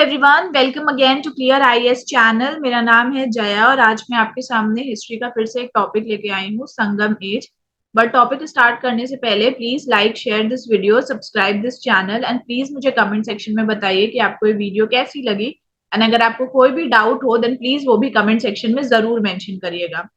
Everyone, welcome again to Clear IAS channel. मेरा नाम है जया और आज मैं आपके सामने हिस्ट्री का फिर से एक टॉपिक लेके आई हूँ, संगम एज। बट टॉपिक स्टार्ट करने से पहले please like share this video, subscribe this channel and please मुझे कमेंट सेक्शन में बताइए कि आपको ये वीडियो कैसी लगी। एंड अगर आपको कोई भी डाउट हो देन प्लीज वो भी कमेंट सेक्शन में जरूर मेंशन करिएगा।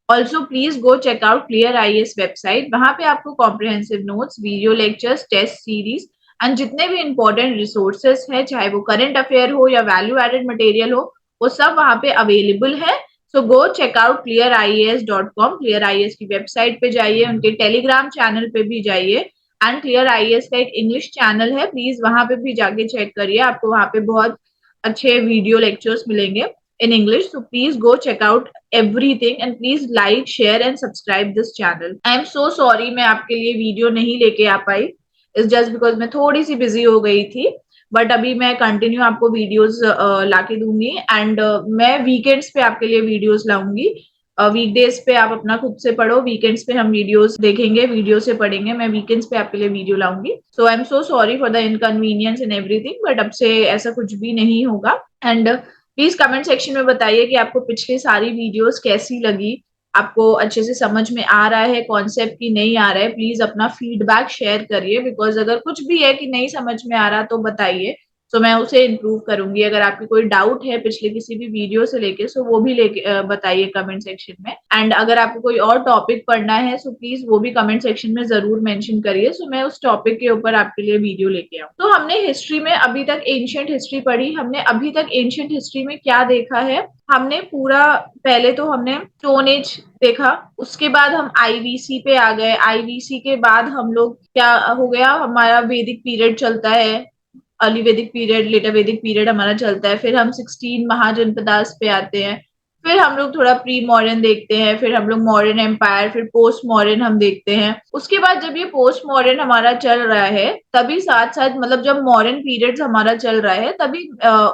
Also please go check out Clear IAS website. वहां पे आपको comprehensive notes, video lectures, test series and जितने भी इंपॉर्टेंट रिसोर्सेस है, चाहे वो करंट अफेयर हो या वैल्यू एडेड मटेरियल हो, वो सब वहां पे अवेलेबल है। So go check out clearias.com। Clear IAS की वेबसाइट पे जाइए, उनके टेलीग्राम चैनल पे भी जाइए एंड क्लियर आईएएस का एक इंग्लिश चैनल है, प्लीज वहां पे भी जाके चेक करिए। आपको वहां पे बहुत अच्छे वीडियो लेक्चर्स मिलेंगे in English. So please go check out everything and please like, share and subscribe this channel. I am so sorry मैं आपके लिए वीडियो नहीं लेके आ पाई। इट्स जस्ट बिकॉज मैं थोड़ी सी बिजी हो गई थी। बट अभी मैं कंटिन्यू आपको वीडियोस लाके दूंगी एंड मैं वीकेंड्स पे आपके लिए वीडियोस लाऊंगी। वीकडेज पे आप अपना खुद से पढ़ो, वीकेंड्स पे हम वीडियोस देखेंगे, वीडियो से पढ़ेंगे। मैं वीकेंड्स पे आपके लिए वीडियो लाऊंगी। So I am so sorry for the inconvenience and everything, but अब से ऐसा कुछ भी नहीं होगा। एंड प्लीज कमेंट सेक्शन में बताइए कि आपको पिछली सारी वीडियोस कैसी लगी, आपको अच्छे से समझ में आ रहा है कॉन्सेप्ट की नहीं आ रहा है। प्लीज अपना फीडबैक शेयर करिए, बिकॉज अगर कुछ भी है कि नहीं समझ में आ रहा तो बताइए, तो मैं उसे इम्प्रूव करूंगी। अगर आपकी कोई डाउट है पिछले किसी भी वीडियो से लेके, सो वो भी लेके बताइए कमेंट सेक्शन में। एंड अगर आपको कोई और टॉपिक पढ़ना है सो प्लीज वो भी कमेंट सेक्शन में जरूर मेंशन करिए, सो मैं उस टॉपिक के ऊपर आपके लिए वीडियो लेके आऊँ। तो हमने हिस्ट्री में अभी तक एंशिएंट हिस्ट्री पढ़ी। हमने अभी तक एंशिएंट हिस्ट्री में क्या देखा है, हमने पूरा पहले तो हमने स्टोन एज देखा, उसके बाद हम आईवीसी पे आ गए। आईवीसी के बाद हम लोग क्या हो गया, हमारा वैदिक पीरियड चलता है, अर्ली वैदिक पीरियड, लेटर वैदिक पीरियड हमारा चलता है। फिर हम 16 महाजनपदास पे आते हैं। फिर हम लोग थोड़ा प्री मॉडर्न देखते हैं, फिर हम लोग मॉडर्न एम्पायर, फिर पोस्ट मॉडर्न हम देखते हैं। उसके बाद जब ये पोस्ट मॉडर्न हमारा चल रहा है, तभी साथ साथ मतलब जब मॉडर्न पीरियड्स हमारा चल रहा है तभी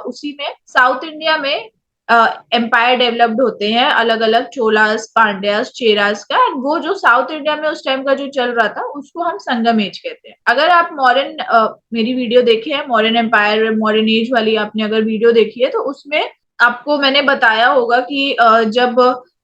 उसी में साउथ इंडिया में एम्पायर डेवलप्ड होते हैं, अलग अलग चोलास, पांड्यास, चेरास का। एंड वो जो साउथ इंडिया में उस टाइम का जो चल रहा था उसको हम संगम एज कहते हैं। अगर आप मॉडर्न मेरी वीडियो देखे है, मॉडर्न एम्पायर मॉडर्न एज वाली आपने अगर वीडियो देखी है, तो उसमें आपको मैंने बताया होगा कि जब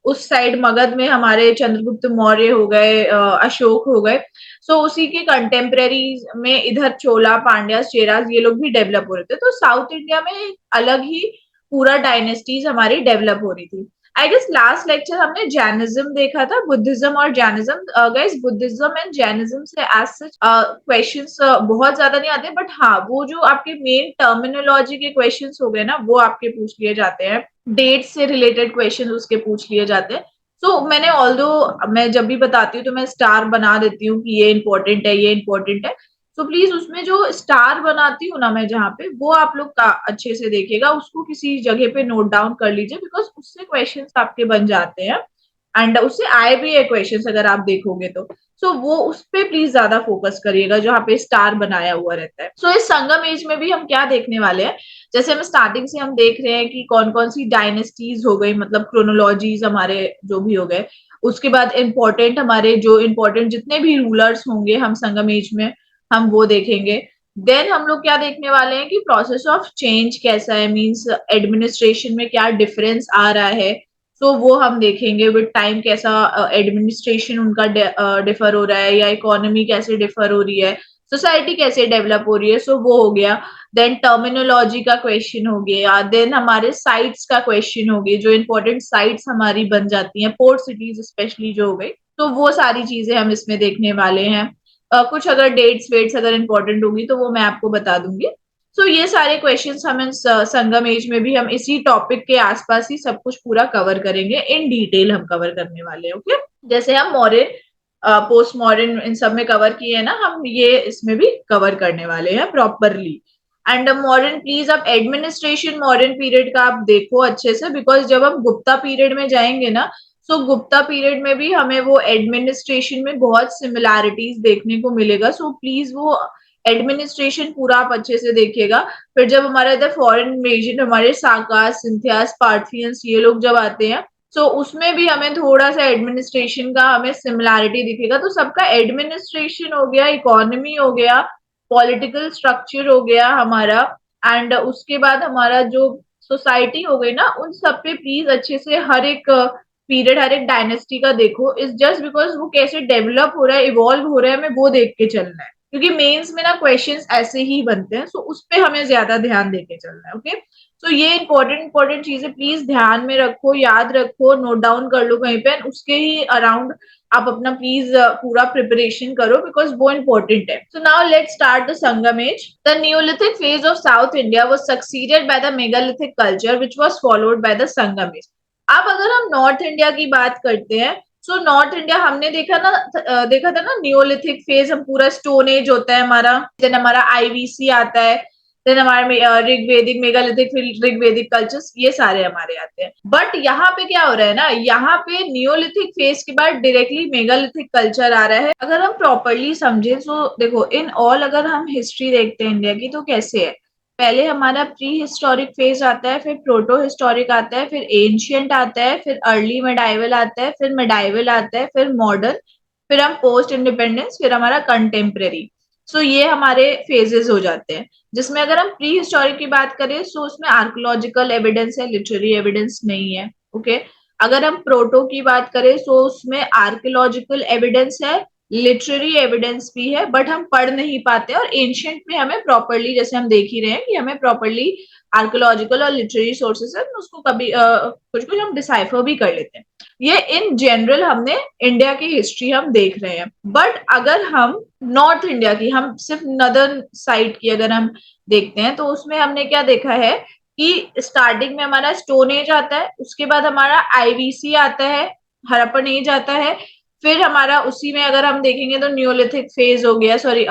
उस साइड मगध में हमारे चंद्रगुप्त मौर्य हो गए, अशोक हो गए, सो उसी के कंटेम्प्रेरी में इधर चोला, पांड्यास, चेरास ये लोग भी डेवलप हो रहे थे। तो साउथ इंडिया में अलग ही पूरा डायनेस्टीज हमारी डेवलप हो रही थी। आई गेस लास्ट लेक्चर हमने जैनिज्म देखा था, बुद्धिज्म और Jainism. Guys Buddhism and Jainism से एज सच क्वेश्चंस बहुत ज्यादा नहीं आते, बट हाँ वो जो आपके मेन टर्मिनोलॉजी के क्वेश्चंस हो गए ना, वो आपके पूछ लिए जाते हैं। डेट से रिलेटेड क्वेश्चन उसके पूछ लिए जाते हैं। सो मैंने ऑल्दो मैं जब भी बताती हूँ तो मैं स्टार बना देती हूँ कि ये इंपॉर्टेंट है, ये इंपॉर्टेंट है। तो प्लीज उसमें जो स्टार बनाती हूँ ना मैं जहाँ पे, वो आप लोग का अच्छे से देखिएगा, उसको किसी जगह पे नोट डाउन कर लीजिए, बिकॉज उससे क्वेश्चंस आपके बन जाते हैं एंड उससे आए भी है क्वेश्चंस अगर आप देखोगे तो। सो वो उस पे प्लीज ज्यादा फोकस करिएगा जहाँ पे स्टार बनाया हुआ रहता है। सो इस संगम एज में भी हम क्या देखने वाले हैं, जैसे हम स्टार्टिंग से हम देख रहे हैं कि कौन कौन सी डायनेस्टीज हो गई, मतलब क्रोनोलॉजीज हमारे जो भी हो गए। उसके बाद इंपॉर्टेंट हमारे जो इंपॉर्टेंट जितने भी रूलर्स होंगे हम संगम एज में, हम वो देखेंगे। देन हम लोग क्या देखने वाले हैं कि प्रोसेस ऑफ चेंज कैसा है, मींस एडमिनिस्ट्रेशन में क्या डिफरेंस आ रहा है। सो वो हम देखेंगे विद टाइम कैसा एडमिनिस्ट्रेशन उनका डिफर हो रहा है, या इकोनॉमी कैसे डिफर हो रही है, सोसाइटी कैसे डेवलप हो रही है। सो वो हो गया। देन टर्मिनोलॉजी का क्वेश्चन हो गया। देन हमारे साइट्स का क्वेश्चन हो गया, जो इंपॉर्टेंट साइट्स हमारी बन जाती हैं, पोर्ट सिटीज स्पेशली जो हो गई, तो वो सारी चीजें हम इसमें देखने वाले हैं। कुछ अगर डेट्स वेट्स अगर इंपॉर्टेंट होगी तो वो मैं आपको बता दूंगी। सो ये सारे क्वेश्चंस हम संगम एज में भी हम इसी टॉपिक के आसपास ही सब कुछ पूरा कवर करेंगे, इन डिटेल हम कवर करने वाले हैं। ओके, जैसे हम मॉडर्न पोस्ट मॉडर्न इन सब में कवर किए हैं ना, हम ये इसमें भी कवर करने वाले हैं प्रॉपरली। एंड मॉडर्न प्लीज आप एडमिनिस्ट्रेशन मॉडर्न पीरियड का आप देखो अच्छे से, बिकॉज जब हम गुप्ता पीरियड में जाएंगे ना, सो गुप्ता पीरियड में भी हमें वो एडमिनिस्ट्रेशन में बहुत सिमिलैरिटीज देखने को मिलेगा। सो प्लीज वो एडमिनिस्ट्रेशन पूरा आप अच्छे से देखिएगा। फिर जब हमारे इधर फॉरेन इन्वेजन, हमारे साकास, सिंथियास, पार्थियंस ये लोग जब आते हैं, सो उसमें भी हमें थोड़ा सा एडमिनिस्ट्रेशन का हमें सिमिलैरिटी दिखेगा। तो सबका एडमिनिस्ट्रेशन हो गया, इकोनॉमी हो गया, पॉलिटिकल स्ट्रक्चर हो गया हमारा, एंड उसके बाद हमारा जो सोसाइटी हो गई ना, उन सब पे प्लीज अच्छे से हर एक पीरियड, हर एक डायनेस्टी का देखो। इज जस्ट बिकॉज वो कैसे डेवलप हो रहा है, इवॉल्व हो रहा है, हमें वो देख के चलना है, क्योंकि मेंस में ना क्वेश्चंस ऐसे ही बनते हैं। सो उस पे हमें ज्यादा ध्यान देके चलना है। ओके, तो ये इंपॉर्टेंट चीजें प्लीज ध्यान में रखो, याद रखो, नोट डाउन कर लो कहीं पे, एंड उसके ही अराउंड आप अपना प्लीज पूरा प्रिपरेशन करो, बिकॉज वो इंपॉर्टेंट है। So now let's start the Sangam age. The neolithic phase of south India was succeeded by the megalithic culture which was followed by the Sangam age. अब अगर हम नॉर्थ इंडिया की बात करते हैं, सो नॉर्थ इंडिया हमने देखा था ना नियोलिथिक फेज, हम पूरा स्टोन एज होता है हमारा, देन हमारा आईवीसी आता है, देन हमारे ऋग्वेदिक, मेगालिथिक, फिर ऋग्वेदिक कल्चर्स, ये सारे हमारे आते हैं। बट यहाँ पे क्या हो रहा है ना, यहाँ पे नियोलिथिक फेज के बाद डायरेक्टली मेगालिथिक कल्चर आ रहा है। अगर हम प्रॉपरली समझे तो देखो, इन ऑल अगर हम हिस्ट्री देखते हैं इंडिया की, तो कैसे है, पहले हमारा प्री हिस्टोरिक फेज आता है, फिर प्रोटो हिस्टोरिक आता है, फिर एंशियंट आता है, फिर अर्ली मेडाइवल आता है, फिर मेडाइवल आता है, फिर मॉडर्न, फिर हम पोस्ट इंडिपेंडेंस, फिर हमारा कंटेम्प्रेरी। सो ये हमारे फेजेस हो जाते हैं, जिसमें अगर हम प्री हिस्टोरिक की बात करें तो उसमें आर्कोलॉजिकल एविडेंस है, लिटरेरी एविडेंस नहीं है। ओके, अगर हम प्रोटो की बात करें तो उसमें आर्कोलॉजिकल एविडेंस है, लिटरेरी एविडेंस भी है, बट हम पढ़ नहीं पाते। और एंशियंट में हमें प्रॉपरली, जैसे हम देख ही रहे हैं कि हमें प्रॉपरली आर्कोलॉजिकल और लिटरेरी सोर्सेस है, उसको कभी कुछ कुछ हम डिसाइफर भी कर लेते हैं। ये इन जनरल हमने इंडिया की हिस्ट्री हम देख रहे हैं। बट अगर हम नॉर्थ इंडिया की, हम सिर्फ नदर्न साइड की अगर हम देखते हैं, तो उसमें हमने क्या देखा है कि स्टार्टिंग में हमारा स्टोन एज आता है, उसके बाद हमारा आईवीसी आता है, हड़प्पन एज आता है, फिर हमारा उसी में अगर हम देखेंगे तो न्यूलिथिक फेज हो गया, सॉरी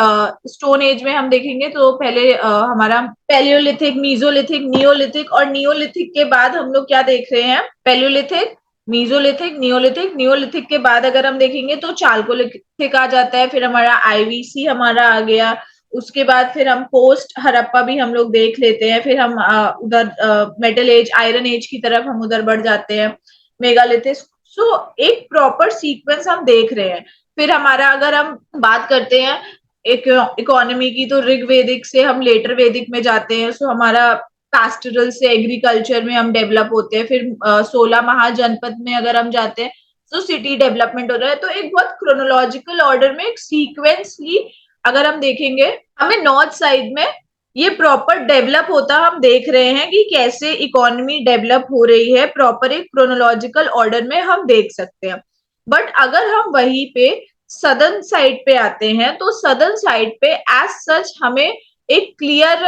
स्टोन एज में हम देखेंगे तो पहले हमारा पैलियोलिथिक, मीजोलिथिक, नियोलिथिक, और नियोलिथिक के बाद हम लोग क्या देख रहे हैं, पैलियोलिथिक, मीजोलिथिक, नियोलिथिक, नियोलिथिक के बाद अगर हम देखेंगे तो चालकोलिथिक आ जाता है, फिर हमारा आईवीसी हमारा आ गया, उसके बाद फिर हम पोस्ट हड़प्पा भी हम लोग देख लेते हैं, फिर हम उधर मेटल एज, आयरन एज की तरफ हम उधर बढ़ जाते हैं, मेगालिथिक। सो एक प्रॉपर सीक्वेंस हम देख रहे हैं। फिर हमारा अगर हम बात करते हैं एक इकोनॉमी की, तो ऋग्वेदिक से हम लेटर वैदिक में जाते हैं। सो हमारा पैस्टोरल से एग्रीकल्चर में हम डेवलप होते हैं, फिर 16 महाजनपद में अगर हम जाते हैं तो सिटी डेवलपमेंट हो रहा है। तो एक बहुत क्रोनोलॉजिकल ऑर्डर में, एक सीक्वेंसली अगर हम देखेंगे, हमें नॉर्थ साइड में ये प्रॉपर डेवलप होता हम देख रहे हैं कि कैसे इकोनॉमी डेवलप हो रही है, प्रॉपर एक क्रोनोलॉजिकल ऑर्डर में हम देख सकते हैं। बट अगर हम वहीं पे सदर्न साइड पे आते हैं, तो सदर्न साइड पे एज सच हमें एक क्लियर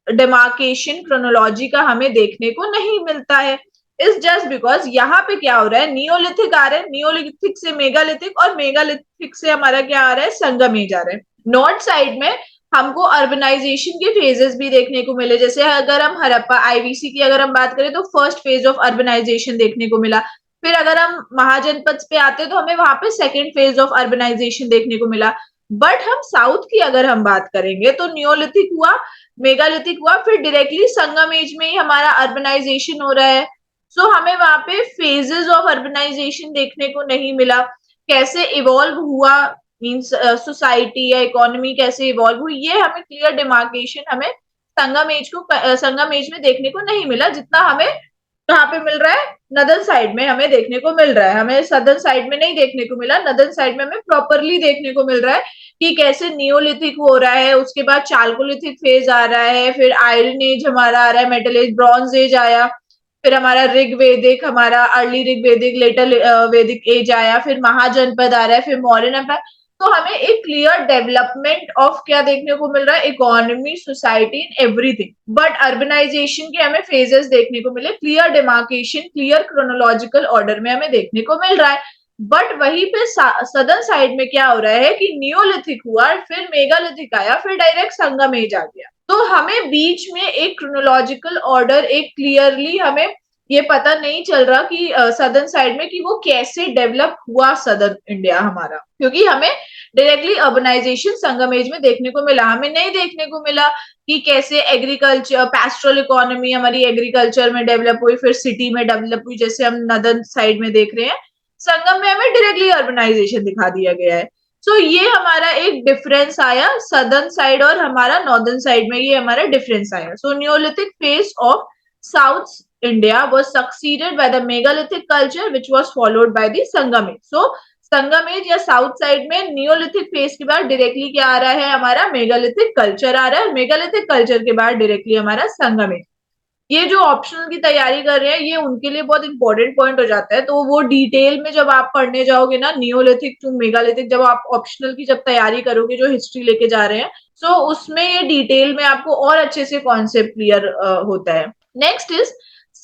डेमार्केशन क्रोनोलॉजी का हमें देखने को नहीं मिलता है। इज जस्ट बिकॉज यहाँ पे क्या हो रहा है, नियोलिथिक आ रहा है, नियोलिथिक से मेगालिथिक, और मेगालिथिक से हमारा क्या आ रहा है, संगम एज आ रहा है। नॉर्थ साइड में हमको अर्बनाइजेशन के फेजेस भी देखने को मिले, जैसे अगर हम हड़प्पा आईवीसी की अगर हम बात करें तो फर्स्ट फेज ऑफ अर्बनाइजेशन देखने को मिला। फिर अगर हम महाजनपद पे आते हैं तो हमें वहां पे सेकेंड फेज ऑफ अर्बनाइजेशन देखने को मिला। बट हम साउथ की अगर हम बात करेंगे तो नियोलिथिक हुआ, मेगालिथिक हुआ, फिर डायरेक्टली संगम एज में ही हमारा अर्बनाइजेशन हो रहा है। सो हमें वहां पे फेजेस ऑफ अर्बनाइजेशन देखने को नहीं मिला, कैसे इवॉल्व हुआ, मीन्स सोसाइटी या इकोनॉमी कैसे इवॉल्व हुई, ये हमें क्लियर डिमार्केशन हमें संगम एज में देखने को नहीं मिला, जितना हमें कहाँ पे मिल रहा है, नदर्न साइड में हमें देखने को मिल रहा है। हमें सदर्न साइड में नहीं देखने को मिला, नदर्न साइड में हमें प्रॉपरली देखने को मिल रहा है कि कैसे नियोलिथिक हो रहा है, उसके बाद चालकोलिथिक फेज आ रहा है, फिर आयरन एज हमारा आ रहा है, मेटल एज, ब्रॉन्ज एज आया, फिर हमारा ऋग्वेदिक, हमारा अर्ली ऋग्वेदिक, लेटर वैदिक एज आया, फिर महाजनपद आ रहा है, फिर मौर्यन एम्पायर। तो हमें एक क्लियर डेवलपमेंट ऑफ क्या देखने को मिल रहा है, economy, society, in everything. But urbanisation के हमें फेजेस देखने को मिले, clear demarcation, clear chronological order में हमें देखने को मिल रहा है। बट वहीं पे सदर्न साइड में क्या हो रहा है कि नियोलिथिक हुआ, फिर मेगालिथिक आया, फिर डायरेक्ट संगम एज आ गया। तो हमें बीच में एक क्रोनोलॉजिकल ऑर्डर, एक क्लियरली हमें ये पता नहीं चल रहा कि सदर्न साइड में कि वो कैसे डेवलप हुआ सदर्न इंडिया हमारा, क्योंकि हमें डायरेक्टली अर्बनाइजेशन संगम एज में देखने को मिला, हमें नहीं देखने को मिला कि कैसे एग्रीकल्चर, पैस्टोरल इकोनॉमी हमारी एग्रीकल्चर में डेवलप हुई, फिर सिटी में डेवलप हुई, जैसे हम नदर्न साइड में देख रहे हैं। संगम में हमें डायरेक्टली अर्बनाइजेशन दिखा दिया गया है। सो ये हमारा एक डिफरेंस आया सदर्न साइड और हमारा नॉर्दर्न साइड में, ये हमारा डिफरेंस आया. So neolithic phase of south India was succeeded by the megalithic culture which was followed by the Sangam age. So Sangam age या साउथ साइड में नियोलिथिक फेज के बाद डायरेक्टली क्या आ रहा है, हमारा मेगालिथिक कल्चर आ रहा है. मेगालिथिक कल्चर के बाद डायरेक्टली हमारा संगम एज. ये जो ऑप्शनल की तैयारी कर रहे हैं ये उनके लिए बहुत इंपॉर्टेंट पॉइंट हो जाता है. तो वो डिटेल में जब आप पढ़ने जाओगे ना, नियोलिथिक टू मेगालिथिक, जब आप ऑप्शनल की जब तैयारी करोगे जो हिस्ट्री लेके जा रहे हैं, सो उसमें ये डिटेल में आपको और अच्छे से कॉन्सेप्ट क्लियर होता है. Next is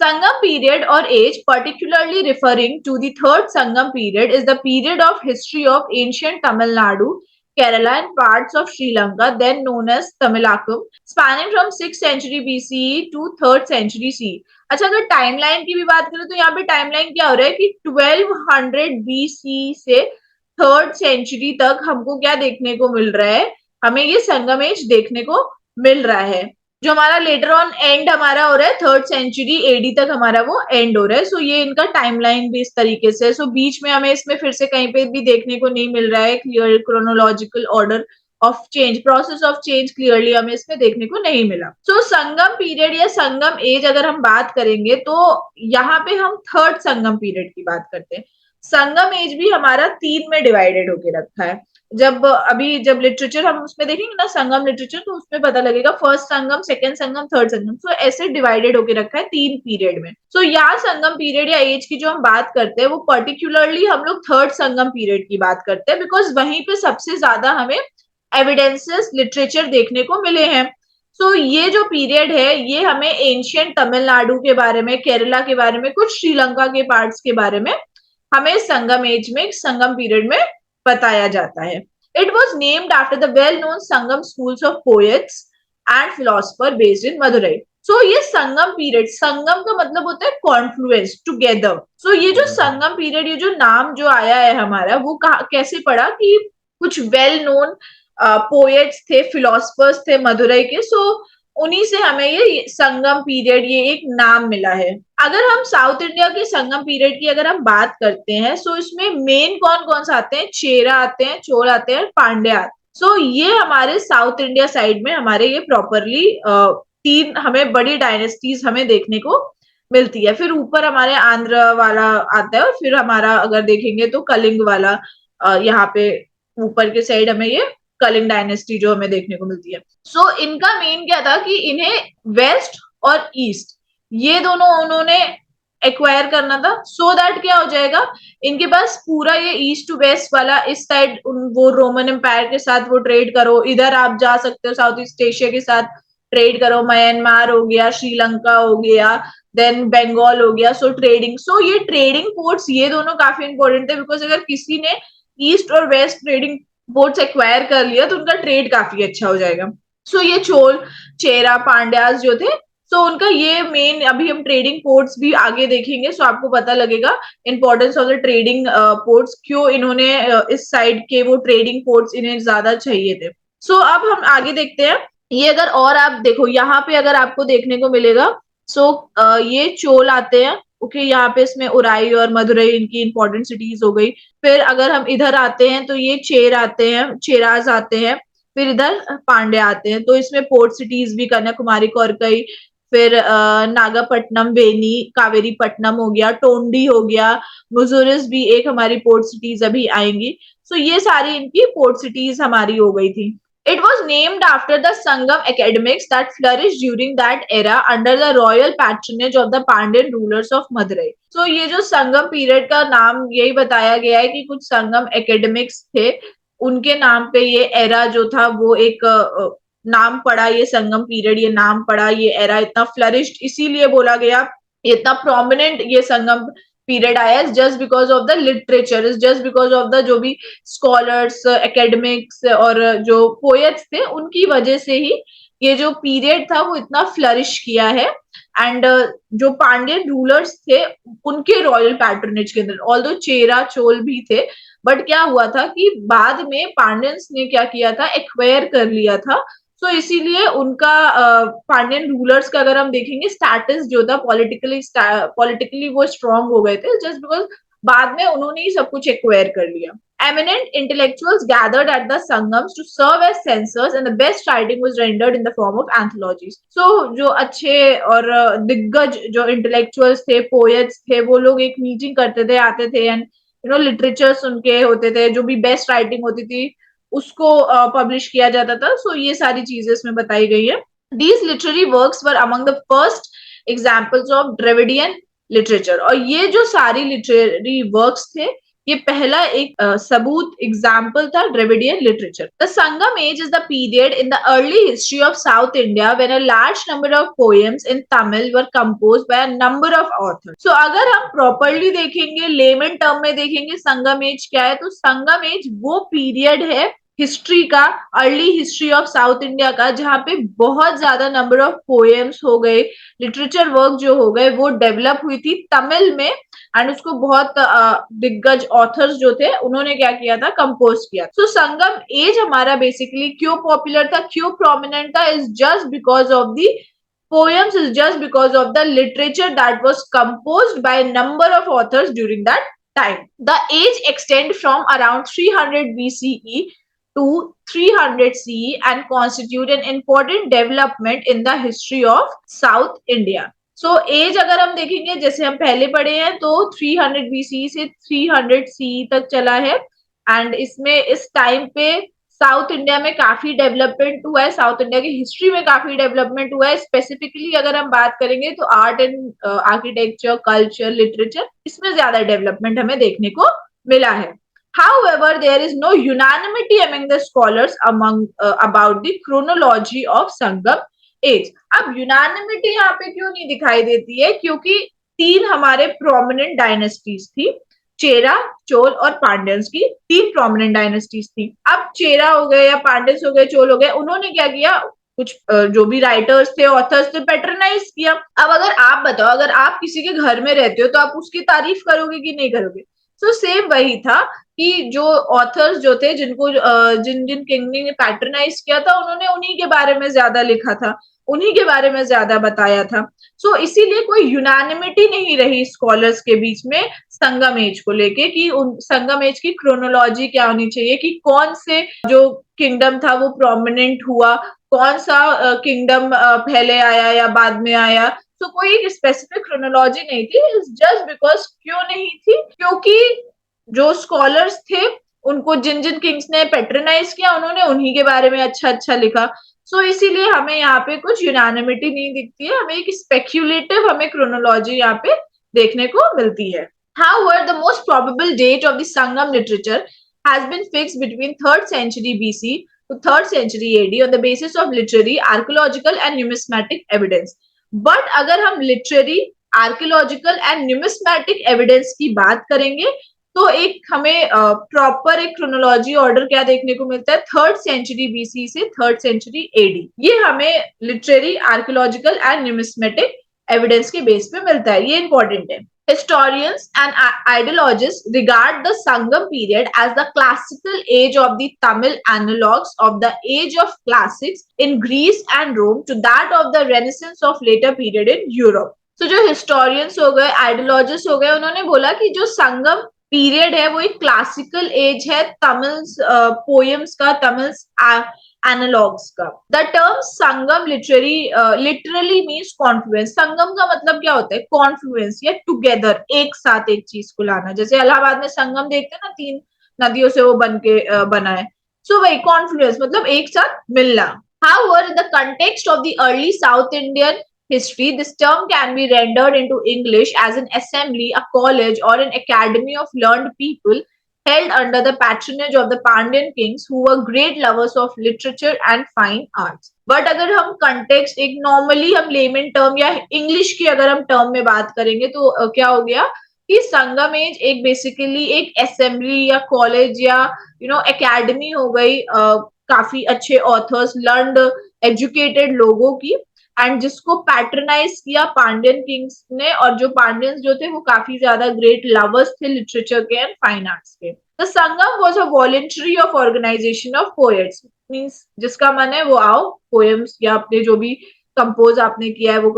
Sangam period or age, particularly referring to the third Sangam period, is the period of history of ancient Tamil Nadu, Kerala and parts of Sri Lanka, then known as Tamilakam, spanning from 6th century BCE to 3rd century CE. अच्छा, अगर timeline की भी बात करें तो यहाँ पे timeline क्या हो रहा है कि 1200 BC से 3rd सेंचुरी तक हमको क्या देखने को मिल रहा है, हमें ये संगम एज देखने को मिल रहा है. जो हमारा लेटर ऑन एंड हमारा हो रहा है 3rd सेंचुरी एडी तक हमारा वो एंड हो रहा है. सो ये इनका टाइमलाइन भी इस तरीके से. सो बीच में हमें इसमें फिर से कहीं पे भी देखने को नहीं मिल रहा है clear chronological order of change, process of change clearly हमें इसमें देखने को नहीं मिला. सो संगम पीरियड या संगम एज अगर हम बात करेंगे तो यहाँ पे हम थर्ड संगम पीरियड की बात करते हैं. संगम एज भी हमारा 3 में डिवाइडेड होके रखा है. जब लिटरेचर हम उसमें देखेंगे ना संगम लिटरेचर, तो उसमें पता लगेगा फर्स्ट संगम, सेकंड संगम, थर्ड संगम. सो ऐसे डिवाइडेड होके रखा है 3 पीरियड में. सो यहाँ संगम पीरियड या एज की जो हम बात करते हैं वो पर्टिकुलरली हम लोग थर्ड संगम पीरियड की बात करते हैं, बिकॉज वहीं पे सबसे ज्यादा हमें एविडेंसेस लिटरेचर देखने को मिले हैं. सो ये जो पीरियड है ये हमें एंशियंट तमिलनाडु के बारे में, केरला के बारे में, कुछ श्रीलंका के पार्ट्स के बारे में हमें संगम एज में, संगम पीरियड में बताया जाता है. It was named after the well known Sangam schools of poets and philosopher based in Madurai. So ये संगम पीरियड, संगम का मतलब होता है कॉन्फ्लुएंस, टुगेदर. सो ये जो संगम पीरियड, ये जो नाम जो आया है हमारा, वो कैसे पड़ा कि कुछ वेल नोन पोएट्स थे, फिलोसफर्स थे मदुरई के. सो उन्हीं से हमें ये संगम पीरियड ये एक नाम मिला है. अगर हम साउथ इंडिया के संगम पीरियड की अगर हम बात करते हैं, सो इसमें मेन कौन कौन सा आते हैं, चेरा आते हैं, चोल आते हैं, पांड्या आते हैं. सो ये हमारे साउथ इंडिया साइड में हमारे ये प्रॉपरली 3 हमें बड़ी डायनेस्टीज हमें देखने को मिलती है. फिर ऊपर हमारे आंध्र वाला आता है और फिर हमारा अगर देखेंगे तो कलिंग वाला यहाँ पे ऊपर के साइड हमें ये कलिंग डायनेस्टी जो हमें देखने को मिलती है. सो इनका मेन क्या था कि इन्हें वेस्ट और ईस्ट ये दोनों उन्होंने एक्वायर करना था. सो दैट क्या हो जाएगा, इनके पास पूरा ये ईस्ट टू वेस्ट वाला, इस साइड वो रोमन एम्पायर के साथ वो ट्रेड करो, इधर आप जा सकते हो साउथ ईस्ट एशिया के साथ ट्रेड करो, म्यांमार हो गया, श्रीलंका हो गया, देन बंगाल हो गया. सो ट्रेडिंग, सो ये ट्रेडिंग पोर्ट्स ये दोनों काफी इंपॉर्टेंट थे, बिकॉज अगर किसी ने ईस्ट और वेस्ट ट्रेडिंग पोर्ट्स एक्वायर कर लिया तो उनका ट्रेड काफी अच्छा हो जाएगा. सो ये चोल, चेरा, पांड्यास जो थे, सो उनका ये मेन, अभी हम ट्रेडिंग पोर्ट्स भी आगे देखेंगे, सो आपको पता लगेगा importance of the trading ports, क्यों इन्होंने इस साइड के वो ट्रेडिंग पोर्ट्स इन्हें ज्यादा चाहिए थे. सो अब हम आगे देखते हैं. ये अगर और आप देखो यहाँ पे अगर आपको देखने को मिलेगा, सो ये चोल आते हैं. ओके, यहाँ पे इसमें उराई और मदुरई इनकी इंपॉर्टेंट सिटीज हो गई. फिर अगर हम इधर आते हैं तो ये चेर आते हैं, चेराज आते हैं. फिर इधर पांड्या आते हैं. तो इसमें पोर्ट सिटीज भी कन्याकुमारी, कोरकई, फिर नागापट्टनम, वेनी, कावेरी पट्टनम हो गया, टोंडी हो गया, मुजुरिस भी एक हमारी पोर्ट सिटीज अभी आएंगी. सो ये सारी इनकी पोर्ट सिटीज हमारी हो गई थी. It was named after the Sangam academics that flourished during that era under the royal patronage of the Pandyan rulers of Madurai. So ये जो संगम पीरियड का नाम यही बताया गया है कि कुछ संगम एकेडमिक्स थे, उनके नाम पे ये एरा जो था वो एक नाम पड़ा, ये संगम पीरियड ये नाम पड़ा, ये एरा इतना फ्लरिश्ड इसीलिए बोला गया, इतना प्रोमिनेंट ये संगम पीरियड आया, just because of the literature, just because of the जो भी स्कॉलर्स, एकेडमिक्स और जो पोएट्स थे उनकी वजह से ही ये जो पीरियड था वो इतना फ्लरिश किया है. एंड जो पांड्यन रूलर्स थे उनके रॉयल पैट्रोनेज के अंदर, ऑल्दो चेरा चोल भी थे, बट क्या हुआ था कि बाद में पांड्यंस ने क्या किया था, एक्वायर कर लिया था. तो इसीलिए उनका पांड्यन रूलर्स का अगर हम देखेंगे स्टेटस जो था पॉलिटिकली वो स्ट्रांग हो गए थे, जस्ट बिकॉज बाद में उन्होंने ही सब कुछ एक्वायर कर लिया। Eminent intellectuals gathered at the Sangams to serve as censors, and the best writing was rendered in the form of anthologies. So जो अच्छे और दिग्गज जो intellectuals थे, poets थे, वो लोग एक मीटिंग करते थे, आते थे, एंड लिटरेचर सुन के होते थे, जो भी बेस्ट राइटिंग होती थी उसको पब्लिश किया जाता था। सो ये सारी चीजें इसमें बताई गई है। These literary works were among the first examples of Dravidian literature, और ये जो सारी लिटरेरी वर्क्स थे ये पहला एक सबूत एग्जाम्पल था Dravidian literature. The Sangam age is the period in the early history of south India when a large number of poems in Tamil were composed by a number of authors. So अगर हम properly देखेंगे, lemon term में देखेंगे संगम as क्या है, तो संगम as वो period है हिस्ट्री का, early history of south India का, जहाँ पे बहुत ज्यादा नंबर ऑफ पोएम्स हो गए, लिटरेचर वर्क जो हो गए वो डेवलप हुई थी तमिल में, एंड उसको बहुत दिग्गज ऑथर्स जो थे उन्होंने क्या किया था, कंपोज किया। सो संगम एज हमारा बेसिकली क्यों पॉपुलर था, क्यों प्रोमिनेंट था, is just because of the poems, is just because of the literature that was composed by a number of authors during that time. The age extend from around 300 BCE to 300 CE and constitute an important development in the history of South India. So as अगर हम देखेंगे, जैसे हम पहले पढ़े हैं, तो 300 BCE से 300 CE तक चला है, एंड इसमें इस टाइम पे साउथ इंडिया में काफी डेवलपमेंट हुआ है, साउथ इंडिया की हिस्ट्री में काफी डेवलपमेंट हुआ है। स्पेसिफिकली अगर हम बात करेंगे तो art and architecture, culture, literature, इसमें ज्यादा डेवलपमेंट हमें देखने को मिला है। However, there is no unanimity among the scholars about the chronology of Sangam age. अब यूनानिमिटी यहाँ पे क्यों नहीं दिखाई देती है, क्योंकि तीन हमारे प्रोमिनेंट डायनेस्टीज थी, चेरा, चोल और पांड्यंस की तीन प्रोमिनेंट डायनेस्टीज थी। अब चेरा हो गए या पांड्यंस हो गए, चोल हो गए, उन्होंने क्या किया, कुछ जो भी राइटर्स थे, ऑथर्स थे, पैट्रनाइज किया। अब अगर आप बताओ, अगर आप किसी के घर में रहते हो तो आप उसकी तारीफ करोगे कि नहीं करोगे? तो सेम वही था कि जो ऑथर्स जो थे, जिनको जिन जिन किंग ने पैट्रनाइज किया था, उन्होंने उन्हीं के बारे में ज्यादा लिखा था, उन्हीं के बारे में ज्यादा बताया था। सो इसीलिए कोई यूनानिमिटी नहीं रही स्कॉलर्स के बीच में संगम एज को लेके कि संगम एज की क्रोनोलॉजी क्या होनी चाहिए, कि कौन से जो किंगडम था वो प्रोमिनेंट हुआ, कौन सा किंगडम पहले आया या बाद में आया। तो कोई एक स्पेसिफिक क्रोनोलॉजी नहीं थी, जस्ट बिकॉज क्यों नहीं थी, क्योंकि जो स्कॉलर्स थे उनको जिन जिन किंग्स ने पैट्रनाइज किया, उन्होंने उन्हीं के बारे में अच्छा अच्छा लिखा। सो इसीलिए हमें यहाँ पे कुछ यूनानिमिटी नहीं दिखती है, हमें एक स्पेक्यूलेटिव हमें क्रोनोलॉजी यहाँ पे देखने को मिलती है। However, the most probable date of the Sangam literature has been fixed between 3rd century BC to 3rd century AD on the basis of literary, archaeological and numismatic evidence. But अगर हम literary, archaeological and numismatic evidence की बात करेंगे तो एक हमें proper एक chronology order क्या देखने को मिलता है, 3rd सेंचुरी बीसी से 3rd सेंचुरी एडी। ये हमें literary, archaeological and numismatic evidence के बेस पे मिलता है, ये इंपॉर्टेंट है। Historians and ideologists regard the Sangam period as the classical age of the Tamil analogues of the age of classics in Greece and Rome to that of the Renaissance of later period in Europe. So जो historians हो गए, ideologists हो गए, उन्होंने बोला कि जो संगम period है वो एक क्लासिकल एज है तमिल पोएम्स का, तमिल एनालॉग्स का। The term Sangam literally means confluence. Sangam का मतलब क्या होता है, कॉन्फ्लुएंस या टुगेदर, एक साथ एक चीज को लाना। जैसे इलाहाबाद में संगम देखते हैं ना, 3 नदियों से वो बन के बना है। सो वही कॉन्फ्लुएंस मतलब एक साथ मिलना। However, in the context of the early South Indian history, this term can be rendered into English as an assembly, a college, or an academy of learned people held under the patronage of the Pandyan kings who were great lovers of literature and fine arts. But अगर हम context एक normally हम layman term या English की अगर हम term में बात करेंगे तो क्या हो गया कि संगम एज एक बेसिकली एक असेंबली या कॉलेज या एकेडमी हो गई काफी अच्छे ऑथर्स, लर्नड, एजुकेटेड लोगों की, एंड जिसको पैट्रनाइज किया पांड्यन किंग्स ने, और जो पांड्यंस जो थे वो काफी ज्यादा ग्रेट लवर्स थे लिटरेचर के एंड फाइन आर्ट्स के। The Sangam was a voluntary of organisation of poets, means जिसका मन है वो आओ पोएम्स या अपने जो भी कंपोज आपने किया है वो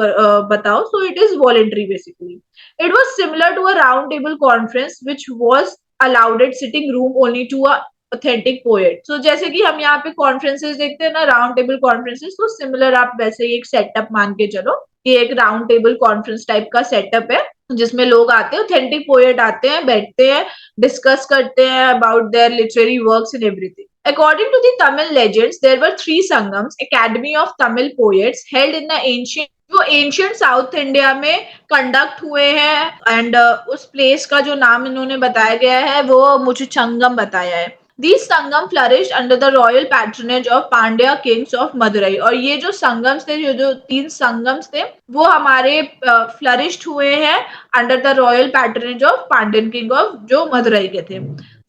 बताओ. So it is voluntary basically. It was similar to a round table conference which was allowed sitting room only to a authentic poet. So जैसे कि हम यहाँ पे कॉन्फ्रेंसेस देखते हैं ना, राउंड टेबल कॉन्फ्रेंसेस, तो सिमिलर आप वैसे ही एक सेटअप मान के चलो कि एक राउंड टेबल कॉन्फ्रेंस टाइप का सेटअप है जिसमें लोग आते हैं, ऑथेंटिक पोएट आते हैं, बैठते हैं, डिस्कस करते हैं about their literary works and everything. According to the Tamil legends, there were three Sangams, Academy of Tamil Poets, held in the ancient जो एंशियंट साउथ इंडिया में कंडक्ट हुए हैं एंड उस प्लेस का जो नाम इन्होंने बताया गया है वो मुझे चंगम बताया है. These Sangam flourish under the royal patronage of Pandya kings of Madurai. और ये जो संगम्स थे, जो तीन संगम्स थे, वो हमारे फ्लरिश्ड हुए हैं under the royal patronage of Pandyan king of जो मदुरई के थे.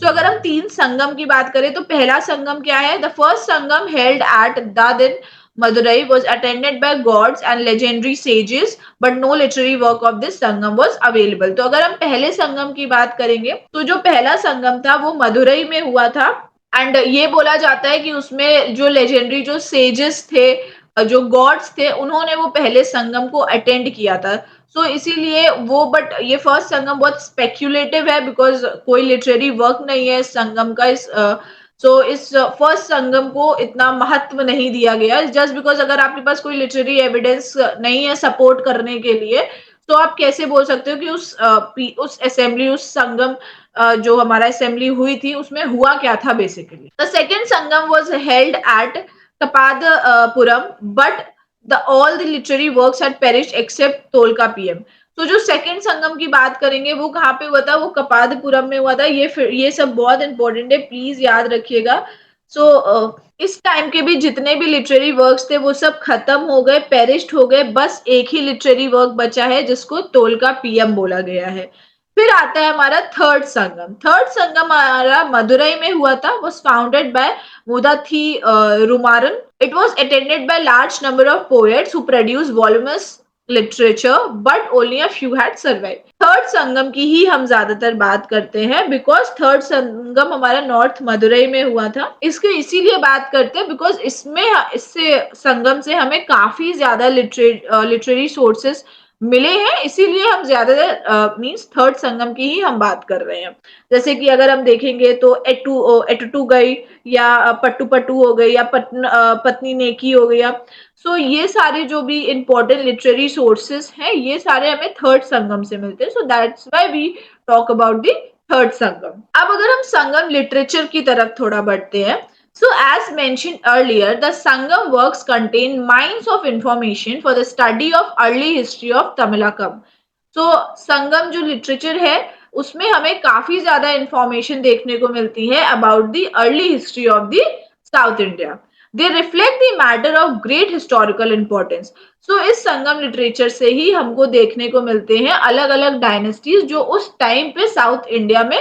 तो अगर हम तीन संगम की बात करें तो पहला संगम क्या है? The first Sangam held at the Madurai was attended by gods and legendary sages, but no literary work of this Sangam was available. तो अगर हम पहले संगम की बात करेंगे तो जो पहला संगम था वो मदुरई में हुआ था एंड ये बोला जाता है कि उसमें जो लेजेंडरी जो सेजेस थे, जो गॉड्स थे, उन्होंने वो पहले संगम को अटेंड किया था. सो इसीलिए वो, बट ये फर्स्ट संगम बहुत स्पेक्यूलेटिव है बिकॉज कोई लिटरेरी वर्क नहीं है संगम का. इस फर्स्ट संगम को इतना महत्व नहीं दिया गया जस्ट बिकॉज अगर आपके पास कोई लिटरेरी एविडेंस नहीं है सपोर्ट करने के लिए, तो आप कैसे बोल सकते हो कि उस असेंबली, उस संगम जो हमारा असेंबली हुई थी उसमें हुआ क्या था basically. The second Sangam was held at Kapadapuram but the all the literary works had perished except Tolkappiyam. तो जो सेकंड संगम की बात करेंगे वो कहाँ पे हुआ था? वो कपादपुरम में हुआ था. ये सब बहुत इंपॉर्टेंट है, प्लीज याद रखिएगा. इस टाइम के भी जितने भी लिटरेरी वर्क्स थे वो सब खत्म हो गए, पेरिस्ड हो गए. बस एक ही लिटरेरी वर्क बचा है जिसको तोलका पीएम बोला गया है. फिर आता है हमारा थर्ड संगम. थर्ड संगम हमारा मदुरई में हुआ था. was founded by मुदाथी रुमारन. It was attended by large number of poets who produced voluminous literature, but only a few had survived. Third Sangam की ही हम ज्यादातर बात करते हैं बिकॉज थर्ड संगम हमारा नॉर्थ मदुरई में हुआ था. इसके इसीलिए बात करते हैं बिकॉज इससे संगम से हमें काफी ज्यादा लिटरेरी सोर्सेस मिले हैं, इसीलिए हम ज्यादातर मींस थर्ड संगम की ही हम बात कर रहे हैं. जैसे कि अगर हम देखेंगे तो एटू गई या पट्टू पट्टू हो गई या पत्नी नेकी हो गया. ये सारे जो भी इंपॉर्टेंट लिटरेरी सोर्सेस हैं ये सारे हमें थर्ड संगम से मिलते हैं. So that's why we talk about the third Sangam. अब अगर हम संगम लिटरेचर की तरफ थोड़ा बढ़ते हैं. So as mentioned earlier, the Sangam works contain mines of information for the study of early history of Tamilakam. So संगम जो लिटरेचर है उसमें हमें काफी ज्यादा इंफॉर्मेशन देखने को मिलती है about the early history of the south India. They reflect the matter of great historical importance. इस संगम लिटरेचर से ही हमको देखने को मिलते हैं अलग अलग डायनेस्टीज जो उस टाइम पे साउथ इंडिया में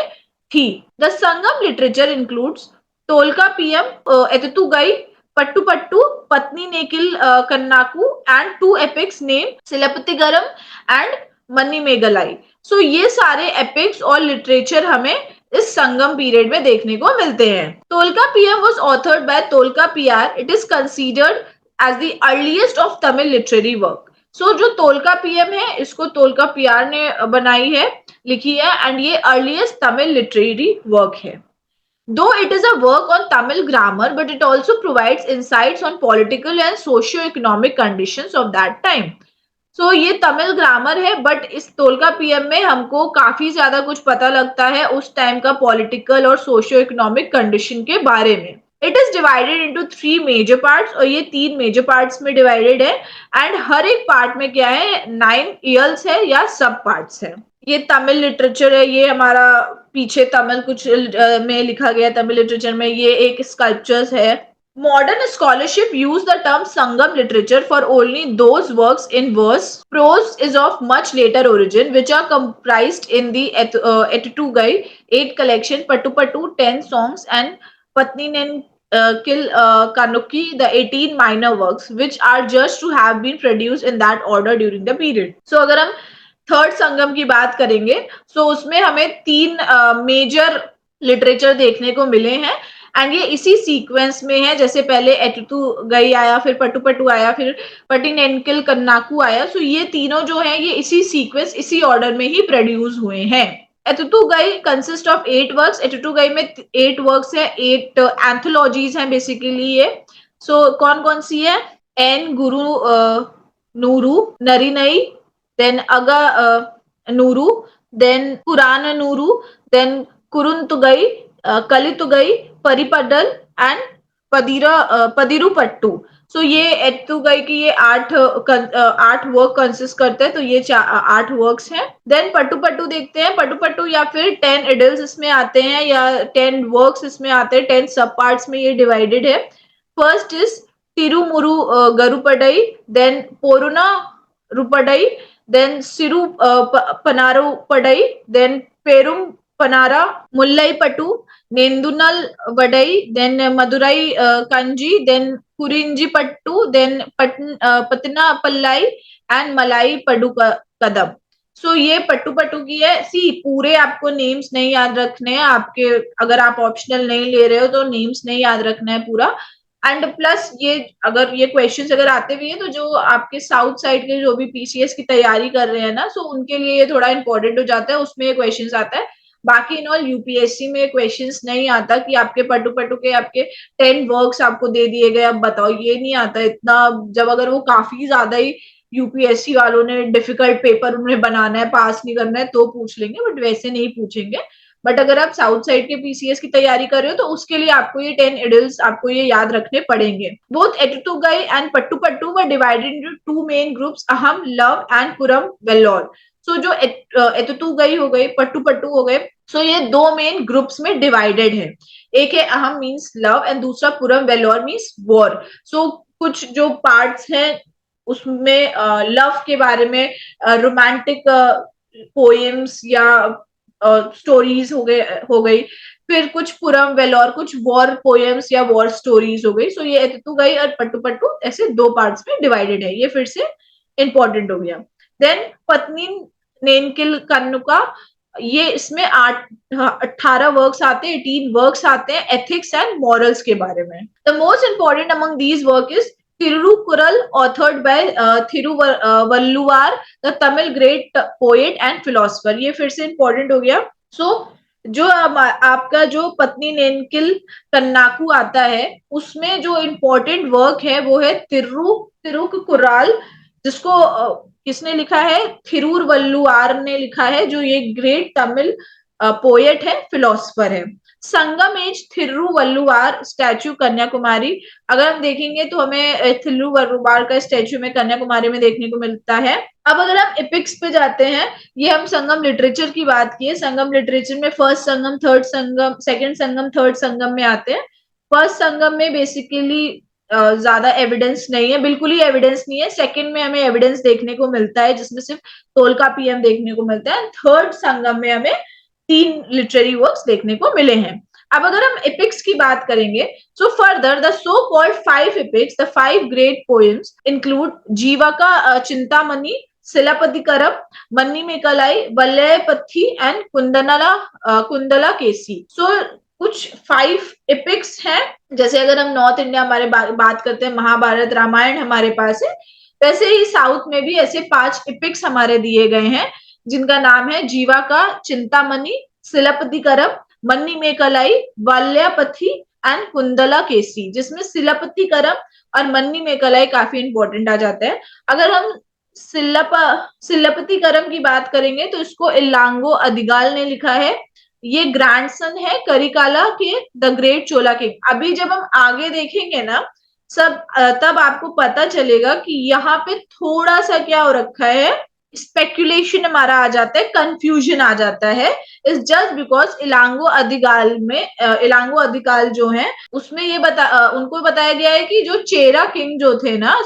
थी. The Sangam literature includes Tolkappiyam, Ettuthogai, Pattuppattu, Pathinenkilkanakku and two epics name Silappatikaram and Manimekalai. ये सारे एपिक्स और लिटरेचर हमें इस संगम पीरियड में देखने को मिलते हैं. Tolkappiyam was authored by Tolkappiyar. It is considered as the earliest of Tamil literary work. जो तोलका पीएम है इसको तोलका पीआर ने बनाई है, लिखी है एंड ये अर्लीस्ट तमिल लिटरेरी वर्क है. Though it is a work on Tamil grammar, but it also provides insights on political and socio-economic conditions of that time. ये तमिल ग्रामर है बट इस तोलका पीएम में हमको काफी ज्यादा कुछ पता लगता है उस टाइम का पॉलिटिकल और सोशियो इकोनॉमिक कंडीशन के बारे में. It is divided into 3 major parts और ये 3 मेजर पार्ट्स में डिवाइडेड है एंड हर एक पार्ट में क्या है 9 ईयर्स है या सब पार्ट्स है. ये तमिल लिटरेचर है, ये हमारा पीछे तमिल कुछ में लिखा गया तमिल लिटरेचर में, ये एक स्कल्पचर्स है. Modern scholarship use the term Sangam literature for only those works in verse. Prose is of much later origin, which are comprised in the Etutugai 8 collection, Patupatu 10 songs, and Patninekil Kanuki the 18 minor works, which are just to have been produced in that order during the period. अगर हम third Sangam की बात करेंगे उसमें हमें 3 major literature देखने को मिले हैं एंड ये इसी सीक्वेंस में है, जैसे पहले एतुतु गई आया, फिर पटु पटु आया, फिर पटिनेनकिल कन्नाकू आया। सो ये तीनों जो है ये इसी सीक्वेंस, इसी ऑर्डर में ही प्रोड्यूस हुए हैं। एतुतु गई कंसिस्ट ऑफ 8 वर्क्स। एतुतु गई में 8 वर्क्स है, 8 एंथोलॉजीज हैं बेसिकली ये। सो कौन कौन सी है? Ainkurunuru Natrinai, then Agananuru, then Purananuru, then Kurunthogai, Kalithogai, Paripadal and Pathitrupathu. So ये एत्तुगई की ये 8 वर्क कंसिस्ट करते हैं, तो ये 8 वर्क्स हैं। देन पट्टू पट्टू देखते हैं। पट्टू पट्टू या फिर 10 एडल्ट इसमें आते हैं, या 10 वर्क्स इसमें आते हैं, 10 सब पार्ट्स में ये डिवाइडेड है। First is Thirumurugarruppadai, then Porunararruppadai, then Sirupanarruppadai, then Perumpanarruppadai, Mullaippattu, Nedunalvadai, then Maduraikkanchi, then Kurinjippattu, then Pattinappalai and मलाई पडु कदम। सो ये पट्टू पट्टू की है। सी पूरे आपको नेम्स नहीं याद रखने हैं आपके, अगर आप ऑप्शनल नहीं ले रहे हो तो नेम्स नहीं याद रखना है पूरा। एंड प्लस ये अगर ये क्वेश्चंस अगर आते भी हैं तो जो आपके साउथ साइड के जो भी पीसीएस की तैयारी कर रहे हैं ना, सो उनके लिए ये थोड़ा इंपॉर्टेंट हो जाता है, उसमें ये क्वेश्चंस आता है। बाकी इन ऑल यूपीएससी में क्वेश्चंस नहीं आता कि आपके पट्टू पट्टू के आपके 10 वर्क्स आपको दे दिए गए, अब बताओ, ये नहीं आता इतना। जब अगर वो काफी ज्यादा ही यूपीएससी वालों ने डिफिकल्ट पेपर उन्हें बनाना है, पास नहीं करना है, तो पूछ लेंगे, बट वैसे नहीं पूछेंगे। बट अगर आप साउथ साइड के पीसीएस की तैयारी कर रहे हो तो उसके लिए आपको ये 10 एडल्ट आपको ये याद रखने पड़ेंगे। Both Ettuthogai and Pattuppattu were divided into 2 main groups, Aham, love and Puram valour. So जो एतुतुगई हो गई, पट्टू पट्टू हो गए, सो ये 2 मेन ग्रुप्स में डिवाइडेड है। एक है अहम मीन्स लव एंड दूसरा पुरम वेल्लोर मीन्स वॉर। सो कुछ जो पार्ट्स हैं उसमें लव के बारे में, रोमांटिक पोएम्स या स्टोरीज हो गई, फिर कुछ पुरम वेलोर, कुछ वॉर पोएम्स या वॉर स्टोरीज हो गई। सो ये एतुतुगई और पट्टू पट्टू ऐसे 2 पार्ट्स में डिवाइडेड है। ये फिर से इंपॉर्टेंट हो गया। देन पत्नी नेनकिल कन्नुका, ये इसमें 18 वर्क्स आते हैं, 18 वर्क्स आते हैं एथिक्स एंड मॉरल्स के बारे में। The most important among these work is Tirukkural, authored by Thiruvalluvar, the Tamil great poet and philosopher. ये फिर से इंपॉर्टेंट हो गया। सो जो आपका जो पत्नी नेनकिल कन्नाकू आता है, उसमें जो इम्पोर्टेंट वर्क है वो है तिरुकुराल, जिसको किसने लिखा है? थिरुवल्लुवार ने लिखा है, जो ये ग्रेट तमिल पोएट है, फिलोसफर है। संगम एज थिरुवल्लुवार स्टैच्यू कन्याकुमारी। अगर हम देखेंगे तो हमें थिरुवल्लुवार का स्टैच्यू में कन्याकुमारी में देखने को मिलता है। अब अगर हम एपिक्स पे जाते हैं, ये हम संगम लिटरेचर की बात की है। संगम लिटरेचर में फर्स्ट संगम, थर्ड संगम, सेकंड संगम, थर्ड संगम में आते हैं। फर्स्ट संगम में बेसिकली ज्यादा एविडेंस नहीं है, बिल्कुल ही एविडेंस नहीं है। सेकंड में हमें एविडेंस देखने को मिलता है, जिसमें सिर्फ तोलका पीएम देखने को मिलता है। थर्ड संगम में हमें 3 लिटरेरी वर्क्स देखने को मिले हैं। अब अगर हम एपिक्स की बात करेंगे, so further the so called 5 epics, the 5 great poems include Jivaka Chintamani, Silappatikaram, Manimekalai, वल्लयपथी and Kundla केसी। सो कुछ 5 एपिक्स हैं। जैसे अगर हम नॉर्थ इंडिया हमारे बात करते हैं, महाभारत रामायण हमारे पास है, वैसे ही साउथ में भी ऐसे 5 एपिक्स हमारे दिए गए हैं, जिनका नाम है जीवा का चिंतामणि, शिलापतिकरम, मन्नी मेकालाई, वाल्यापथी एंड कुंदला केसी, जिसमें शिलापतिकरम और मन्नी मेकालाई काफी इंपॉर्टेंट आ जाता है। अगर हम शिलापतिकरम की बात करेंगे तो इसको इलांगो अदिगाल ने लिखा है। ये ग्रैंडसन है करिकाला के, द ग्रेट चोला किंग। अभी जब हम आगे देखेंगे ना सब, तब आपको पता चलेगा कि यहाँ पे थोड़ा सा क्या हो रखा है, स्पेक्यूलेशन हमारा आ जाता है, कंफ्यूजन आ जाता है। इज जस्ट बिकॉज इलांगो अधिकाल में, इलांगो अधिकाल जो है उसमें ये उनको बताया गया है कि जो चेरा किंग जो थे ना,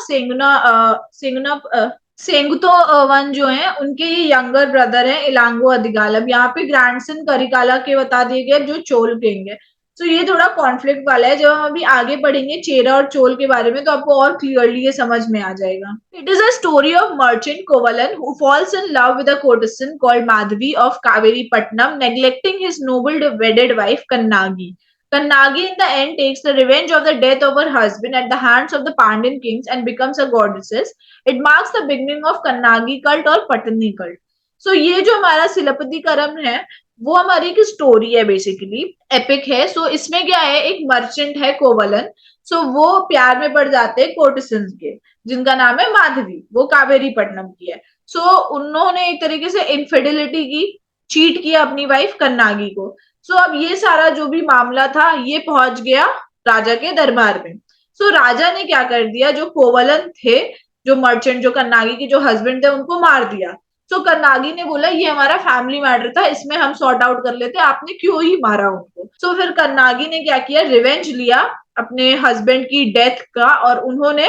सेंगुतो वन जो है, उनके ये यंगर ब्रदर है इलांगो अधिकाल। अब यहाँ पे ग्रैंडसन करिकाला के बता दिए गए जो चोल किंग है। तो ये थोड़ा कॉन्फ्लिक्ट वाला है। जब हम अभी आगे पढ़ेंगे चेरा और चोल के बारे में तो आपको और क्लियरली ये समझ में आ जाएगा। It is a story of merchant Kovalan who falls in love with a courtesan called Madhavi of Kaveri Pattinam, neglecting his noble wedded wife Kannagi. Kannagi in the end takes the revenge of the death of her husband at the hands of the Pandyan kings and becomes a goddess. It marks the beginning of Kannagi cult or Patani cult. So ये जो हमारा सिलपति करम है वो हमारी एक story है, basically epic है. सो इसमें क्या है, एक मर्चेंट है कोवलन. सो वो प्यार में पड़ जाते हैं कोर्टिसंस के, जिनका नाम है माधवी. वो कावेरी पट्टनम की है. सो उन्होंने एक तरीके से इनफिडिलिटी की, चीट किया अपनी वाइफ कन्नागी को. सो अब ये सारा जो भी मामला था ये पहुंच गया राजा के दरबार में. सो राजा ने क्या कर दिया, जो कोवलन थे, जो मर्चेंट, जो कन्नागी के जो हस्बैंड थे, उनको मार दिया. सो कन्नागी ने बोला ये हमारा फैमिली मैटर था, इसमें हम सॉर्ट आउट कर लेते, आपने क्यों ही मारा उनको. सो फिर कन्नागी ने क्या किया, रिवेंज लिया अपने हस्बैंड की डेथ का, और उन्होंने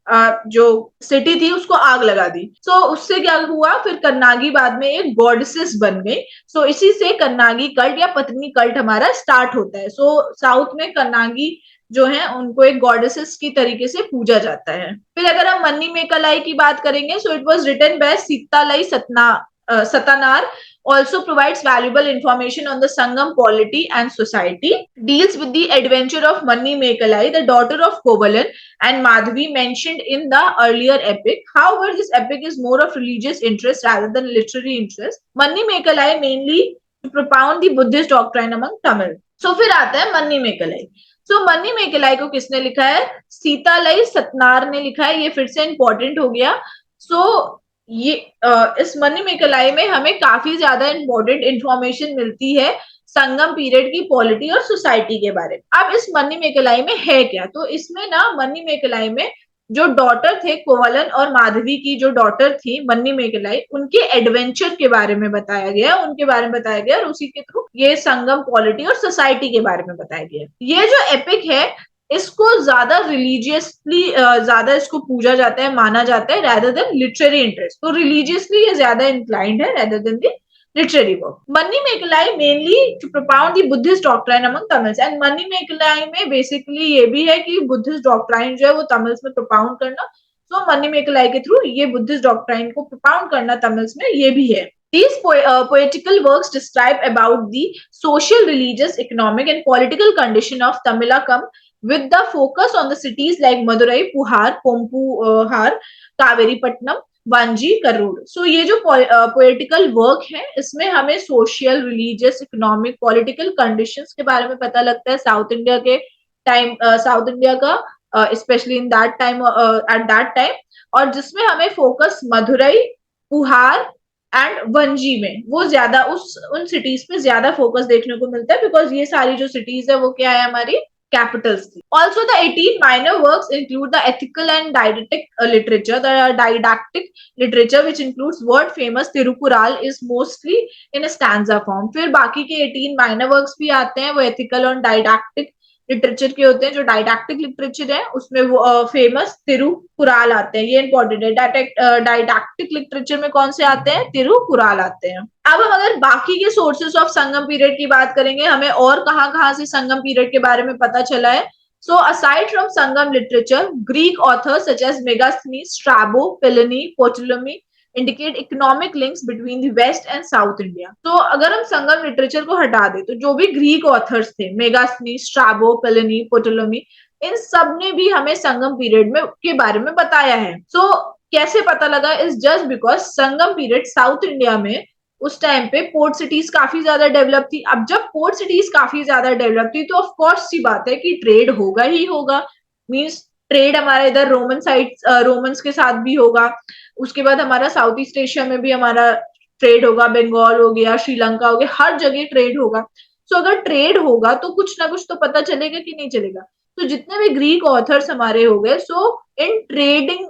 जो सिटी थी उसको आग लगा दी. सो उससे क्या हुआ, फिर कन्नागी बाद में एक गॉडेसेस बन गई. सो इसी से कन्नागी कल्ट या पत्नी कल्ट हमारा स्टार्ट होता है. सो साउथ में कन्नागी जो है उनको एक गॉडेसेस की तरीके से पूजा जाता है. फिर अगर हम मन्नी मेकालाई की बात करेंगे, so it was written by Seethalai Sattanar. Also provides valuable information on the Sangam polity and society. Deals with the adventure of Manni Mekalai, the daughter of Kovalan and Madhavi mentioned in the earlier epic. However, this epic is more of religious interest rather than literary interest. Manni Mekalai mainly to propound the Buddhist doctrine among Tamil. So फिर आता है मन्नी मेकलाई. सो मन्नी मेकलाई को किसने लिखा है, सीतालाई सतनार ने लिखा है. ये फिर से इंपॉर्टेंट हो गया. सो ये इस मनी मेकलाई में हमें काफी ज्यादा इंपॉर्टेंट इंफॉर्मेशन मिलती है संगम पीरियड की पॉलिटी और सोसाइटी के बारे में. अब इस मनी मेकलाई में है क्या, तो इसमें ना मनी मेकलाई में जो डॉटर थे कोवलन और माधवी की जो डॉटर थी मन्नी मेकलाई, उनके एडवेंचर के बारे में बताया गया, उनके बारे में बताया गया, और उसी के थ्रू ये संगम पॉलिटी और सोसाइटी के बारे में बताया गया. ये जो एपिक है इसको ज्यादा रिलीजियसली ज्यादा इसको पूजा जाता है, माना जाता है, rather than लिटरेरी इंटरेस्ट. तो रिलीजियसली ये ज्यादा इंक्लाइंड है rather than the literary work. Manni Mekalai mainly to propound the Buddhist doctrine among Tamils. And Manni Mekalai में basically ये भी है कि Buddhist doctrine जो है वो तमिल्स में propound करना. So Manni Mekalai के थ्रू ये Buddhist doctrine को propound करना तमिल्स में ये भी है. These poetical works describe about the social, religious, economic and political condition of Tamilakam with the focus on the cities like Madurai, Puhar, Pompuhar, Kaveripatnam, वांजी, Karur. सो ये जो पोएटिकल वर्क है इसमें हमें social, religious, economic, political conditions के बारे में पता लगता है साउथ इंडिया के टाइम, साउथ इंडिया का specially in that time, at that time. और जिसमें हमें फोकस मदुरई, पुहार एंड वंजी में, वो ज्यादा उन सिटीज पे ज्यादा फोकस देखने को मिलता है, बिकॉज ये सारी जो सिटीज है वो क्या है, हमारी capitals. Also, the 18 minor works include the ethical and didactic literature. The didactic literature, which includes world famous Tirukural, is mostly in a stanza form. फिर बाकी के 18 minor works भी आते हैं, वो ethical और didactic लिटरेचर के होते हैं. जो डाइडैक्टिक लिटरेचर है उसमें वो फेमस तिरुकुराल आते हैं. ये इंपॉर्टेंट है. डाइडैक्टिक लिटरेचर में कौन से आते हैं, तिरुकुराल आते हैं. अब हम अगर बाकी के सोर्सेस ऑफ संगम पीरियड की बात करेंगे, हमें और कहाँ से संगम पीरियड के बारे में पता चला है. So aside from Sangam literature, Greek authors such as Megasthenes, Strabo, Pliny, Ptolemy indicate economic links between the West and South India. तो अगर हम संगम लिटरेचर को हटा दें तो जो भी ग्रीक ऑथर्स थे, मेगास्थनीज, स्ट्राबो, प्लिनी, पोटोलमी, इन सब ने भी हमें संगम पीरियड में के बारे में बताया है. सो कैसे पता लगा, is just because Sangam period south India में उस टाइम पे पोर्ट सिटीज काफी ज्यादा डेवलप थी. अब जब पोर्ट सिटीज काफी ज्यादा डेवलप थी तो ऑफ कोर्स सी बात है कि ट्रेड होगा ही होगा. मींस ट्रेड हमारा इधर रोमन साइड रोमन्स के साथ भी होगा, उसके बाद हमारा साउथ ईस्ट एशिया में भी हमारा ट्रेड होगा, बंगाल हो गया, श्रीलंका हो गया, हर जगह ट्रेड होगा. सो अगर ट्रेड होगा तो कुछ ना कुछ तो पता चलेगा कि नहीं चलेगा. तो जितने भी ग्रीक ऑथर्स हमारे हो गए, सो इन ट्रेडिंग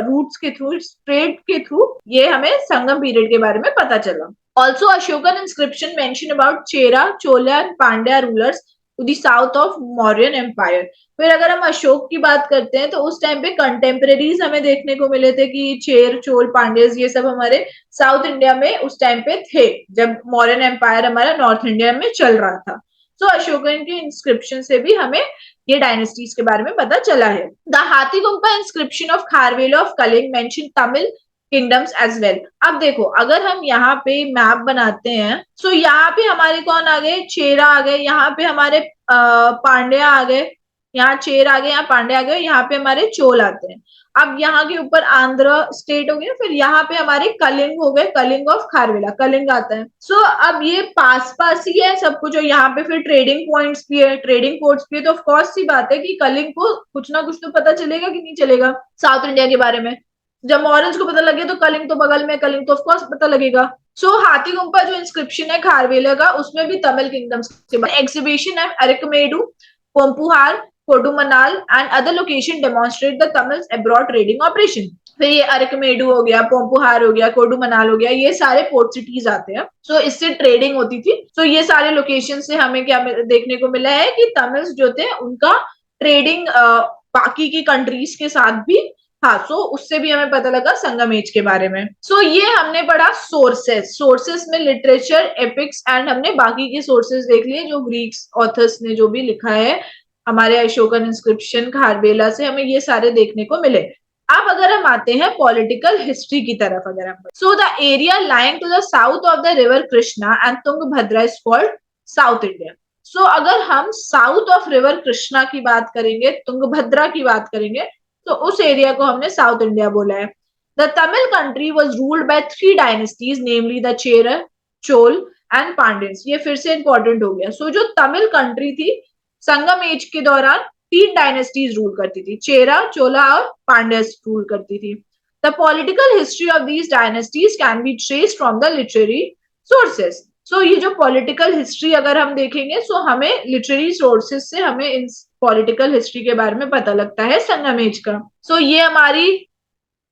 रूट्स के थ्रू, ट्रेड के थ्रू ये हमें संगम पीरियड के बारे में पता चला. Also, Ashokan inscription mention about Chera, Chola and Pandya rulers to the south of Mauryan Empire. फिर अगर हम अशोक की बात करते हैं तो उस टाइम पे कंटेम्परेरीज हमें देखने को मिले थे कि चेर, चोल, पांड्यस ये सब हमारे साउथ इंडिया में उस टाइम पे थे जब मौर्यन एम्पायर हमारा नॉर्थ इंडिया में चल रहा था. सो अशोकन के इंस्क्रिप्शन से भी हमें ये डायनेस्टीज के बारे में पता चला है. The Hathigumpha inscription of Kharavela of Kalinga mention Tamil kingdoms as well. अब देखो, अगर हम यहाँ पे मैप बनाते हैं, सो यहाँ पे हमारे कौन आ गए, चेरा आ गए, यहाँ पे हमारे पांड्या आ गए, यहाँ चेर आ गए, यहाँ पांड्या आ गए, यहाँ पे हमारे चोल आते हैं। अब यहाँ के ऊपर आंध्र स्टेट हो गया, फिर यहाँ पे हमारे कलिंग हो गए, कलिंग ऑफ खारवेला, कलिंग आता है। सो अब ये पास पास ही है सब कुछ, और यहाँ पे फिर ट्रेडिंग पॉइंट्स भी है, ट्रेडिंग पोर्ट्स भी है, तो ऑफ कोर्स सी बात है कि कलिंग को कुछ ना कुछ तो पता चलेगा कि नहीं चलेगा साउथ इंडिया के बारे में। जब मॉरल्स को पता लगे तो कलिंग तो बगल में, कलिंग तो ऑफ कोर्स पता लगेगा। सो हाथी गुम्पा जो इंस्क्रिप्शन है खारवेला का, उसमें भी तमिल किंगडम्स के एग्जीबिशन है Arikamedu, Poompuhar, Kodumanal and other location demonstrate the Tamils abroad trading operation. फिर ये अरिकमेडु हो गया, पोम्पुहार हो गया, कोडुमनाल हो गया, ये सारे पोर्ट सिटीज आते हैं। सो इससे ट्रेडिंग होती थी। सो ये सारे लोकेशन से हमें क्या देखने को मिला है कि तमिल्स जो थे उनका ट्रेडिंग बाकी की कंट्रीज के साथ भी। हाँ, सो उससे भी हमें पता लगा संगम एज के बारे में। सो ये हमने पढ़ा सोर्सेस, सोर्सेस में लिटरेचर, एपिक्स एंड हमने बाकी के सोर्सेस देख लिए जो ग्रीक्स ऑथर्स ने जो भी लिखा है हमारे अशोकन इंस्क्रिप्शन खारवेला से, हमें ये सारे देखने को मिले। अब अगर हम आते हैं पॉलिटिकल हिस्ट्री की तरफ, अगर हम so the area lying to the south of the river Krishna and Tungabhadra is called south India. So अगर हम साउथ ऑफ रिवर कृष्णा की बात करेंगे, तुंगभद्रा की बात करेंगे, तो उस एरिया को हमने साउथ इंडिया बोला है। The Tamil country was ruled by 3 dynasties, namely the Chera, Chola and Pandyans. ये फिर से इंपॉर्टेंट हो गया। सो जो तमिल कंट्री थी संगम एज के दौरान 3 डायनेस्टीज रूल करती थी, चेरा, चोला और पांड्यस रूल करती थी। The political history of these dynasties can be traced from the literary sources. So ये जो पॉलिटिकल हिस्ट्री अगर हम देखेंगे, सो हमें लिटरेरी सोर्सेस से हमें इन पॉलिटिकल हिस्ट्री के बारे में पता लगता है संगम एज का। सो ये हमारी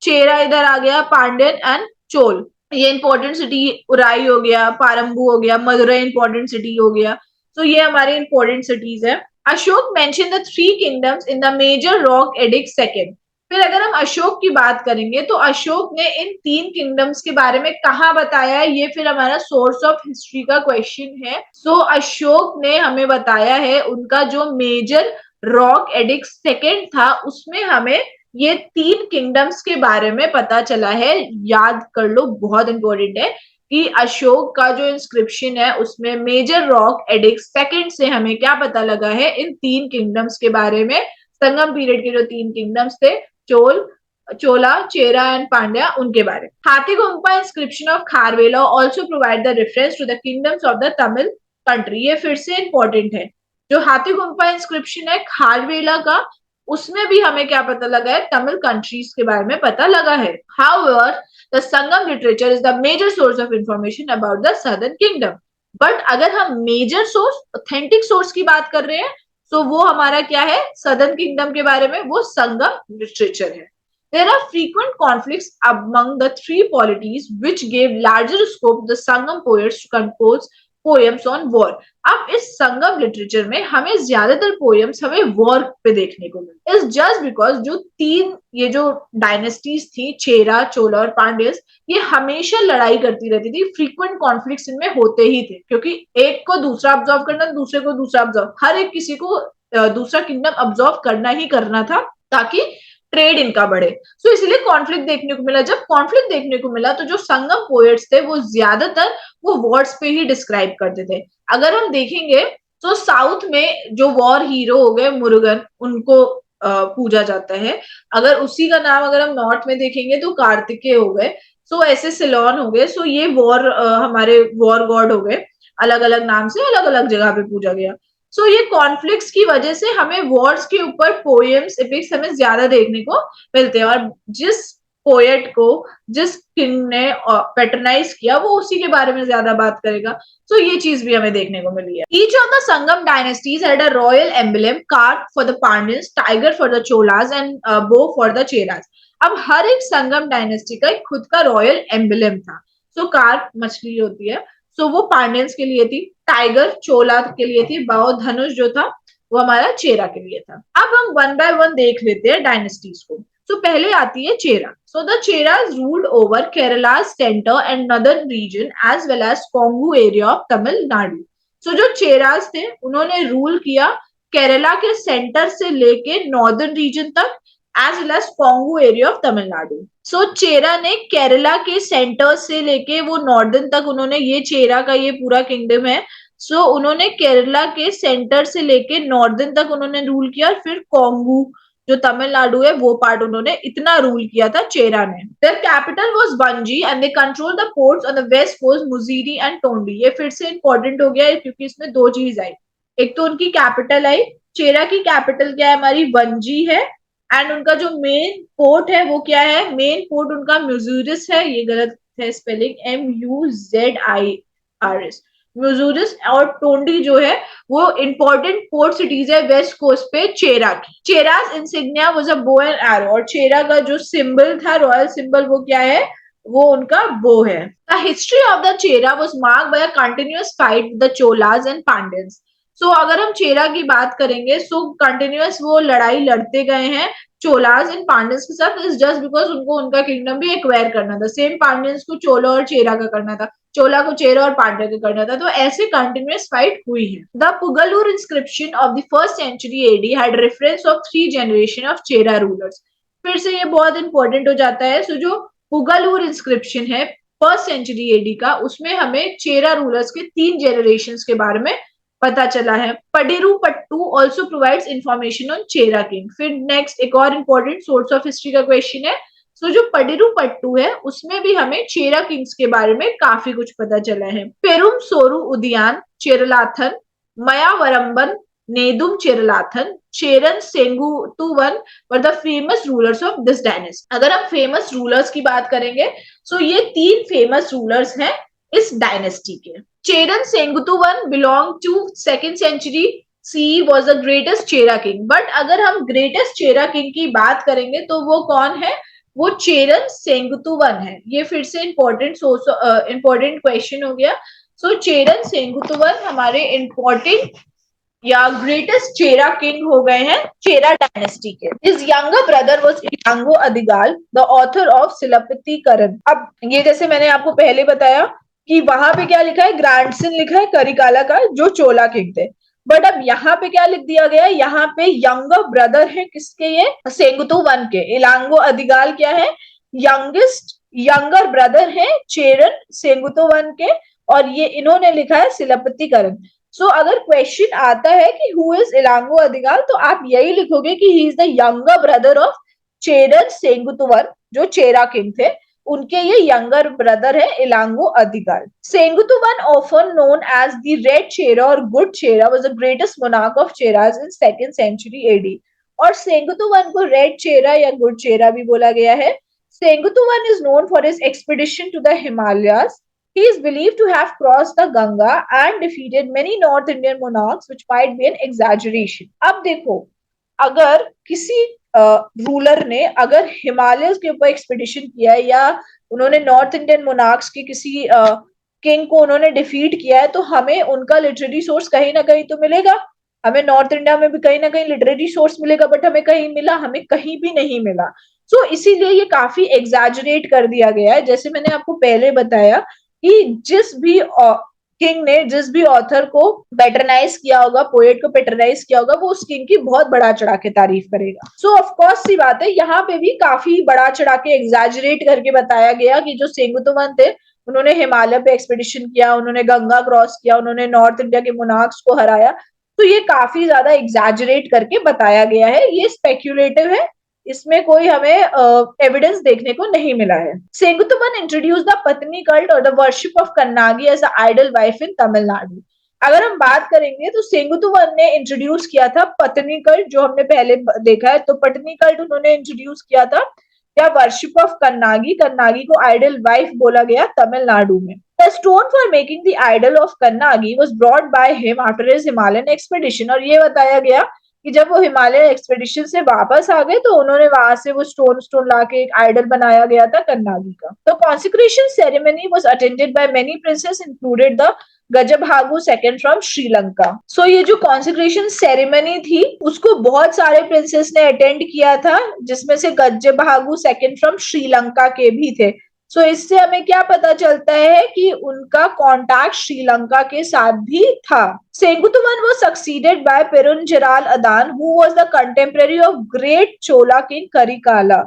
चेरा इधर आ गया, पांड्यन एंड चोल, ये इंपॉर्टेंट सिटी उराई हो गया, पारंबू हो गया, मदुरई इंपॉर्टेंट सिटी हो गया। तो ये हमारे इंपॉर्टेंट सिटीज है। Ashoka mention the 3 kingdoms in the major rock edict second. फिर अगर हम अशोक की बात करेंगे, तो अशोक ने इन 3 किंगडम्स के बारे में कहा बताया है, ये फिर हमारा सोर्स ऑफ हिस्ट्री का क्वेश्चन है। सो अशोक ने हमें बताया है उनका जो मेजर रॉक एडिक्ट सेकेंड था, उसमें हमें ये 3 किंगडम्स के बारे में पता चला है। याद कर लो, बहुत इंपॉर्टेंट है कि अशोक का जो इंस्क्रिप्शन है उसमें मेजर रॉक एडिक्ट सेकंड से हमें क्या पता लगा है, इन 3 किंगडम्स के बारे में। संगम पीरियड के जो 3 किंगडम्स थे, चोल, चोला, चेरा एंड पांड्या, उनके बारे में। Hathigumpha inscription of Kharavela also provide the reference to the kingdoms of the Tamil country. ये फिर से इंपॉर्टेंट है। जो हाथीगुम्पा इंस्क्रिप्शन है खारवेला का, उसमें भी हमें क्या पता लगा है, तमिल कंट्रीज के बारे में पता लगा है। However the Sangam literature is the major source of information about the southern kingdom. But अगर हम मेजर सोर्स, ऑथेंटिक सोर्स की बात कर रहे हैं, तो वो हमारा क्या है, सदर्न किंगडम के बारे में, वो संगम लिटरेचर है। There are frequent conflicts among the 3 polities which gave larger scope to the Sangam poets to compose poems on war. अब इस संगम लिटरेचर में हमें ज्यादातर पोएम्स हमें वॉर पे देखने को मिले। इस जस्ट बिकॉज जो 3 ये जो डायनेस्टीज थी, चेरा, चोला और पांड्यस, ये हमेशा लड़ाई करती रहती थी। फ्रीक्वेंट कॉन्फ्लिक्ट्स इनमें होते ही थे, क्योंकि एक को दूसरा ऑब्जर्व करना, दूसरे को दूसरा ऑब्जर्व, हर एक किसी को दूसरा किंगडम ऑब्जर्व करना ही करना था, ताकि ट्रेड इनका बढ़े। सो इसलिए कॉन्फ्लिक्ट देखने को मिला। जब कॉन्फ्लिक्ट देखने को मिला, तो जो संगम पोएट्स थे वो ज्यादातर वो वॉर्स पे ही डिस्क्राइब करते थे। अगर हम देखेंगे तो साउथ में जो वॉर हीरो हो गए मुरुगन, उनको पूजा जाता है। अगर उसी का नाम अगर हम नॉर्थ में देखेंगे तो कार्तिकेय हो गए, सो ऐसे सिलोन हो गए। सो ये वॉर हमारे वॉर गॉड हो गए, अलग अलग नाम से अलग अलग जगह पे पूजा गया। सो ये कॉन्फ्लिक्ट्स की वजह से हमें वॉर्स के ऊपर पोएम्स, एपिक्स हमें ज्यादा देखने को मिलते हैं, और जिस पोएट को जिस किंग ने पैटर्नाइज किया, वो उसी के बारे में ज्यादा बात करेगा। सो ये चीज भी हमें देखने को मिली है। Each of the Sangam dynasties had a royal emblem, carp for the Pandyans, tiger for the Cholas and bow for the Cheras. अब हर एक संगम डायनेस्टी का एक खुद का रॉयल एम्बलम था। सो कार्ड मछली होती है, सो वो पांड्यंस के लिए थी, टाइगर चोला के लिए थी, बाव धनुष जो था वो हमारा चेरा के लिए था। अब हम 1 बाय 1 देख लेते हैं डायनेस्टीज को। सो पहले आती है चेरा। So the Cheras ruled over Kerala centre and northern region as well as Kongu area of Tamil Nadu. सो जो चेरास थे उन्होंने रूल किया केरला के सेंटर से लेके नॉर्दर्न रीजन तक, as well as Kongu area of Tamil Nadu. सो चेरा ने केरला के सेंटर से लेके वो नॉर्दर्न तक उन्होंने, ये चेरा का ये पूरा किंगडम है। सो उन्होंने केरला के सेंटर से लेके नॉर्दर्न तक उन्होंने रूल किया, और फिर कोंगू जो तमिलनाडु है वो पार्ट उन्होंने इतना रूल किया था चेरा ने। Their capital was Vanji and they control the ports on the west coast Muziri and Tondi. ये फिर से इंपॉर्टेंट हो गया है क्योंकि इसमें दो चीज आई, एक तो उनकी कैपिटल आई, चेरा की कैपिटल क्या है हमारी, वंजी है, एंड उनका जो मेन पोर्ट है वो क्या है, मेन पोर्ट उनका म्यूजूरिस है, ये गलत है स्पेलिंग, MUZIRS, म्यूजूरिस। और टोंडी जो है वो इंपॉर्टेंट पोर्ट सिटीज है वेस्ट कोस्ट पे चेरा की। Cheras insignia was a bow and arrow, और चेरा का जो सिंबल था, रॉयल सिंबल, वो क्या है, वो उनका बो है। The history of the Chera was marked by a continuous fight with the Cholas and Pandyans. So अगर हम चेरा की बात करेंगे, सो कंटिन्यूअस वो लड़ाई लड़ते गए हैं चोलास एंड पांड्यंस के साथ, इज जस्ट बिकॉज उनको उनका किंगडम भी एक्वायर करना था। सेम पांड्यंस को चोला और चेरा का करना था, चोला को चेरा और पांड्या का करना था, तो ऐसे कंटिन्यूअस फाइट हुई है। The Pugalur inscription of the first century AD had reference of 3 generation of Chera rulers. फिर से ये बहुत इंपॉर्टेंट हो जाता है। सो जो पुगलूर इंस्क्रिप्शन है फर्स्ट सेंचुरी एडी का, उसमें हमें चेरा रूलर्स के 3 जनरेशन के बारे में पता चला है। Pathitrupathu also provides information on Chera king. फिर नेक्स्ट एक और इंपॉर्टेंट सोर्स ऑफ हिस्ट्री का क्वेश्चन है। सो जो पडेरू पट्टू है उसमें भी हमें चेरा किंग्स के बारे में काफी कुछ पता चला है। Perum Sorru Udiyan Cheralathan, Mayavaramban, Nedum Cheralathan, Cheran Senguttuvan were the famous rulers of this dynasty. अगर हम फेमस रूलर्स की बात करेंगे, सो ये 3 फेमस रूलर्स हैं इस डायनेस्टी के। Cheran Senguttuvan belong to second century C, was the greatest Chera king. But अगर हम ग्रेटेस्ट चेरा किंग की बात करेंगे तो वो कौन है, वो चेरन सेंगुतुवन है। ये फिर से इंपॉर्टेंट क्वेश्चन हो गया। सो चेरन सेंगुतुवन हमारे इंपॉर्टेंट या ग्रेटेस्ट चेरा किंग हो गए हैं चेरा डायनेस्टी के। His younger brother was Ilango Adigal, the author of Silappatikaram. अब ये जैसे मैंने आपको पहले बताया कि वहां पे क्या लिखा है, ग्रैंडसन लिखा है करिकाला का, जो चोला किंग थे। बट अब यहाँ पे क्या लिख दिया गया है, यहाँ पे यंगर ब्रदर है किसके, ये सेंगुतुवन के। इलांगो अधिगाल क्या है, यंगर ब्रदर है चेरन सेंगुतुवन के, और ये इन्होंने लिखा है सिलपतिकरण। सो अगर क्वेश्चन आता है कि हु इज इलांगो अधिगाल, तो आप यही लिखोगे कि he is the younger brother of Cheran Senguttuvan, जो चेरा किंग थे, उनके ये यंगर ब्रदर है Ilango Adigal. Senguttuvan often known as the red Chera or good Chera was the greatest monarch of Cheras in second century AD. और सेंगुतुवन को रेड चेरा या गुड चेरा भी बोला गया है। Senguttuvan is known for his expedition to the Himalayas. He is believed to have crossed the Ganga and defeated many North Indian monarchs, which might be an exaggeration. अब देखो, अगर किसी रूलर ने अगर हिमालय के ऊपर एक्सपीडिशन किया है या उन्होंने नॉर्थ इंडियन मोनार्क्स की किसी किंग को उन्होंने डिफीट किया है, तो हमें उनका लिटरेरी सोर्स कहीं ना कहीं तो मिलेगा। हमें नॉर्थ इंडिया में भी कहीं ना कहीं लिटरेरी सोर्स मिलेगा, बट हमें कहीं मिला, हमें कहीं भी नहीं मिला। सो इसीलिए ये काफी एग्जैजरेट कर दिया गया है। जैसे मैंने आपको पहले बताया कि जिस भी किंग ने जिस भी ऑथर को पैटर्नाइज किया होगा, पोएट को पैटर्नाइज किया होगा, वो उस किंग की बहुत बड़ा चढ़ा के तारीफ करेगा। सो ऑफ कोर्स सी बात है, यहाँ पे भी काफी बड़ा चढ़ा के एग्जैजरेट करके बताया गया कि जो सेंगुतुवन थे उन्होंने हिमालय पे एक्सपीडिशन किया, उन्होंने गंगा क्रॉस किया, उन्होंने नॉर्थ इंडिया के मोनार्क्स को हराया। तो ये काफी ज्यादा एग्जैजरेट करके बताया गया है, ये स्पेक्यूलेटिव है, इसमें कोई हमें एविडेंस देखने को नहीं मिला है। Senguttuvan introduce the Pattini cult और the worship of Kannagi as the idol wife in Tamil Nadu. अगर हम बात करेंगे तो सेंगुतुवन ने इंट्रोड्यूस किया था पत्नी कल्ट, जो हमने पहले देखा है, तो पत्नी कल्ट उन्होंने इंट्रोड्यूस किया था, या वर्शिप ऑफ कन्नागी, कन्नागी को आइडल वाइफ बोला गया तमिलनाडु में। The stone for making the idol of Kannagi was brought by him after his Himalayan expedition। और ये बताया गया कि जब वो हिमालय एक्सपेडिशन से वापस आ गए तो उन्होंने वहां से वो स्टोन लाके एक आइडल बनाया गया था कन्नागी का। तो consecration ceremony was attended by many princes included the Gajabahu second from Sri Lanka. So ये जो कॉन्सिक्रेशन सेरेमनी थी उसको बहुत सारे प्रिंसेस ने अटेंड किया था, जिसमें से गजभागु सेकंड फ्रॉम श्रीलंका के भी थे। सो इससे हमें क्या पता चलता है कि उनका कॉन्टैक्ट श्रीलंका के साथ भी था। सेंगुतुवन was succeeded by Perunjiral Adan, who was the contemporary of great Chola king Karikala.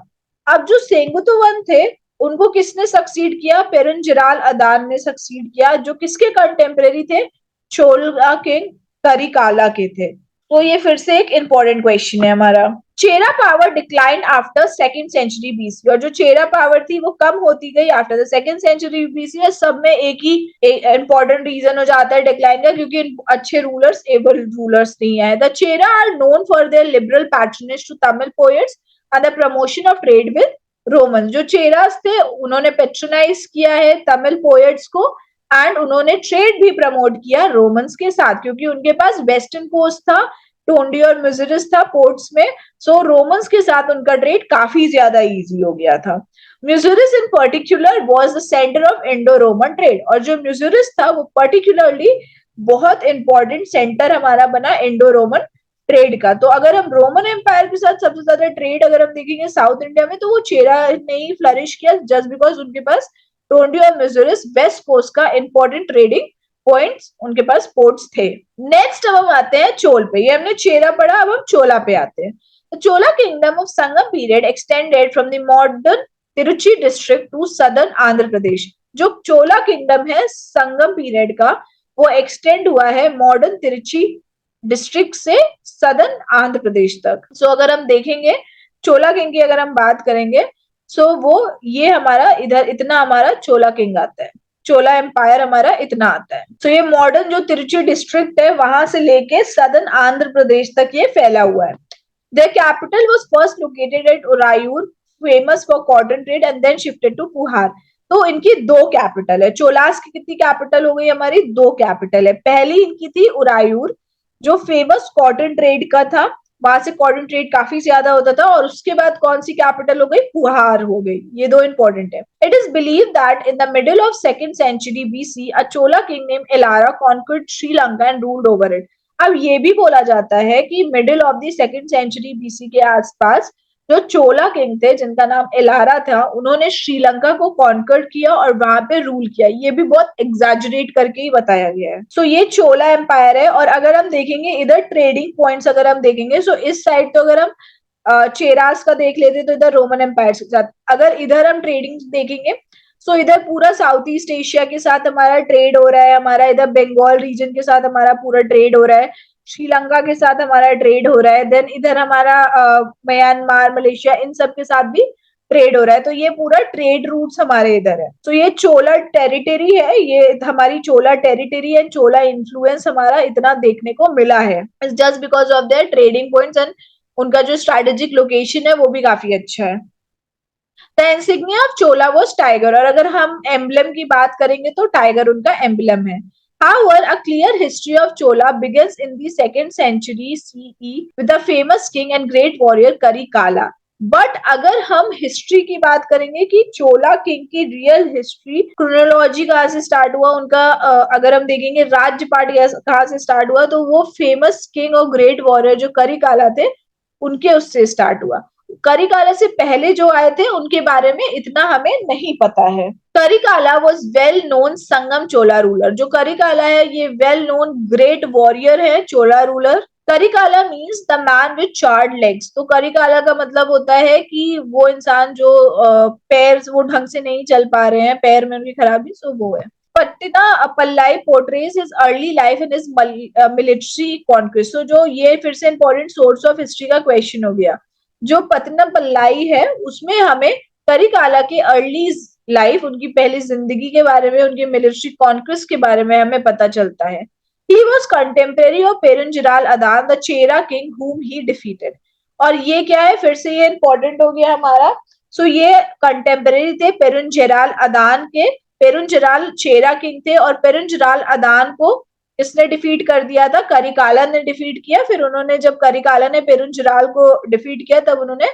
अब जो सेंगुतुवन थे उनको किसने सक्सीड किया? पेरुंजिराल अदान ने सक्सीड किया, जो किसके कंटेम्परेरी थे? चोला किंग करिकाला के थे। तो ये फिर से एक इंपॉर्टेंट क्वेश्चन है हमारा। Chera power decline after second century BC, और जो चेरा पावर थी वो कम होती गई after the second century BC. सब में एक ही इंपॉर्टेंट रीजन हो जाता है डिक्लाइन का, क्योंकि अच्छे रूलर्स, एबल रूलर्स नहीं आए। The Chera are known for their liberal patronage to Tamil poets and the promotion of trade with Roman. जो चेरास थे उन्होंने पेट्रोनाइज किया है तमिल पोएट्स को, एंड उन्होंने ट्रेड भी प्रमोट किया रोमन्स के साथ, क्योंकि उनके पास वेस्टर्न कोस्ट था, टोंडी और म्यूजिरस था पोर्ट्स में। सो रोमन्स के साथ उनका ट्रेड काफी ज्यादा इजी हो गया था। Muziris in particular was the centre of Indo Roman trade, और जो म्यूजिरस था वो पर्टिकुलरली बहुत इंपॉर्टेंट सेंटर हमारा बना इंडो रोमन ट्रेड का। तो अगर हम रोमन एम्पायर के साथ सबसे ज्यादा ट्रेड अगर हम देखेंगे साउथ इंडिया में, तो वो चेरा ने ही फ्लरिश किया, जस्ट बिकॉज उनके पास टोंडी और मिजोरिस वेस्ट कोस्ट का इंपॉर्टेंट ट्रेडिंग पॉइंट्स, उनके पास पोर्ट्स थे। नेक्स्ट अब हम आते हैं चोल पे। ये हमने चेरा पढ़ा, अब हम चोला पे आते हैं। The Chola kingdom of Sangam period extended from the modern Tiruchi district to southern Andhra Pradesh. जो चोला किंगडम है संगम पीरियड का, वो एक्सटेंड हुआ है मॉडर्न तिरुचि डिस्ट्रिक्ट से सदर्न आंध्र प्रदेश तक। सो अगर हम देखेंगे चोला किंग की अगर हम बात करेंगे, सो वो ये हमारा इधर इतना हमारा चोला किंग आता है, चोला एम्पायर हमारा इतना आता है। सो ये मॉडर्न जो तिरुचि डिस्ट्रिक्ट है वहां से लेके सदर्न आंध्र प्रदेश तक ये फैला हुआ है। Their capital was first located at Urayur, famous for cotton trade, and then shifted to Puhar. तो इनकी दो कैपिटल है। चोलास की कितनी कैपिटल हो गई हमारी? दो कैपिटल है। पहली इनकी थी उरायूर, जो फेमस कॉटन ट्रेड का था, वहां से कॉटन ट्रेड काफी ज्यादा होता था। और उसके बाद कौन सी कैपिटल हो गई? पुहार हो गई। ये दो इंपॉर्टेंट है। It is believe that in the middle of second century BC a Chola king name Elara conquered Sri Lanka and ruled over it. अब ये भी बोला जाता है कि middle of the second century BC के आसपास जो चोला किंग थे जिनका नाम एलारा था, उन्होंने श्रीलंका को कॉन्कर किया और वहां पे रूल किया। ये भी बहुत एग्जैजरेट करके ही बताया गया है। सो ये चोला एम्पायर है। और अगर हम देखेंगे इधर ट्रेडिंग पॉइंट्स अगर हम देखेंगे, सो इस साइड तो अगर हम चेरास का देख लेते तो इधर रोमन एम्पायर के साथ, अगर इधर हम ट्रेडिंग देखेंगे सो इधर पूरा साउथ ईस्ट एशिया के साथ हमारा ट्रेड हो रहा है, हमारा इधर बंगाल रीजन के साथ हमारा पूरा ट्रेड हो रहा है, श्रीलंका के साथ हमारा ट्रेड हो रहा है, देन इधर हमारा म्यांमार, मलेशिया, इन सब के साथ भी ट्रेड हो रहा है। तो ये पूरा ट्रेड रूट्स हमारे इधर है। तो ये चोला टेरिटरी है, ये हमारी चोला टेरिटरी है, चोला इन्फ्लुएंस हमारा इतना देखने को मिला है just because of their trading points, and उनका जो स्ट्रेटेजिक लोकेशन है वो भी काफी अच्छा है। The insignia of Chola was tiger, और अगर हम एम्बलम की बात करेंगे तो टाइगर उनका एम्बलम है। However, a clear history of Chola begins in the 2nd century CE with the famous king and great warrior Karikala. But अगर हम हिस्ट्री की बात करेंगे कि चोला किंग की रियल हिस्ट्री क्रोनोलॉजी कहाँ से स्टार्ट हुआ, उनका अगर हम देखेंगे राज्य पाठ कहाँ से स्टार्ट हुआ, तो वो फेमस किंग और ग्रेट वॉरियर जो करिकाला थे उनके उससे स्टार्ट हुआ। करिकाला से पहले जो आए थे उनके बारे में इतना हमें नहीं पता है। Karikala was well known Sangam Chola ruler. जो करिकाला है ये वेल नोन ग्रेट वॉरियर है, Chola ruler. Karikala means the man with charred legs. तो करिकाला का मतलब होता है कि वो इंसान जो पैर वो ढंग से नहीं चल पा रहे हैं, पैर में उनकी खराबी, सो वो है। Pattinappalai portrays his early life in his military conquest. तो जो ये फिर से इंपॉर्टेंट सोर्स ऑफ हिस्ट्री का क्वेश्चन हो गया। जो पत्तनम पल्लाई है उसमें हमें करिकाला के अर्ली लाइफ, उनकी पहली जिंदगी के बारे में, उनके मिलिट्री कॉन्क्वेस्ट के बारे में हमें पता चलता है। He was contemporary of पेरुंजिराल अदान, the Chera king whom he defeated. और ये क्या है? फिर से ये इंपॉर्टेंट हो गया हमारा। सो ये कंटेम्परेरी थे पेरुंजिराल अदान के। पेरुंजिराल चेरा किंग थे और पेरुंजिराल अदान को इसने डिफीट कर दिया था, करिकाला ने डिफीट किया। फिर उन्होंने जब करिकाला ने पेरुंजिराल को डिफीट किया तब उन्होंने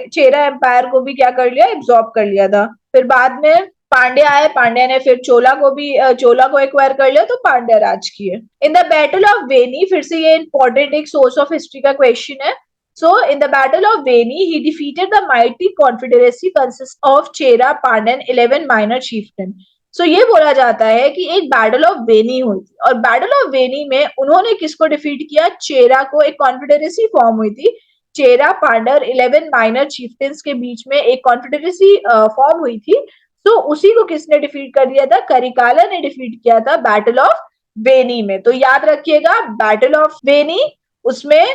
चेरा एम्पायर को भी क्या कर लिया? एब्जॉर्ब कर लिया था। फिर बाद में पांड्या आए, पांड्या ने फिर चोला को एक्वायर कर लिया, तो पांड्या राज किए। इन द बैटल ऑफ वेनी, फिर से ये इंपॉर्टेंट एक सोर्स ऑफ हिस्ट्री का क्वेश्चन है। So in the Battle of Veni, he defeated the mighty confederacy consist of Chera, Pandan, 11 minor chieftain. So ये बोला जाता है कि एक बैटल ऑफ वेनी हुई थी और बैटल ऑफ वेनी में उन्होंने किसको डिफीट किया? चेरा को। एक कॉन्फेडरेसी फॉर्म हुई थी चेरा, पांडर, 11 माइनर चीफ्टेंस के बीच में एक कॉन्फेडरेसी फॉर्म हुई थी। तो उसी को किसने डिफीट कर दिया था? करिकाला ने डिफीट किया था बैटल ऑफ वेनी में। तो याद रखिएगा बैटल ऑफ वेनी, उसमें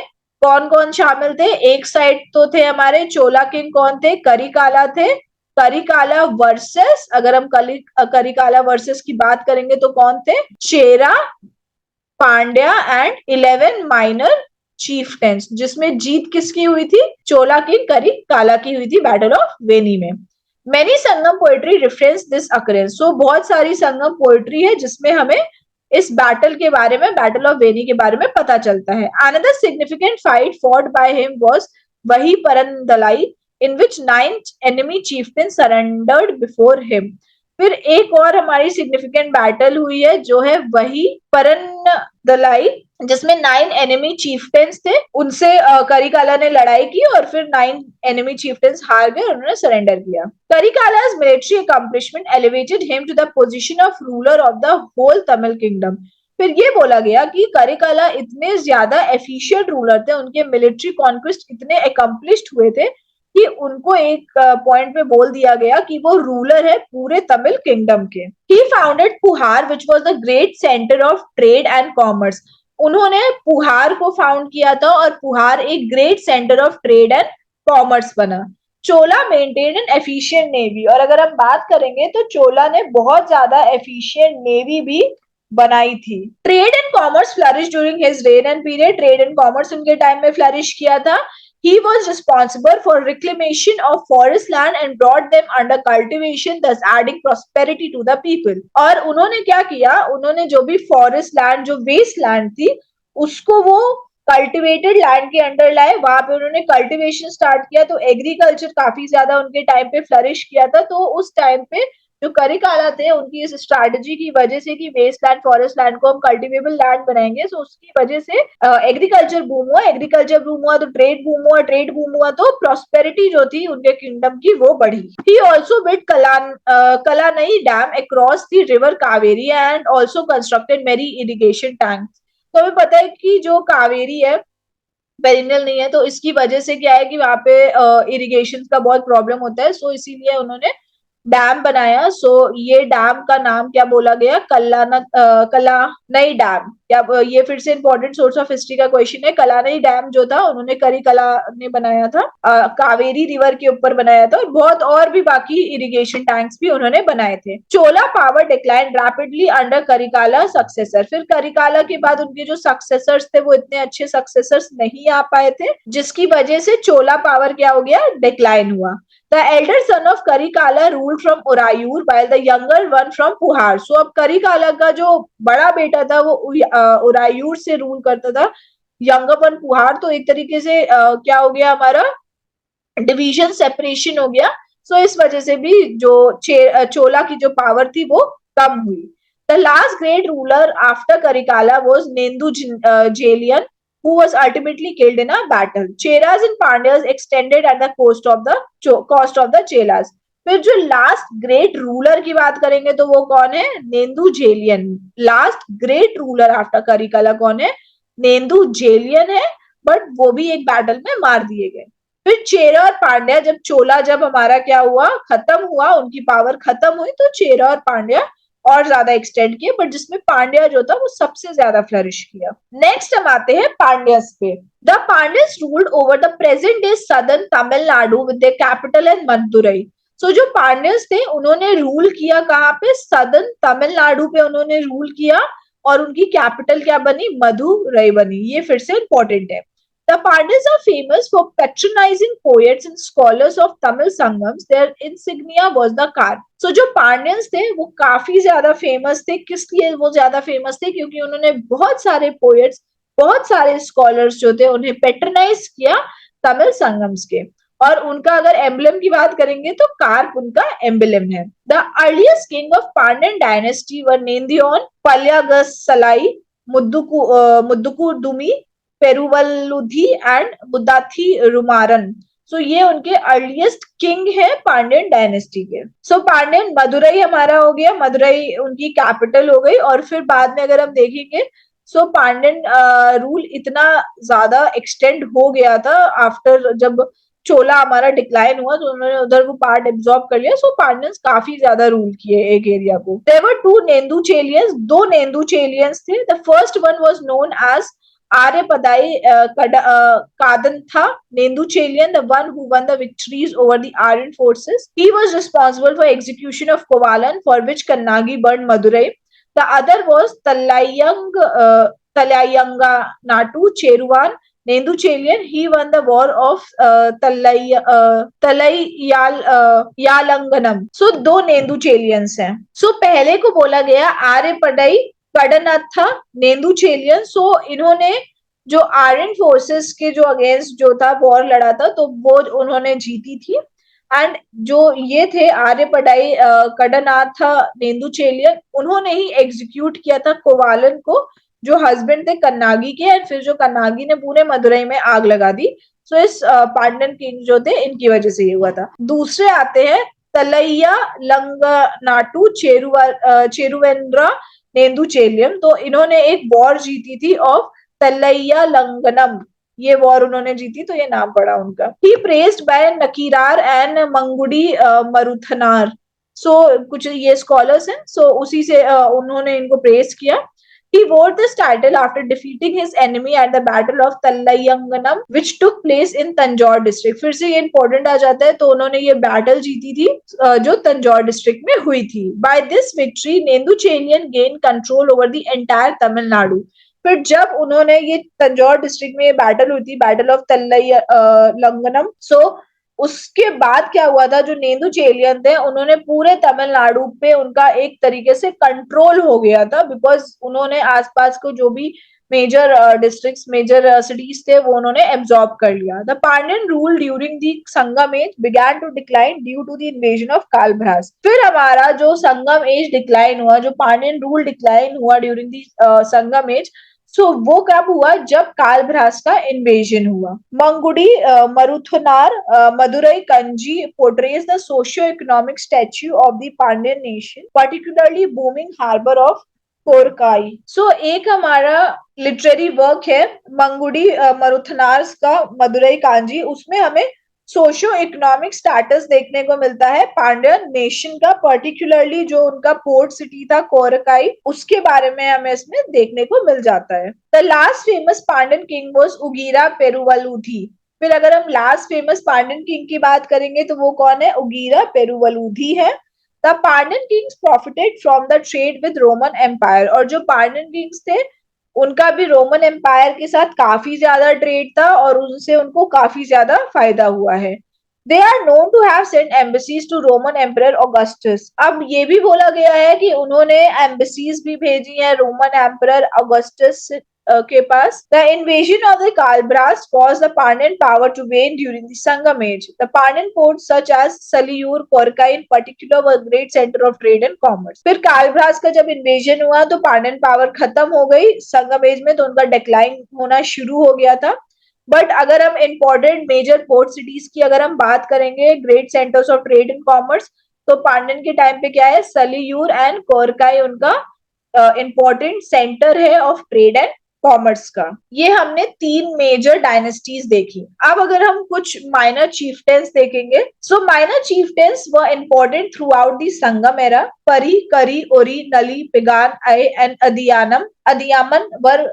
कौन कौन शामिल थे? एक साइड तो थे हमारे चोला किंग, कौन थे? करिकाला थे। करिकाला वर्सेस, अगर हम करिकाला वर्सेस की बात करेंगे तो कौन थे? चेरा, पांड्या एंड 11 माइनर चीफटेंस, जिसमें जीत किसकी हुई थी? चोला किंग करिकाला की हुई थी बैटल ऑफ वेनी में। Many Sangam poetry reference this occurrence. So बहुत सारी संगम पोएट्री है जिसमें हमें इस बैटल के बारे में, बैटल ऑफ वेनी के बारे में पता चलता है। Another significant fight fought by him was वही परंदलाई, इन विच 9 एनिमी चिeftains सरेंडर्ड बिफोर हिम। फिर एक और हमारी सिग्निफिकेंट बैटल हुई है जो है वही परंदलाई, जिसमें 9 एनिमी चीफ्टेंस थे, उनसे करिकाला ने लड़ाई की और फिर 9 एनिमी चीफ्टेंस हार गए, उन्होंने सरेंडर किया। करिकाला's military accomplishment elevated him to the position of ruler of the whole Tamil kingdom. फिर ये बोला गया कि करिकाला इतने ज्यादा एफिशिएंट रूलर थे, उनके मिलिट्री कॉन्क्वेस्ट इतने अकम्प्लिश्ड हुए थे कि उनको एक पॉइंट पे बोल दिया गया कि वो रूलर है पूरे तमिल किंगडम के। He founded Puhar which was the great centre of trade and commerce. उन्होंने पुहार को फाउंड किया था और पुहार एक great centre of trade and commerce बना। Chola maintain an efficient navy, और अगर हम बात करेंगे तो चोला ने बहुत ज्यादा एफिशिएंट नेवी भी बनाई थी। Trade and commerce flourish during his rain and period. Trade and commerce उनके टाइम में फ्लरिश किया था। He was responsible for reclamation of forest land and brought them under cultivation, thus adding prosperity to the people. और उन्होंने क्या किया? उन्होंने जो भी फॉरेस्ट लैंड, जो वेस्ट लैंड थी, उसको वो कल्टिवेटेड लैंड के अंडर लाए, वहां पे उन्होंने कल्टिवेशन स्टार्ट किया। तो एग्रीकल्चर काफी ज्यादा उनके टाइम पे फ्लरिश किया था। तो उस टाइम पे जो करिकाला थे, उनकी इस स्ट्रैटेजी की वजह से कि वेस्ट लैंड, फॉरेस्ट लैंड को हम कल्टिवेबल लैंड बनाएंगे, सो उसकी वजह से एग्रीकल्चर बूम हुआ। एग्रीकल्चर बूम हुआ तो ट्रेड बूम हुआ, ट्रेड बूम हुआ तो प्रॉस्पेरिटी जो थी उनके किंगडम की वो बढ़ी। He also build Kallanai dam across the river Kaveri and also constructed मेरी इरिगेशन टैंक। तो हमें पता है कि जो कावेरी है पेरिनियल नहीं है, तो इसकी वजह से क्या है कि वहां पे इरिगेशन का बहुत प्रॉब्लम होता है। सो इसीलिए उन्होंने डैम बनाया। सो ये डैम का नाम क्या बोला गया? कलानई डैम। क्या ये फिर से इंपॉर्टेंट सोर्स ऑफ हिस्ट्री का क्वेश्चन है। कलानई डैम जो था उन्होंने करिकला ने बनाया था, कावेरी रिवर के ऊपर बनाया था, और बहुत और भी बाकी इरिगेशन टैंक्स भी उन्होंने बनाए थे। Chola power decline rapidly under Karikala successor. फिर करिकाला के बाद उनके जो सक्सेसर्स थे वो इतने अच्छे सक्सेसर्स नहीं आ पाए थे, जिसकी वजह से चोला पावर क्या हो गया? डिक्लाइन हुआ। The elder son of Karikala ruled from Urayur while the younger one from Puhar. So अब करिकाला का जो बड़ा बेटा था वो उरायूर से रूल करता था, यंगर वन पुहार। तो एक तरीके से क्या हो गया? हमारा डिवीजन सेपरेशन हो गया। सो इस वजह से भी जो चोला की जो पावर थी वो कम हुई। The last great ruler after Karikala was Nedunjeliyan, who was ultimately killed in a battle. Cheras and Pandyas extended at the cost of the Chelas. फिर जो लास्ट ग्रेट रूलर की बात करेंगे तो वो कौन है? नेंदू जेलियन। Last great ruler after Karikala कौन है? नेंदू जेलियन है, बट वो भी एक बैटल में मार दिए गए। फिर चेरा और पांड्या, जब हमारा क्या हुआ? खत्म हुआ, उनकी पावर खत्म हुई, तो चेरा और पांड्या और ज्यादा एक्सटेंड किए, बट जिसमें पांड्या जो था वो सबसे ज्यादा फ्लरिश किया। नेक्स्ट हम आते हैं पांड्यस पे। The Pandyas ruled over the present day southern Tamil Nadu with the capital in Madurai. So जो पांड्यस थे उन्होंने रूल किया कहाँ पे? सदर्न तमिलनाडु पे उन्होंने रूल किया, और उनकी कैपिटल क्या बनी? मदुरई बनी। ये फिर से इंपॉर्टेंट है। The Pandyas are famous for patronizing poets and scholars of Tamil Sangams. Their insignia was the car. So जो पांड्यंस थे वो काफी ज्यादा फेमस थे। किस लिए वो ज्यादा फेमस थे? क्योंकि उन्होंने बहुत सारे पोएट्स, बहुत सारे स्कॉलर्स जो थे उन्हें पेट्रोनाइज किया तमिल संगम्स के। और उनका अगर एम्बलम की बात करेंगे तो कार उनका एम्बलम है। The earliest king of Pandyan dynasty were Nediyon, Palyagasalai, Mudukudumi, Peruvaludhi and Mudathirumaran. So ये उनके अर्लीस्ट किंग है पांड्यन डायनेस्टी के। सो पांड्यन मदुरई हमारा हो गया, मदुरई उनकी कैपिटल हो गई। और फिर बाद में अगर हम देखेंगे सो पांड्यन रूल इतना ज्यादा एक्सटेंड हो गया था आफ्टर, जब चोला हमारा डिक्लाइन हुआ तो उन्होंने उधर वो पार्ट एब्जॉर्ब कर लिया। सो पांड्यंस काफी ज्यादा रूल किए एक एरिया को। देयर वर टू नेंदुचेलियंस, दो नेंदुचेलियंस थे। The first one was known as Aryapadayi Kadantha Nenduchelian, the one who won the victories over the Aryan forces. He was responsible for execution of Kovalan, for which Kannagi burned Madurai. The other was Talayanga Natu Cheruvan Nenduchelian. He won the war of Talayalanganam. So दो नेंदुचेलियंस हैं। सो पहले को बोला गया आर्यपडाई कडनाथा नेंदुचेलियन। सो इन्होंने जो Aryan forces के जो अगेंस्ट जो था वॉर लड़ा था, तो वो उन्होंने जीती थी। एंड जो ये थे आर्यपडाई कडनाथा नेंदुचेलियन, उन्होंने ही एग्जीक्यूट किया था कोवालन को, जो हस्बैंड थे कन्नागी के। एंड फिर जो कन्नागी ने पूरे मदुरई में आग लगा दी। सो इस पांड्यन किंग जो थे इनकी वजह से ये हुआ था। दूसरे आते हैं तलैया लंगनाटू चेरुवेंद्र नेंदुचेलियम। तो इन्होंने एक वॉर जीती थी ऑफ तलैया लंगनम, ये वॉर उन्होंने जीती, तो ये नाम पड़ा उनका। ही प्रेस्ड बाय नकीरार एंड मंगुडी मरुथनार। सो कुछ ये स्कॉलर्स हैं, सो उसी से उन्होंने इनको प्रेस किया। He wore this title after defeating his enemy at the Battle of Talayanganam, which took place in Tanjore district. फिर से ये important आ जाता है, तो उन्होंने ये बैटल जीती थी जो तंजौर डिस्ट्रिक्ट में हुई थी। By this victory, Nenduchelian gained control over the entire Tamil Nadu. फिर जब उन्होंने ये तंजौर डिस्ट्रिक्ट में ये बैटल हुई थी, बैटल ऑफ तलैयांगनम, सो उसके बाद क्या हुआ था, जो नेंदुचेलियन थे उन्होंने पूरे तमिलनाडु पे उनका एक तरीके से कंट्रोल हो गया था, बिकॉज उन्होंने आसपास को जो भी मेजर डिस्ट्रिक्ट्स, मेजर सिटीज थे, वो उन्होंने एब्जॉर्ब कर लिया। The Pandyan rule during the Sangam age began to decline due to the invasion of Kalabhras. फिर हमारा जो संगम एज डिक्लाइन हुआ, जो पांड्यन रूल डिक्लाइन हुआ during the Sangam age, so वो कब हुआ, जब कालभ्रास का इन्वेजन हुआ। Mangudi Maruthanar Maduraikkanchi portrays the socio economic statue of the Pandyan nation, particularly booming harbour of Korkai. So एक हमारा लिटरेरी वर्क है मंगुडी मरुथनार्स का मदुरई कांजी, उसमें हमें सोशियो इकोनॉमिक स्टेटस देखने को मिलता है पांड्यन नेशन का, पर्टिकुलरली जो उनका पोर्ट सिटी था कोरकाई, उसके बारे में हमें इसमें देखने को मिल जाता है। The last famous Pandyan king was Ugra Peruvaludhi. फिर अगर हम लास्ट फेमस पांड्यन किंग की बात करेंगे तो वो कौन है, उगीरा पेरुवलुधी है। The Pandyan kings profited from the trade with Roman empire. और जो पांड्यन किंग्स थे उनका भी रोमन एम्पायर के साथ काफी ज्यादा ट्रेड था और उनसे उनको काफी ज्यादा फायदा हुआ है। They are known to have sent embassies to Roman emperor Augustus. अब ये भी बोला गया है कि उन्होंने एम्बेसीज भी भेजी हैं रोमन एम्परर ऑगस्टस के पास। The invasion of the Kalabhras caused the Pandyan power to wane during the Sangam age. The Pandyan ports such as Saliyur, Korkai in particular were great center of trade and commerce. फिर कालभ्रास का जब invasion हुआ तो Pandyan power खत्म हो गई संगम age में, तो उनका डिक्लाइन होना शुरू हो गया था। बट अगर हम इम्पोर्टेंट मेजर पोर्ट सिटीज की अगर हम बात करेंगे, great centres of trade and commerce, तो पांड्यन के टाइम पे क्या है, सलीयूर एंड कोरकाई उनका इम्पोर्टेंट सेंटर है ऑफ ट्रेड एंड कॉमर्स का। ये हमने तीन मेजर डायनेस्टीज देखी। अब अगर हम कुछ माइनर चीफटेंस देखेंगे, so minor chieftains were important throughout the Sangam era. Pari, Kari, Ori, Nalli, Pegan, Ay and Adhiyaman were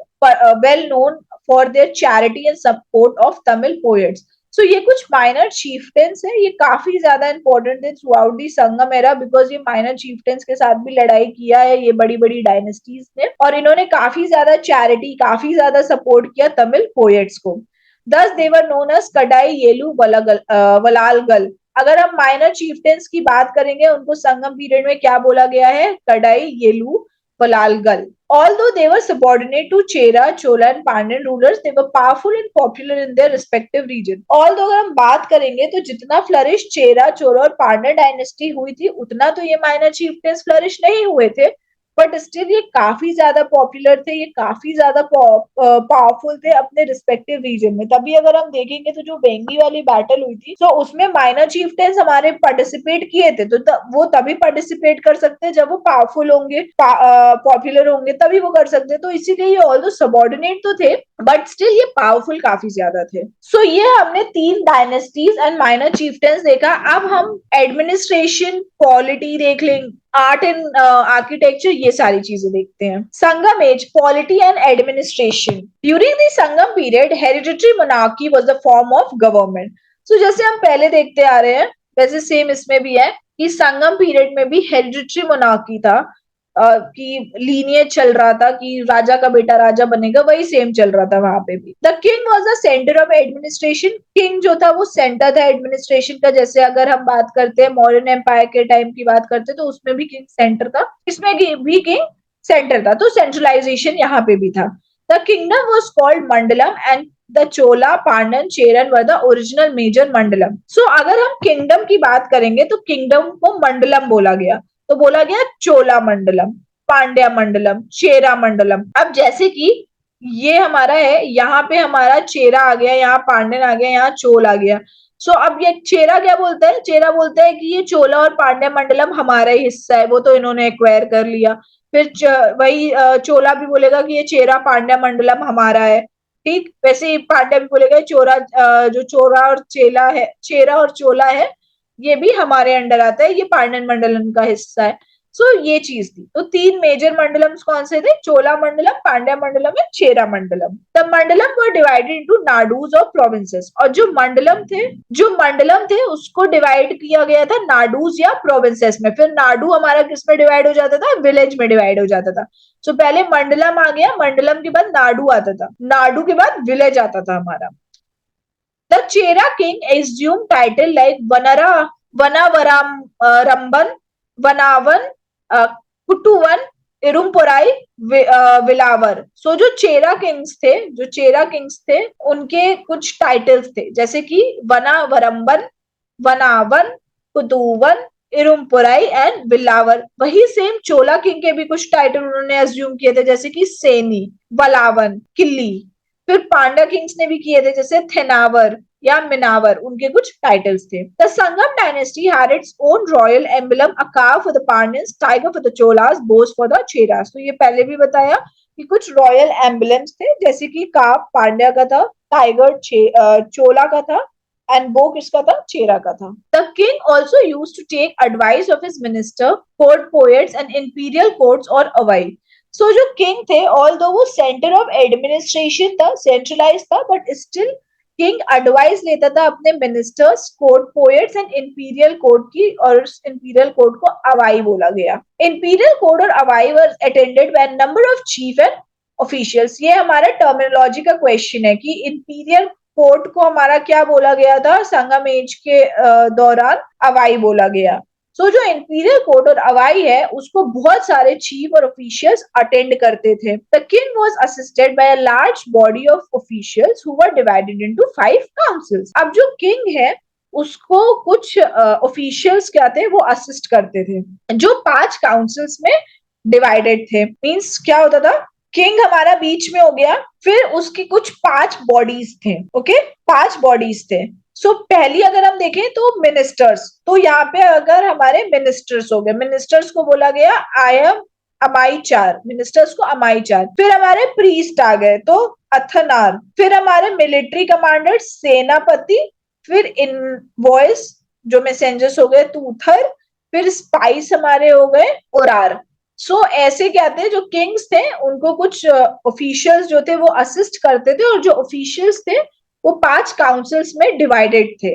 well known for their charity and support of Tamil poets. So ये कुछ माइनर चीफटेंस है, ये काफी ज्यादा इंपॉर्टेंट है through out the Sangam era, because ये minor chieftains के साथ भी लड़ाई किया है ये बड़ी बड़ी डायनेस्टीज ने, और इन्होंने काफी ज्यादा चैरिटी, काफी ज्यादा सपोर्ट किया तमिल पोएट्स को। दस दे वर नोन एज कडाई येलू वलालगल। अगर हम माइनर चीफटेंस की बात करेंगे, उनको संगम पीरियड में क्या बोला गया है, कडाई येलू वलालगल। Although they were subordinate to Chera, Chola and Pandyan rulers, they were powerful and popular in their respective region. Although अगर हम बात करेंगे तो जितना फ्लरिश चेरा, चोला और पांड्या डायनेस्टी हुई थी, उतना तो ये माइनर चीफटेंस फ्लरिश नहीं हुए थे। बट स्टिल ये काफी ज्यादा पॉपुलर थे, ये काफी ज्यादा पावरफुल थे अपने रिस्पेक्टिव रीजन में। तभी अगर हम देखेंगे तो जो वेंगी वाली बैटल हुई थी, तो उसमें माइनर चीफ्टेंस हमारे पार्टिसिपेट किए थे, तो वो तभी पार्टिसिपेट कर सकते हैं जब वो पावरफुल होंगे, पॉपुलर होंगे, तभी वो कर सकते हैं। तो इसीलिए ये ऑल्दो सबॉर्डिनेट तो थे बट स्टिल ये पावरफुल काफी ज्यादा थे। सो ये हमने 3 डायनेस्टीज एंड माइनर चीफ्टेंस देखा। अब हम एडमिनिस्ट्रेशन, पॉलिटी देख लेंगे, आर्ट एंड आर्किटेक्चर, ये सारी चीजें देखते हैं। Sangam age, polity and administration. During the Sangam period hereditary monarchy was the form of government. So जैसे हम पहले देखते आ रहे हैं वैसे सेम इसमें भी है कि संगम पीरियड में भी हेरिडिटरी मोनार्की था, कि लीनियज चल रहा था कि राजा का बेटा राजा बनेगा, वही सेम चल रहा था वहां पे भी। The king was the centre of administration. King जो था वो सेंटर था एडमिनिस्ट्रेशन का। जैसे अगर हम बात करते हैं मॉडर्न एम्पायर के टाइम की बात करते हैं तो उसमें भी किंग सेंटर था, इसमें भी किंग सेंटर था, तो सेंट्रलाइजेशन यहाँ पे भी था। The kingdom was called Mandalam and the Chola, Pandyan, Cheran were the original major Mandalam. So अगर हम किंगडम की बात करेंगे तो किंगडम को मंडलम बोला गया, तो बोला गया चोला मंडलम, पांड्या मंडलम, चेरा मंडलम। अब जैसे कि ये हमारा है, यहाँ पे हमारा चेरा आ गया, यहाँ पांड्यन आ गया, यहाँ चोल आ गया। सो अब ये चेरा क्या बोलता है, चेरा बोलता है कि ये चोला और पांड्या मंडलम हमारा ही हिस्सा है, वो तो इन्होंने एक्वायर कर लिया। फिर वही चोला भी बोलेगा कि ये चेरा पांड्या मंडलम हमारा है, ठीक। वैसे ही पांड्या भी बोलेगा चोरा, जो चोरा और चेला है, चेरा और चोला है, ये भी हमारे अंडर आता है, ये पांड्यन मंडलम का हिस्सा है। सो ये चीज थी। तो 3 मेजर मंडलम कौन से थे, Chola Mandalam, Pandya Mandalam and Chera Mandalam. The mandalam were divided into nadus और प्रोविंसेस। और जो मंडलम थे उसको डिवाइड किया गया था नाडूज या प्रोविंसेस में। फिर नाडू हमारा किस में डिवाइड हो जाता था, विलेज में डिवाइड हो जाता था। सो पहले मंडलम आ गया, मंडलम के बाद नाडू आता था, नाडू के बाद विलेज आता था हमारा। The Chera king assumed title like Vanavaram, Ramban, Vanavan, Kutuvan, Irumporai, विलावर। सो जो चेरा किंग्स थे उनके कुछ टाइटल्स थे, जैसे कि वनावरम्बन, वनावन, कुतुवन, इरुमपोराई एंड विलावर। वही सेम चोला किंग के भी कुछ टाइटल उन्होंने अज्यूम किए थे, जैसे कि सेनी, वलावन, किल्ली। फिर पांडा किंग्स ने भी किए थे, जैसे थेनावर या मिनावर, उनके कुछ टाइटल्स थे। The Sangam dynasty had its own royal emblem, a cow for the Pandyans, tiger for the Cholas, bows for the Cheras. तो ये पहले भी बताया कि कुछ रॉयल एम्बलम्स थे, जैसे कि काव पांड्या का था, टाइगर चोला का था, एंड बो किसका था, चेरा का था। The king also use to take advice of his minister, court poets and imperial courts और अवाई। सो जो किंग थे, ऑल दो वो सेंटर ऑफ एडमिनिस्ट्रेशन था, सेंट्रलाइज था, बट स्टिल किंग एडवाइस लेता था अपने ministers, court poets and imperial court की, और इंपीरियल कोर्ट को अवाई बोला गया। Imperial court or avai were attended by number of chief and officials. ये हमारा टर्मिनोलॉजी का क्वेश्चन है कि इंपीरियल कोर्ट को हमारा क्या बोला गया था, संगम एज के दौरान अवाई बोला गया। सो जो इंपीरियल कोर्ट और अवाई है उसको बहुत सारे चीफ और ऑफिशियल्स अटेंड करते थे। The king was assisted by a large body of officials who were divided into 5 councils. अब जो किंग है उसको कुछ ऑफिशियल्स क्या थे, वो असिस्ट करते थे, जो 5 काउंसिल्स में डिवाइडेड थे। मींस क्या होता था, किंग हमारा बीच में हो गया, फिर उसकी कुछ 5 बॉडीज थे, ओके, 5 बॉडीज थे। सो पहली अगर हम देखें तो मिनिस्टर्स, तो यहाँ पे अगर हमारे मिनिस्टर्स हो गए, मिनिस्टर्स को बोला गया आई एम अमाई चार, मिनिस्टर्स को अमाई चार। फिर हमारे प्रीस्ट आ गए तो अथनार। फिर हमारे मिलिट्री कमांडर सेनापति। फिर इनवॉइस जो मैसेंजर्स हो गए तूथर। फिर स्पाइस हमारे हो गए ओरार। सो ऐसे क्या थे, जो किंग्स थे उनको कुछ ऑफिशियल्स जो थे वो असिस्ट करते थे, और जो ऑफिशियल्स थे वो 5 काउंसिल्स में डिवाइडेड थे।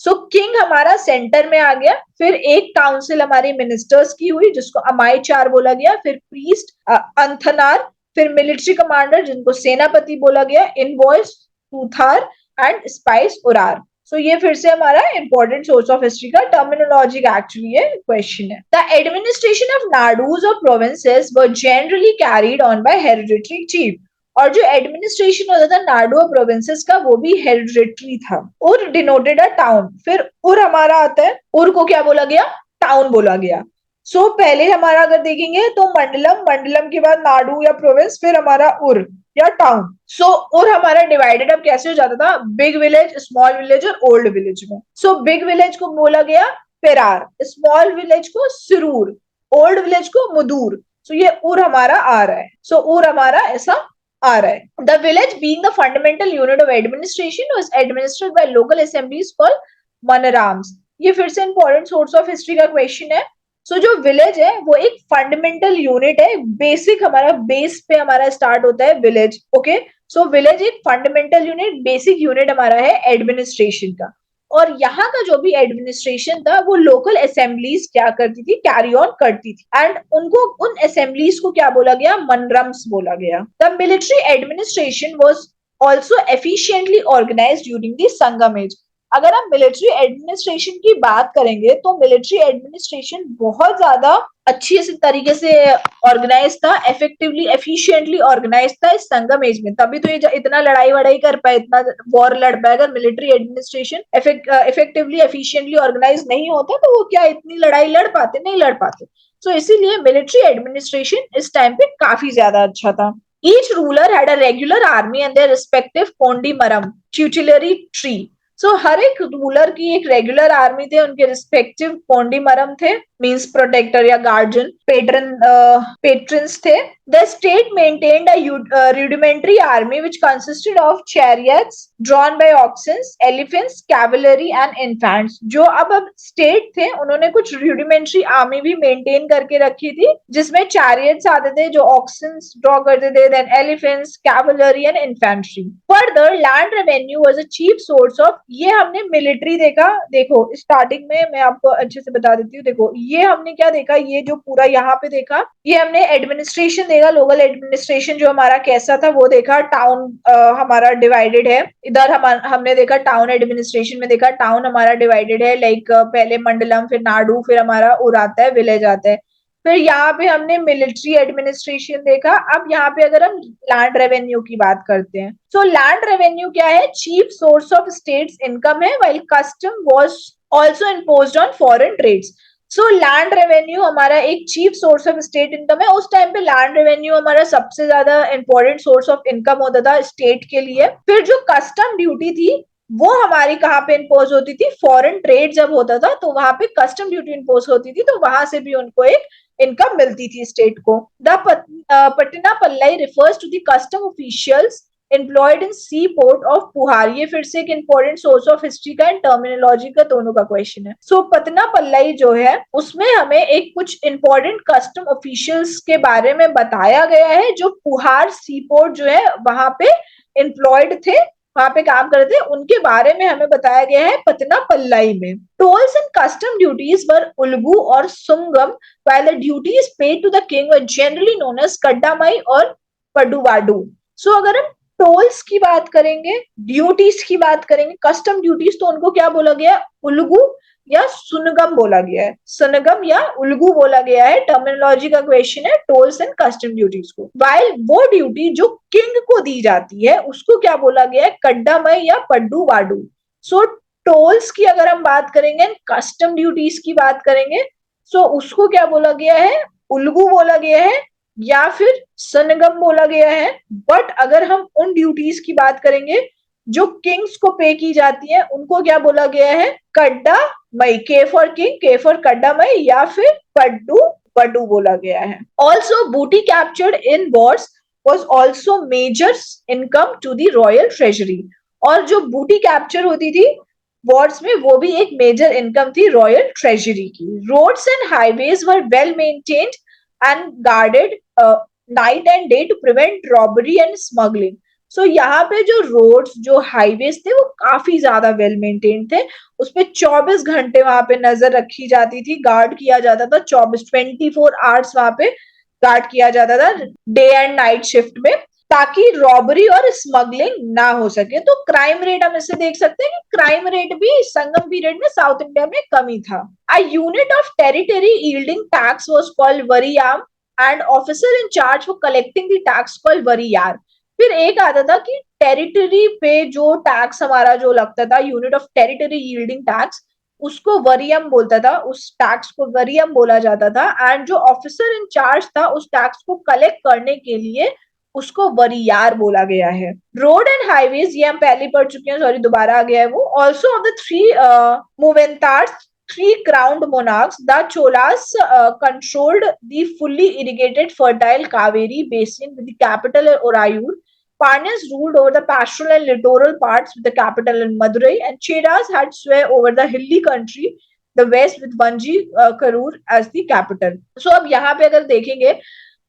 सो किंग हमारा सेंटर में आ गया। फिर एक काउंसिल हमारी मिनिस्टर्स की हुई जिसको अमाई चार बोला गया। फिर प्रीस्ट अंथनार। फिर मिलिट्री कमांडर जिनको सेनापति बोला गया, इनवॉइस टूथार एंड स्पाइस उरार। सो ये फिर से हमारा इंपॉर्टेंट सोर्स ऑफ हिस्ट्री का टर्मिनोलॉजी का एक्चुअली ये क्वेश्चन है। द एडमिनिस्ट्रेशन ऑफ नाडूज और provinces were generally carried on by hereditary chief. और जो एडमिनिस्ट्रेशन होता था नाडू और प्रोविंसेस का वो भी हेरिडिटरी था। उर डिनोटेड अ टाउन। फिर उर हमारा आता है, उर को क्या बोला गया, टाउन बोला गया। सो पहले हमारा अगर देखेंगे तो मंडलम, मंडलम के बाद नाडु या प्रोविंस, फिर हमारा उर या टाउन। सो उर हमारा डिवाइडेड अब कैसे हो जाता था, बिग विलेज, स्मॉल विलेज और ओल्ड विलेज में। सो बिग विलेज को बोला गया पेरार, स्मॉल विलेज को सिरूर, ओल्ड विलेज को मुदूर। सो ये उर हमारा आ रहा है। सो उर हमारा ऐसा आ रहा है। The village being the fundamental unit of administration was administered by local assemblies called manrams. ये फिर से इंपॉर्टेंट सोर्स ऑफ हिस्ट्री का क्वेश्चन है। सो जो विलेज है वो एक फंडामेंटल यूनिट है, बेसिक हमारा बेस पे हमारा स्टार्ट होता है विलेज। ओके, सो विलेज एक फंडामेंटल यूनिट, बेसिक यूनिट हमारा है एडमिनिस्ट्रेशन का। और यहाँ का जो भी एडमिनिस्ट्रेशन था वो लोकल असेंबलीज क्या करती थी, कैरी ऑन करती थी। एंड उनको, उन असेंबलीज को क्या बोला गया, मनरम्स बोला गया। The military administration was also efficiently organised during the Sangam age. अगर हम मिलिट्री एडमिनिस्ट्रेशन की बात करेंगे तो मिलिट्री एडमिनिस्ट्रेशन बहुत ज्यादा अच्छी तरीके से ऑर्गेनाइज था, इफेक्टिवली एफिशिएंटली ऑर्गेनाइज था इस संगम एज में। तभी तो ये इतना लड़ाई वड़ाई कर पाए, इतना वॉर लड़ पाए। अगर military administration effectively efficiently organise नहीं होता तो वो क्या इतनी लड़ाई लड़ पाते, नहीं लड़ पाते। तो इसीलिए मिलिट्री एडमिनिस्ट्रेशन इस टाइम पे काफी ज्यादा अच्छा था। Each ruler had a regular army and their respective Pondimaram tutelary tree. सो हर एक रूलर की एक रेगुलर आर्मी थे, उनके रिस्पेक्टिव पोंडीमरम थे, मींस प्रोटेक्टर या गार्जियन, पेट्रन्स थे। The state maintained a rudimentary army which consisted of chariots drawn by oxen, elephants, cavalry and infants। जो अब स्टेट थे उन्होंने कुछ rudimentary आर्मी भी मेंटेन करके रखी थी, जिसमें चैरियट्स आते थे जो ऑक्सन ड्रॉ करते थे, then elephants, cavalry and infantry. Further land revenue was a cheap source of, ये हमने मिलिट्री देखा। देखो स्टार्टिंग में मैं आपको अच्छे से बता देती हूँ। देखो ये हमने क्या देखा, ये जो पूरा यहाँ पे देखा, ये हमने एडमिनिस्ट्रेशन देखा, लोकल एडमिनिस्ट्रेशन जो हमारा कैसा था वो देखा। टाउन हमारा डिवाइडेड है, इधर हमने देखा टाउन एडमिनिस्ट्रेशन में देखा टाउन हमारा डिवाइडेड है, लाइक पहले मंडलम, फिर नाडु, फिर हमारा उर आता है, विलेज आता है। फिर यहाँ पे हमने मिलिट्री एडमिनिस्ट्रेशन देखा। अब यहाँ पे अगर हम लैंड रेवेन्यू की बात करते हैं, सो लैंड रेवेन्यू क्या है, chief source of state's income है, while custom was also imposed on foreign trades. So land revenue हमारा एक chief source of state income है। उस टाइम पे लैंड रेवेन्यू हमारा सबसे ज्यादा इंपॉर्टेंट सोर्स ऑफ इनकम होता था स्टेट के लिए। फिर जो कस्टम ड्यूटी थी वो हमारी कहाँ पे इम्पोज होती थी, फॉरेन ट्रेड जब होता था तो वहां पे कस्टम ड्यूटी इम्पोज होती थी, तो वहां से भी उनको एक इनकम मिलती थी स्टेट को। The Pattinappalai refers to the custom officials employed in sea port of Puhar. ये फिर से एक इंपॉर्टेंट सोर्स ऑफ हिस्ट्री का एंड टर्मिनोलॉजी का दोनों का क्वेश्चन है। सो पटना पल्लाई जो है उसमें हमें एक कुछ इंपॉर्टेंट कस्टम ऑफिशियल्स के बारे में बताया गया है, जो पुहार सी पोर्ट जो है वहां पे एम्प्लॉयड थे, वहां पे काम करते थे, उनके बारे में हमें बताया गया है पतना पल्लाई में। टोल्स एंड कस्टम ड्यूटीज वर उल्गू और सुंगम, while the duties paid to the king were generally known as कड्डामाई और पडुवाडू। सो अगर हम टोल्स की बात करेंगे, ड्यूटीज की बात करेंगे, कस्टम ड्यूटीज, तो उनको क्या बोला गया, उल्गू या सुनगम बोला गया है, सुनगम या उल्गू बोला गया है। टर्मिनोलॉजी का क्वेश्चन है टोल्स एंड कस्टम ड्यूटीज को। वाइल वो ड्यूटी जो किंग को दी जाती है उसको क्या बोला गया है, कड्डामई या पड्डू वाडू। सो टोल्स की अगर हम बात करेंगे, कस्टम ड्यूटीज की बात करेंगे, सो उसको क्या बोला गया है, उल्गू बोला गया है या फिर सनगम बोला गया है। बट अगर हम उन ड्यूटीज की बात करेंगे जो किंग्स को पे की जाती है, उनको क्या बोला गया है, कड्डा मई, के फॉर किंग, के फॉर कड्डा मई या फिर पड्डू पड्डू बोला गया है। ऑल्सो बूटी captured in Wars was also major income to the royal treasury। और जो बूटी कैप्चर होती थी वॉर्स में वो भी एक मेजर इनकम थी रॉयल ट्रेजरी की। Roads and highways were well maintained and guarded night and day to prevent robbery and smuggling. So यहाँ पे जो रोड्स, जो हाईवेज थे वो काफी ज्यादा वेल मेंटेन थे, उस पे 24 घंटे वहां पे नजर रखी जाती थी, गार्ड किया जाता था, 24 आवर्स वहां पे गार्ड किया जाता था डे एंड नाइट शिफ्ट में, ताकि रॉबरी और स्मगलिंग ना हो सके। तो क्राइम रेट हम इससे देख सकते हैं कि क्राइम रेट भी संगम पीरियड में साउथ इंडिया में कमी था। A unit of territory yielding tax was called variyam and officer in charge for collecting the tax called variyar. फिर एक आता था कि टेरिटरी पे जो टैक्स हमारा जो लगता था, unit of territory yielding tax, उसको वरियम बोलता था, उस टैक्स को वरियम बोला जाता था। एंड जो ऑफिसर इन चार्ज था उस टैक्स को कलेक्ट करने के लिए उसको वरियार बोला गया है। रोड एंड हाईवेज ये हम पहले पढ़ चुके हैं, सॉरी दोबारा आ गया है वो। Also of the three Muvendars, three crowned monarchs, the Cholas controlled the fully irrigated fertile Kaveri basin with the capital at Orayur. Pandyas ruled over the pastoral and littoral parts with the capital in Madurai, and Cheras had sway over the hilly country, the west with Vanji Karur as the capital. So अब यहाँ पे अगर देखेंगे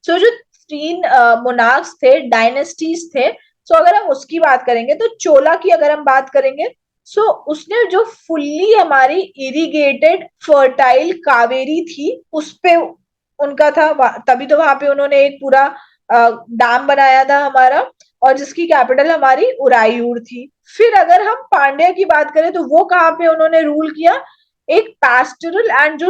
so जो तीन monarchs थे, dynasties थे, सो अगर हम उसकी बात करेंगे तो चोला की अगर हम बात करेंगे सो उसने जो फुल्ली हमारी इरिगेटेड फर्टाइल कावेरी थी उस पे उनका था, तभी तो वहां पे उन्होंने एक पूरा डैम बनाया था हमारा, और जिसकी कैपिटल हमारी उरायूर थी। फिर अगर हम पांड्या की बात करें तो वो कहाँ पे उन्होंने रूल किया, एक पैस्टोरल एंड जो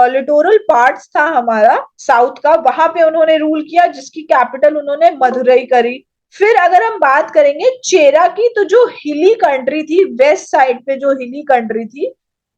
लिटोरल पार्ट्स था हमारा साउथ का, वहां पे उन्होंने रूल किया, जिसकी कैपिटल उन्होंने मदुरई करी। फिर अगर हम बात करेंगे चेरा की, तो जो हिली कंट्री थी, वेस्ट साइड पे जो हिली कंट्री थी,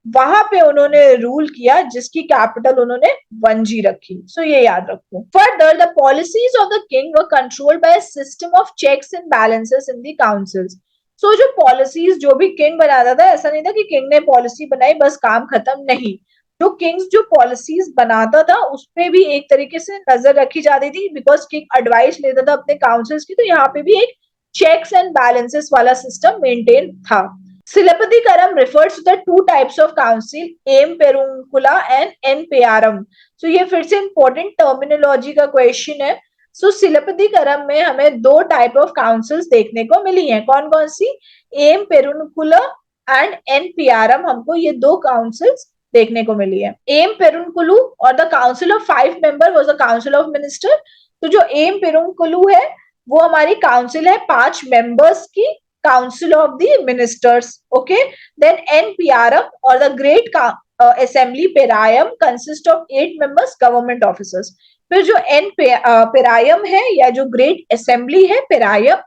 वहां पे उन्होंने रूल किया, जिसकी कैपिटल उन्होंने वंजी रखी। सो ये याद रखो। Further the policies of the king were controlled by system of checks and balances in the councils. So जो पॉलिसीज जो भी किंग बनाता था, ऐसा नहीं था कि किंग ने पॉलिसी बनाई बस काम खत्म, नहीं। जो किंग्स जो पॉलिसीज बनाता था उस पे भी एक तरीके से नजर रखी जाती थी, बिकॉज किंग एडवाइस लेता था अपने काउंसिल्स की, तो यहाँ पे भी एक चेक्स एंड बैलेंसेस वाला सिस्टम मेंटेन था। Silappatikaram refers to the two types of council, M. Perunkula and N. Peyaram. So ये फिर से important terminology का question है। So सिलपतिकरम में हमें दो टाइप ऑफ काउंसिल्स देखने को मिली हैं, कौन कौन सी, एम पेरुनकुला एंड एन पियारम, हमको ये दो काउंसिल्स देखने को मिली है। एम पेरुनकुलू और the council of 5 member was the council of minister. तो जो एम पेरुनकुलू है वो हमारी काउंसिल है 5 मेंबर्स की, council of the ministers. Okay, then Enperayam or the great assembly Perayam consist of 8 members government officers. फिर जो एन पेरायम है या जो ग्रेट असेंबली है पेरायम,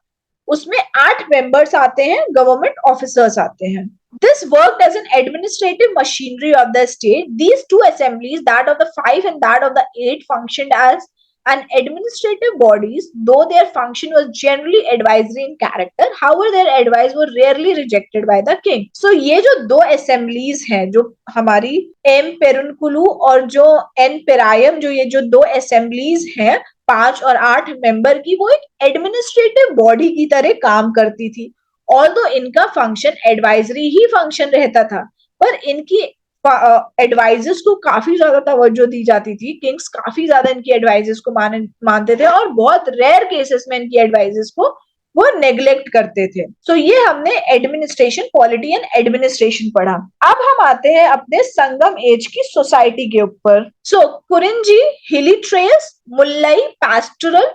उसमें 8 मेंबर्स आते हैं, गवर्नमेंट ऑफिसर्स आते हैं। This worked as an administrative machinery of the state. These two assemblies, that of the 5 and that of the 8, functioned as an administrative bodies, though their function was generally advisory in character. However, their advice were rarely rejected by the king. So ये जो दो assemblies हैं, जो हमारी M पेरुनकुलू और जो N पेरायम, जो ये जो दो assemblies हैं 5 और 8 मेंबर की, वो एक एडमिनिस्ट्रेटिव बॉडी की तरह काम करती थी। ऑल्दो इनका फंक्शन एडवाइजरी ही फंक्शन रहता था, पर इनकी एडवाइजर्स को काफी ज्यादा तवज्जो दी जाती थी। किंग्स काफी ज्यादा इनकी एडवाइजर्स को मानते थे, और बहुत रेयर केसेस में इनकी एडवाइजर्स को वो नेग्लेक्ट करते थे। सो ये हमने एडमिनिस्ट्रेशन, पॉलिटी एंड एडमिनिस्ट्रेशन पढ़ा। अब हम आते हैं अपने संगम एज की सोसाइटी के ऊपर। So Kurinji, hilly trails, Mullai pastoral,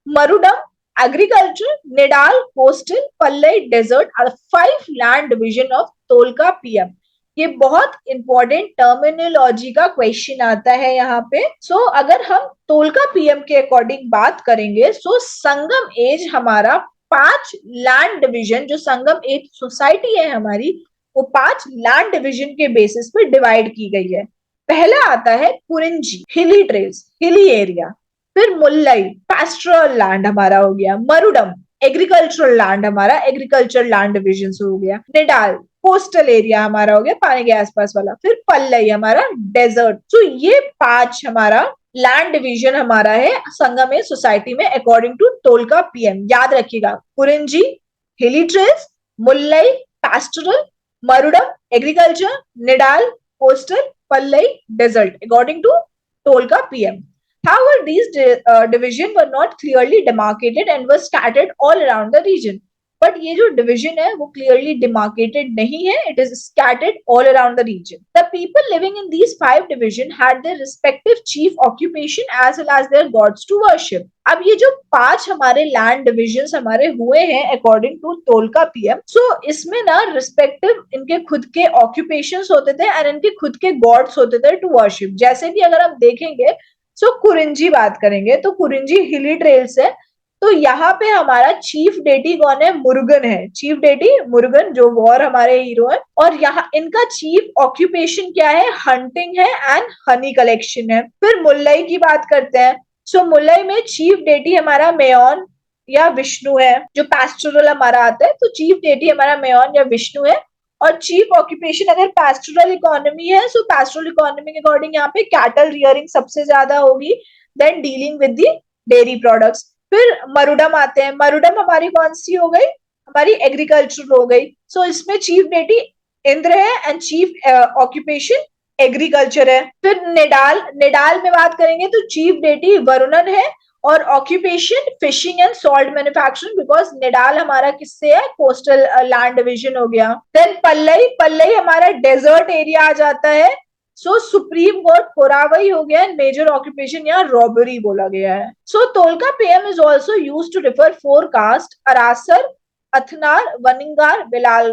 Marudam agriculture, Nidal coastal, Pallai desert are the 5 land division of तोलका PM. ये बहुत इंपॉर्टेंट टर्मिनोलॉजी का क्वेश्चन आता है यहाँ पे। सो अगर हम तोलका पीएम के अकॉर्डिंग बात करेंगे, सो संगम एज हमारा 5 लैंड डिवीजन, जो संगम एज सोसाइटी है हमारी, वो 5 लैंड डिवीजन के बेसिस पे डिवाइड की गई है। पहला आता है Kurinji, hilly trails, hilly area. फिर मुल्लई, पैस्टोरल लैंड हमारा हो गया। मरुडम, एग्रीकल्चरल लैंड हमारा, एग्रीकल्चरल लैंड डिविजन हो गया। निडाल, कोस्टल एरिया हमारा हो गया, पानी के आसपास वाला। फिर पल्लई हमारा डेजर्ट। तो ये 5 हमारा लैंड डिवीजन हमारा है संगम सोसाइटी में अकॉर्डिंग टू तोलका पीएम। याद रखिएगा, Kurinji, hilly trails, Mullai pastoral, Marudam agriculture, Neidal coastal, Palai desert according to Tolkappiyam. However, these divisions were not clearly demarcated and were scattered all around the region. But ये जो division है वो clearly demarcated नहीं है, it is scattered all around the region. The people living in these 5 divisions had their respective chief occupation as well as their gods to worship. अब ये जो 5 हमारे land divisions हमारे हुए हैं according to तोलका पीएम, so इसमें ना respective इनके खुद के occupations होते थे और इनके खुद के gods होते थे to worship। जैसे कि अगर हम देखेंगे, सो कुरिंजी बात करेंगे तो कुरिंजी हिली ट्रेल्स है, तो यहाँ पे हमारा चीफ डेटी कौन है? मुरुगन है। चीफ डेटी मुरुगन, जो वॉर हमारे हीरो है। और यहाँ इनका चीफ ऑक्यूपेशन क्या है? हंटिंग है एंड हनी कलेक्शन है। फिर मुल्लई की बात करते हैं। सो मुल्लई में चीफ डेटी हमारा मेयॉन या विष्णु है। जो पैस्टोरल हमारा आता है, तो चीफ डेटी हमारा मेयॉन या विष्णु है। और चीफ ऑक्यूपेशन अगर पैस्टोरल इकोनॉमी है, सो पैस्टोरल इकोनॉमी के अकॉर्डिंग यहाँ पे कैटल रियरिंग सबसे ज्यादा होगी, then dealing with the dairy products. फिर मरुडम आते हैं। मरुडम हमारी कौन सी हो गई? हमारी एग्रीकल्चर हो गई। सो इसमें चीफ डेटी इंद्र है एंड चीफ ऑक्यूपेशन एग्रीकल्चर है। फिर निडाल, निडाल में बात करेंगे तो चीफ डेटी वरुणन है और occupation fishing and salt manufacturing, because Neidal हमारा किससे है? कोस्टल लैंड डिविजन हो गया। देन पल्लई, पल्लई हमारा डेजर्ट एरिया आ जाता है। सो सुप्रीम कोर्ट कोरावई हो गया। मेजर ऑक्यूपेशन यहाँ रॉबरी बोला गया है। So Tolkappiyam is also use to refer four caste: Arasar, Anthanar, Vanigar, Bilal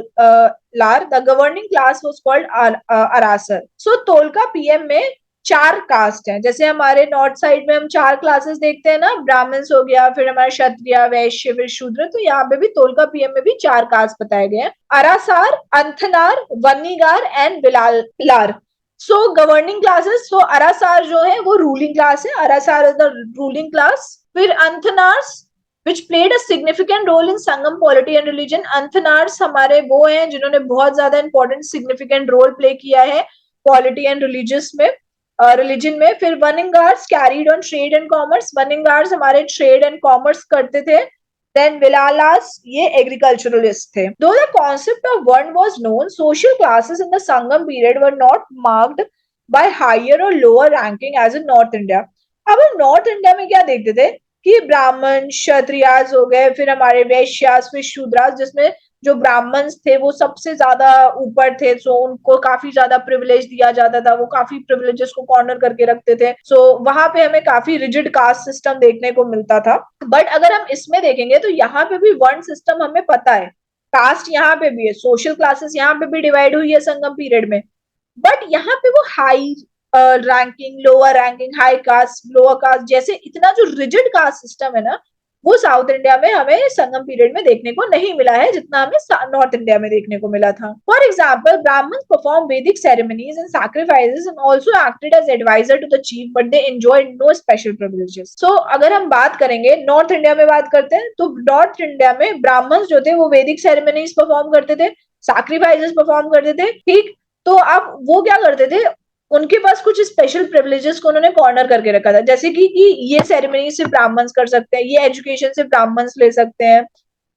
लार। The governing class was called Arasar. So Tolkappiyam में चार कास्ट हैं। जैसे हमारे नॉर्थ साइड में हम चार क्लासेस देखते हैं ना, ब्राह्मण्स हो गया, फिर हमारे क्षत्रिय, वैश्य, फिर शूद्र। तो यहाँ पे भी तोलका पीएम में भी चार कास्ट बताए गए हैं: Arasar, Anthanar, Vanigar and Vellalar. So governing classes, so Arasar जो है वो रूलिंग क्लास है। Arasar is the ruling class. फिर Anthanars which played a significant role in Sangam polity and religion. Anthanars हमारे वो हैं जिन्होंने बहुत ज्यादा इंपॉर्टेंट सिग्निफिकेंट रोल प्ले किया है पॉलिटी एंड रिलीजियस में, रिलीजन में। फिर Vanigars carried on trade and commerce. Vanigars हमारे ट्रेड एंड कॉमर्स करते थे। देन विलालास, ये एग्रीकल्चरलिस्ट थे। Though the concept of varna was known, social classes in the Sangam period were not marked by higher or lower ranking as in north India. अब हम north India में क्या देखते थे कि ब्राह्मण, क्षत्रियास हो गए, फिर हमारे वैश्यास, फिर शूद्रास, जिसमें जो ब्राह्मण्स थे वो सबसे ज्यादा ऊपर थे। सो उनको काफी ज्यादा प्रिविलेज दिया जाता था, वो काफी प्रिविलेजेस को कॉर्नर करके रखते थे। सो वहां पे हमें काफी रिजिड कास्ट सिस्टम देखने को मिलता था। बट अगर हम इसमें देखेंगे तो यहाँ पे भी वर्ण सिस्टम हमें पता है, कास्ट यहाँ पे भी है, सोशल क्लासेस यहाँ पे भी डिवाइड हुई है संगम पीरियड में। बट यहाँ पे वो high ranking, lower ranking, high cast, lower caste, जैसे इतना जो रिजिड कास्ट सिस्टम है ना, वो साउथ इंडिया में हमें संगम पीरियड में देखने को नहीं मिला है जितना हमें नॉर्थ इंडिया में देखने को मिला था। For example, Brahman perform Vedic ceremonies and sacrifices and also acted as adviser to the chief, but they enjoyed no special privileges. So अगर हम बात करेंगे नॉर्थ इंडिया में, बात करते हैं तो नॉर्थ इंडिया में ब्राह्मण जो थे वो वैदिक सेरेमनीज परफॉर्म करते थे, सैक्रिफाइसेस परफॉर्म करते थे, ठीक। तो अब वो क्या करते थे, उनके पास कुछ स्पेशल प्रिविलेजेस को उन्होंने कॉर्नर करके रखा था, जैसे कि ये सेरेमनी सिर्फ ब्राह्मण्स कर सकते हैं, ये एजुकेशन सिर्फ ब्राह्मण्स ले सकते हैं,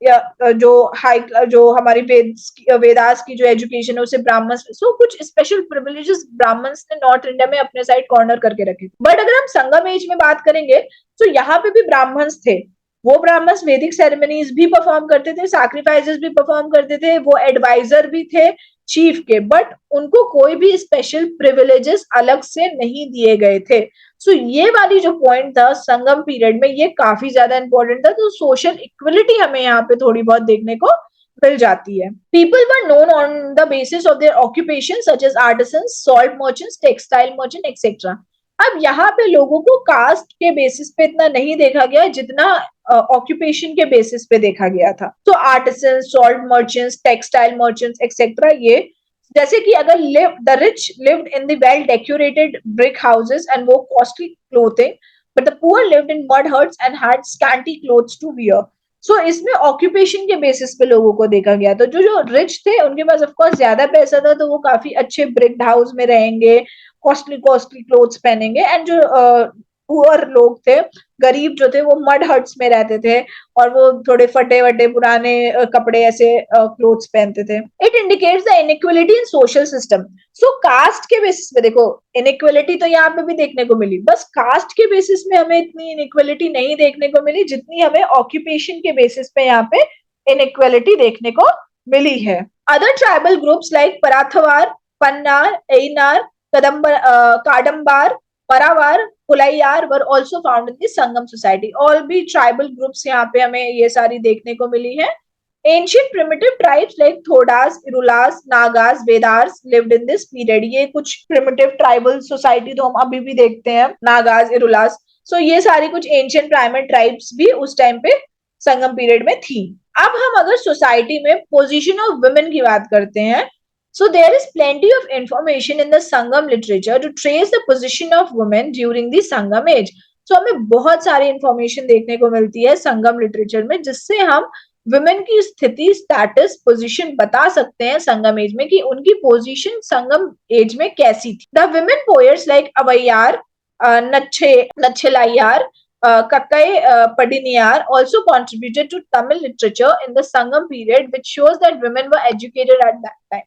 या जो हाई, जो हमारी वेदास की जो एजुकेशन है उसे ब्राह्मण्स। सो कुछ स्पेशल प्रिविलेजेस ब्राह्मण्स ने नॉर्थ इंडिया में अपने साइड कॉर्नर करके रखे। बट अगर हम संगम एज में बात करेंगे तो यहाँ पे भी ब्राह्मण्स थे। वो ब्राह्मण्स वैदिक सेरेमनीज भी परफॉर्म करते थे, सैक्रिफाइसेस भी परफॉर्म करते थे, वो एडवाइजर भी थे चीफ के, बट उनको कोई भी स्पेशल प्रिविलेजेस अलग से नहीं दिए गए थे। सो ये वाली जो पॉइंट था संगम पीरियड में, ये काफी ज्यादा इंपॉर्टेंट था। तो सोशल इक्वलिटी हमें यहाँ पे थोड़ी बहुत देखने को मिल जाती है। People were known on the basis of their occupation such as artisans, salt merchants, textile merchant etcetera. अब यहाँ पे लोगों को कास्ट के बेसिस पे इतना नहीं देखा गया जितना ऑक्यूपेशन के बेसिस पे देखा गया था। तो artisan, salt merchants, textile merchants etcetera, ये जैसे कि अगर the rich lived in the well decorated brick houses and wore costly clothing, but the poor lived in mud huts and had scanty clothes to wear. So इसमें occupation के basis पे लोगों को देखा गया। तो जो जो रिच थे उनके पास ऑफकोर्स ज्यादा पैसा था, तो वो काफी अच्छे ब्रिक हाउस में रहेंगे, कॉस्टली कॉस्टली क्लोथ्स पहनेंगे। एंड जो पुअर लोग थे, गरीब जो थे, वो मड हट्स में रहते थे और वो थोड़े फटे वटे पुराने कपड़े, ऐसे क्लोथ्स पहनते थे। It indicates the inequality in social system. So caste के बेसिस पे देखो, इनइक्वालिटी तो यहाँ पे भी देखने को मिली, बस कास्ट के बेसिस में हमें इतनी इनइक्वालिटी नहीं देखने को मिली जितनी हमें ऑक्यूपेशन के बेसिस पे यहाँ पे इनइक्वालिटी देखने को मिली है। Other tribal groups like Parathavar, Panar, Eyinar, Kadambar, Paravar, Pulaiyar were also found in the Sangam society. All भी ट्राइबल ग्रुप्स यहाँ पे हमें ये सारी देखने को मिली है। Ancient primitive tribes like Todas, Irulas, Nagas, Vedars lived in this period. ये कुछ प्रिमिटिव ट्राइबल सोसाइटी तो हम अभी भी देखते हैं, नागास, इरुलास। सो ये सारी कुछ एंशियंट प्राइमेट ट्राइब्स भी उस टाइम पे संगम पीरियड में थी। अब हम अगर सोसाइटी में पोजीशन ऑफ वुमेन की बात करते हैं, so there is plenty of information in the Sangam literature to trace the position of women during the Sangam age. So हमें बहुत सारी इंफॉर्मेशन देखने को मिलती है संगम लिटरेचर में, जिससे हम वुमेन की स्थिति, स्टेटस, पोजीशन बता सकते हैं संगम एज में कि उनकी पोजीशन संगम एज में कैसी थी। The women poets like Avvaiyar, Nachchellaiyar, Kakai Padiniyar also contributed to Tamil literature in the Sangam period, which shows that women were educated at that time.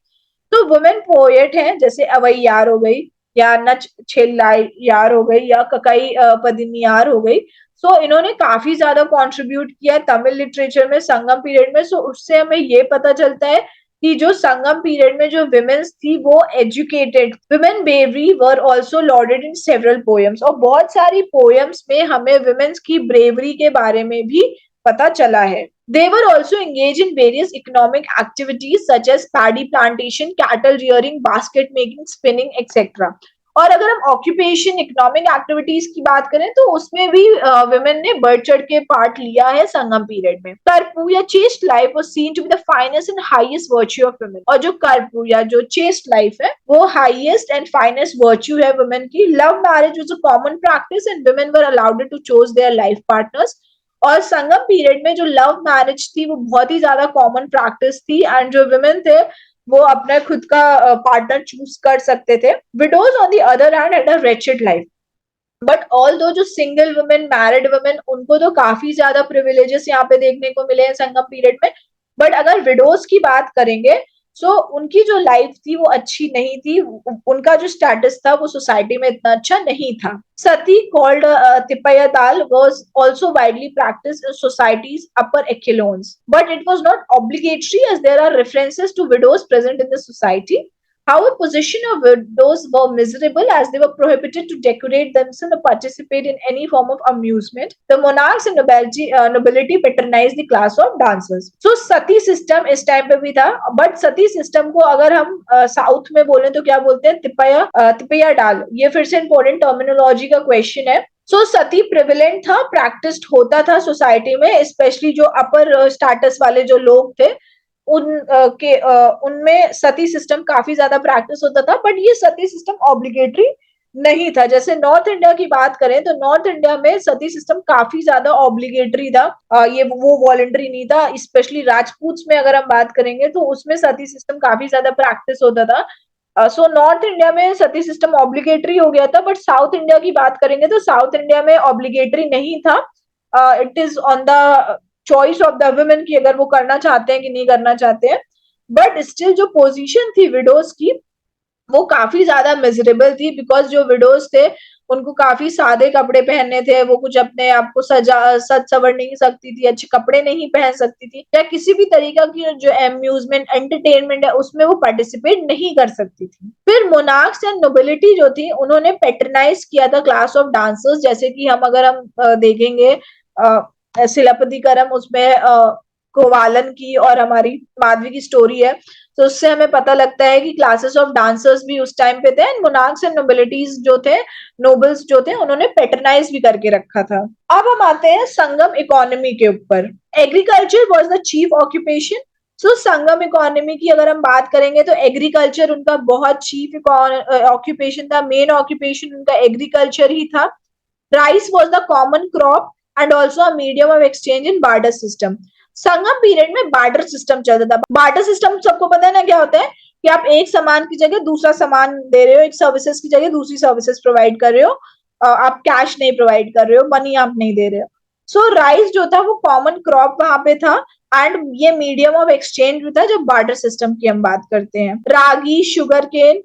तो वुमेन पोएट हैं जैसे अवैयार हो गई, या नच छेल्लायार हो गई, या ककाई पदिनियार हो गई। सो इन्होंने काफी ज्यादा कंट्रीब्यूट किया तमिल लिटरेचर में संगम पीरियड में। सो उससे हमें ये पता चलता है कि जो संगम पीरियड में जो विमेन्स थी वो educated. Women bravery were also lauded in several poems, और बहुत सारी पोएम्स में हमें विमेन्स की ब्रेवरी के बारे में भी पता चला है। They were also engaged in various economic activities such as paddy plantation, cattle rearing, basket making, spinning, etc. और अगर हम ऑक्यूपेशन, इकोनॉमिक एक्टिविटीज की बात करें तो उसमें भी वुमेन ने बढ़ चढ़ के पार्ट लिया है संगम पीरियड में। कर्पू या chaste life was seen to be the finest and highest virtue of women, और जो कर्पू या जो चेस्ट लाइफ है वो हाईएस्ट एंड फाइनेस्ट वर्च्यू है वुमेन की। Love marriage was a common practice and women were allowed to choose their life partners, और Sangam period में जो लव मैरिज थी वो बहुत ही ज्यादा कॉमन प्रैक्टिस थी, एंड जो वुमेन थे वो अपना खुद का पार्टनर चूज कर सकते थे। Widows on the other hand had a wretched life, but all दो जो सिंगल वुमेन, मैरिड वुमेन, उनको तो काफी ज्यादा प्रिविलेजेस यहाँ पे देखने को मिले हैं संगम पीरियड में। बट अगर विडोज की बात करेंगे सो उनकी जो लाइफ थी वो अच्छी नहीं थी, उनका जो स्टेटस था वो सोसाइटी में इतना अच्छा नहीं था। Sati called thippayuthal was also widely practised in societies upper echelons, but it was not obligatory as there are references to widows present in the society. However, position of widows were miserable as they were prohibited to decorate themselves or participate in any form of amusement. The monarchs and nobility patronized the class of dancers. So Sati system इस time पे भी था, but Sati system को अगर हम south में बोले तो क्या बोलते हैं, तिपया डाल। ये फिर से इंपॉर्टेंट टर्मिनोलॉजी का क्वेश्चन है। सो सती प्रिविलेंट था, प्रैक्टिस्ड होता था सोसाइटी में, स्पेशली जो अपर स्टेटस वाले जो लोग थे उनमें सती सिस्टम काफी ज्यादा प्रैक्टिस होता था, बट ये सती सिस्टम ऑब्लिगेटरी नहीं था। जैसे नॉर्थ इंडिया की बात करें तो नॉर्थ इंडिया में सती सिस्टम काफी ज्यादा ऑब्लिगेटरी था, ये वो वॉलंटरी नहीं था। स्पेशली राजपूत में अगर हम बात करेंगे तो उसमें सती सिस्टम काफी ज्यादा प्रैक्टिस होता था। सो नॉर्थ इंडिया में सती सिस्टम ऑब्लिगेटरी हो गया था, बट साउथ इंडिया की बात करेंगे तो साउथ इंडिया में ऑब्लिगेटरी नहीं था। It is on the choice of the women की अगर वो करना चाहते हैं कि नहीं करना चाहते हैं। बट स्टिल जो पोजीशन थी विडोज की वो काफी ज्यादा मिजरेबल थी, बिकॉज जो विडोज थे उनको काफी सादे कपड़े पहनने थे, वो कुछ अपने आप को सज सवर नहीं सकती थी, अच्छे कपड़े नहीं पहन सकती थी, या किसी भी तरीका की जो एम्यूजमेंट, एंटरटेनमेंट है उसमें वो पार्टिसिपेट नहीं कर सकती थी। फिर मोनार्क्स एंड नोबिलिटी जो थी उन्होंने पेट्रनाइज किया था क्लास ऑफ डांसर्स, जैसे कि हम अगर हम देखेंगे सिलपतिकरम, उसमें कोवालन की और हमारी माधवी की स्टोरी है, तो उससे हमें पता लगता है कि क्लासेस ऑफ डांसर्स भी उस टाइम पे थे, एंड मोनार्क्स एंड नोबिलिटीज जो थे, नोबल्स जो थे, उन्होंने पेट्रनाइज भी करके रखा था। अब हम आते हैं संगम इकोनॉमी के ऊपर। Agriculture was the chief occupation. So Sangam economy की अगर हम बात करेंगे तो एग्रीकल्चर उनका बहुत चीफ ऑक्यूपेशन था, मेन ऑक्यूपेशन उनका एग्रीकल्चर ही था। Rice was the common crop and also a medium of exchange in barter system. Sangam period में बार्टर सिस्टम चलता था। बार्टर सिस्टम सबको पता है ना क्या होता है, कि आप एक सामान की जगह दूसरा सामान दे रहे हो, एक सर्विसेज की जगह दूसरी सर्विसेज प्रोवाइड कर रहे हो, आप कैश नहीं प्रोवाइड कर रहे हो, मनी आप नहीं दे रहे हो। सो राइस जो था वो कॉमन क्रॉप वहां पे था, एंड ये मीडियम ऑफ एक्सचेंज भी था जब बार्टर सिस्टम की हम बात करते हैं। Ragi, sugarcane,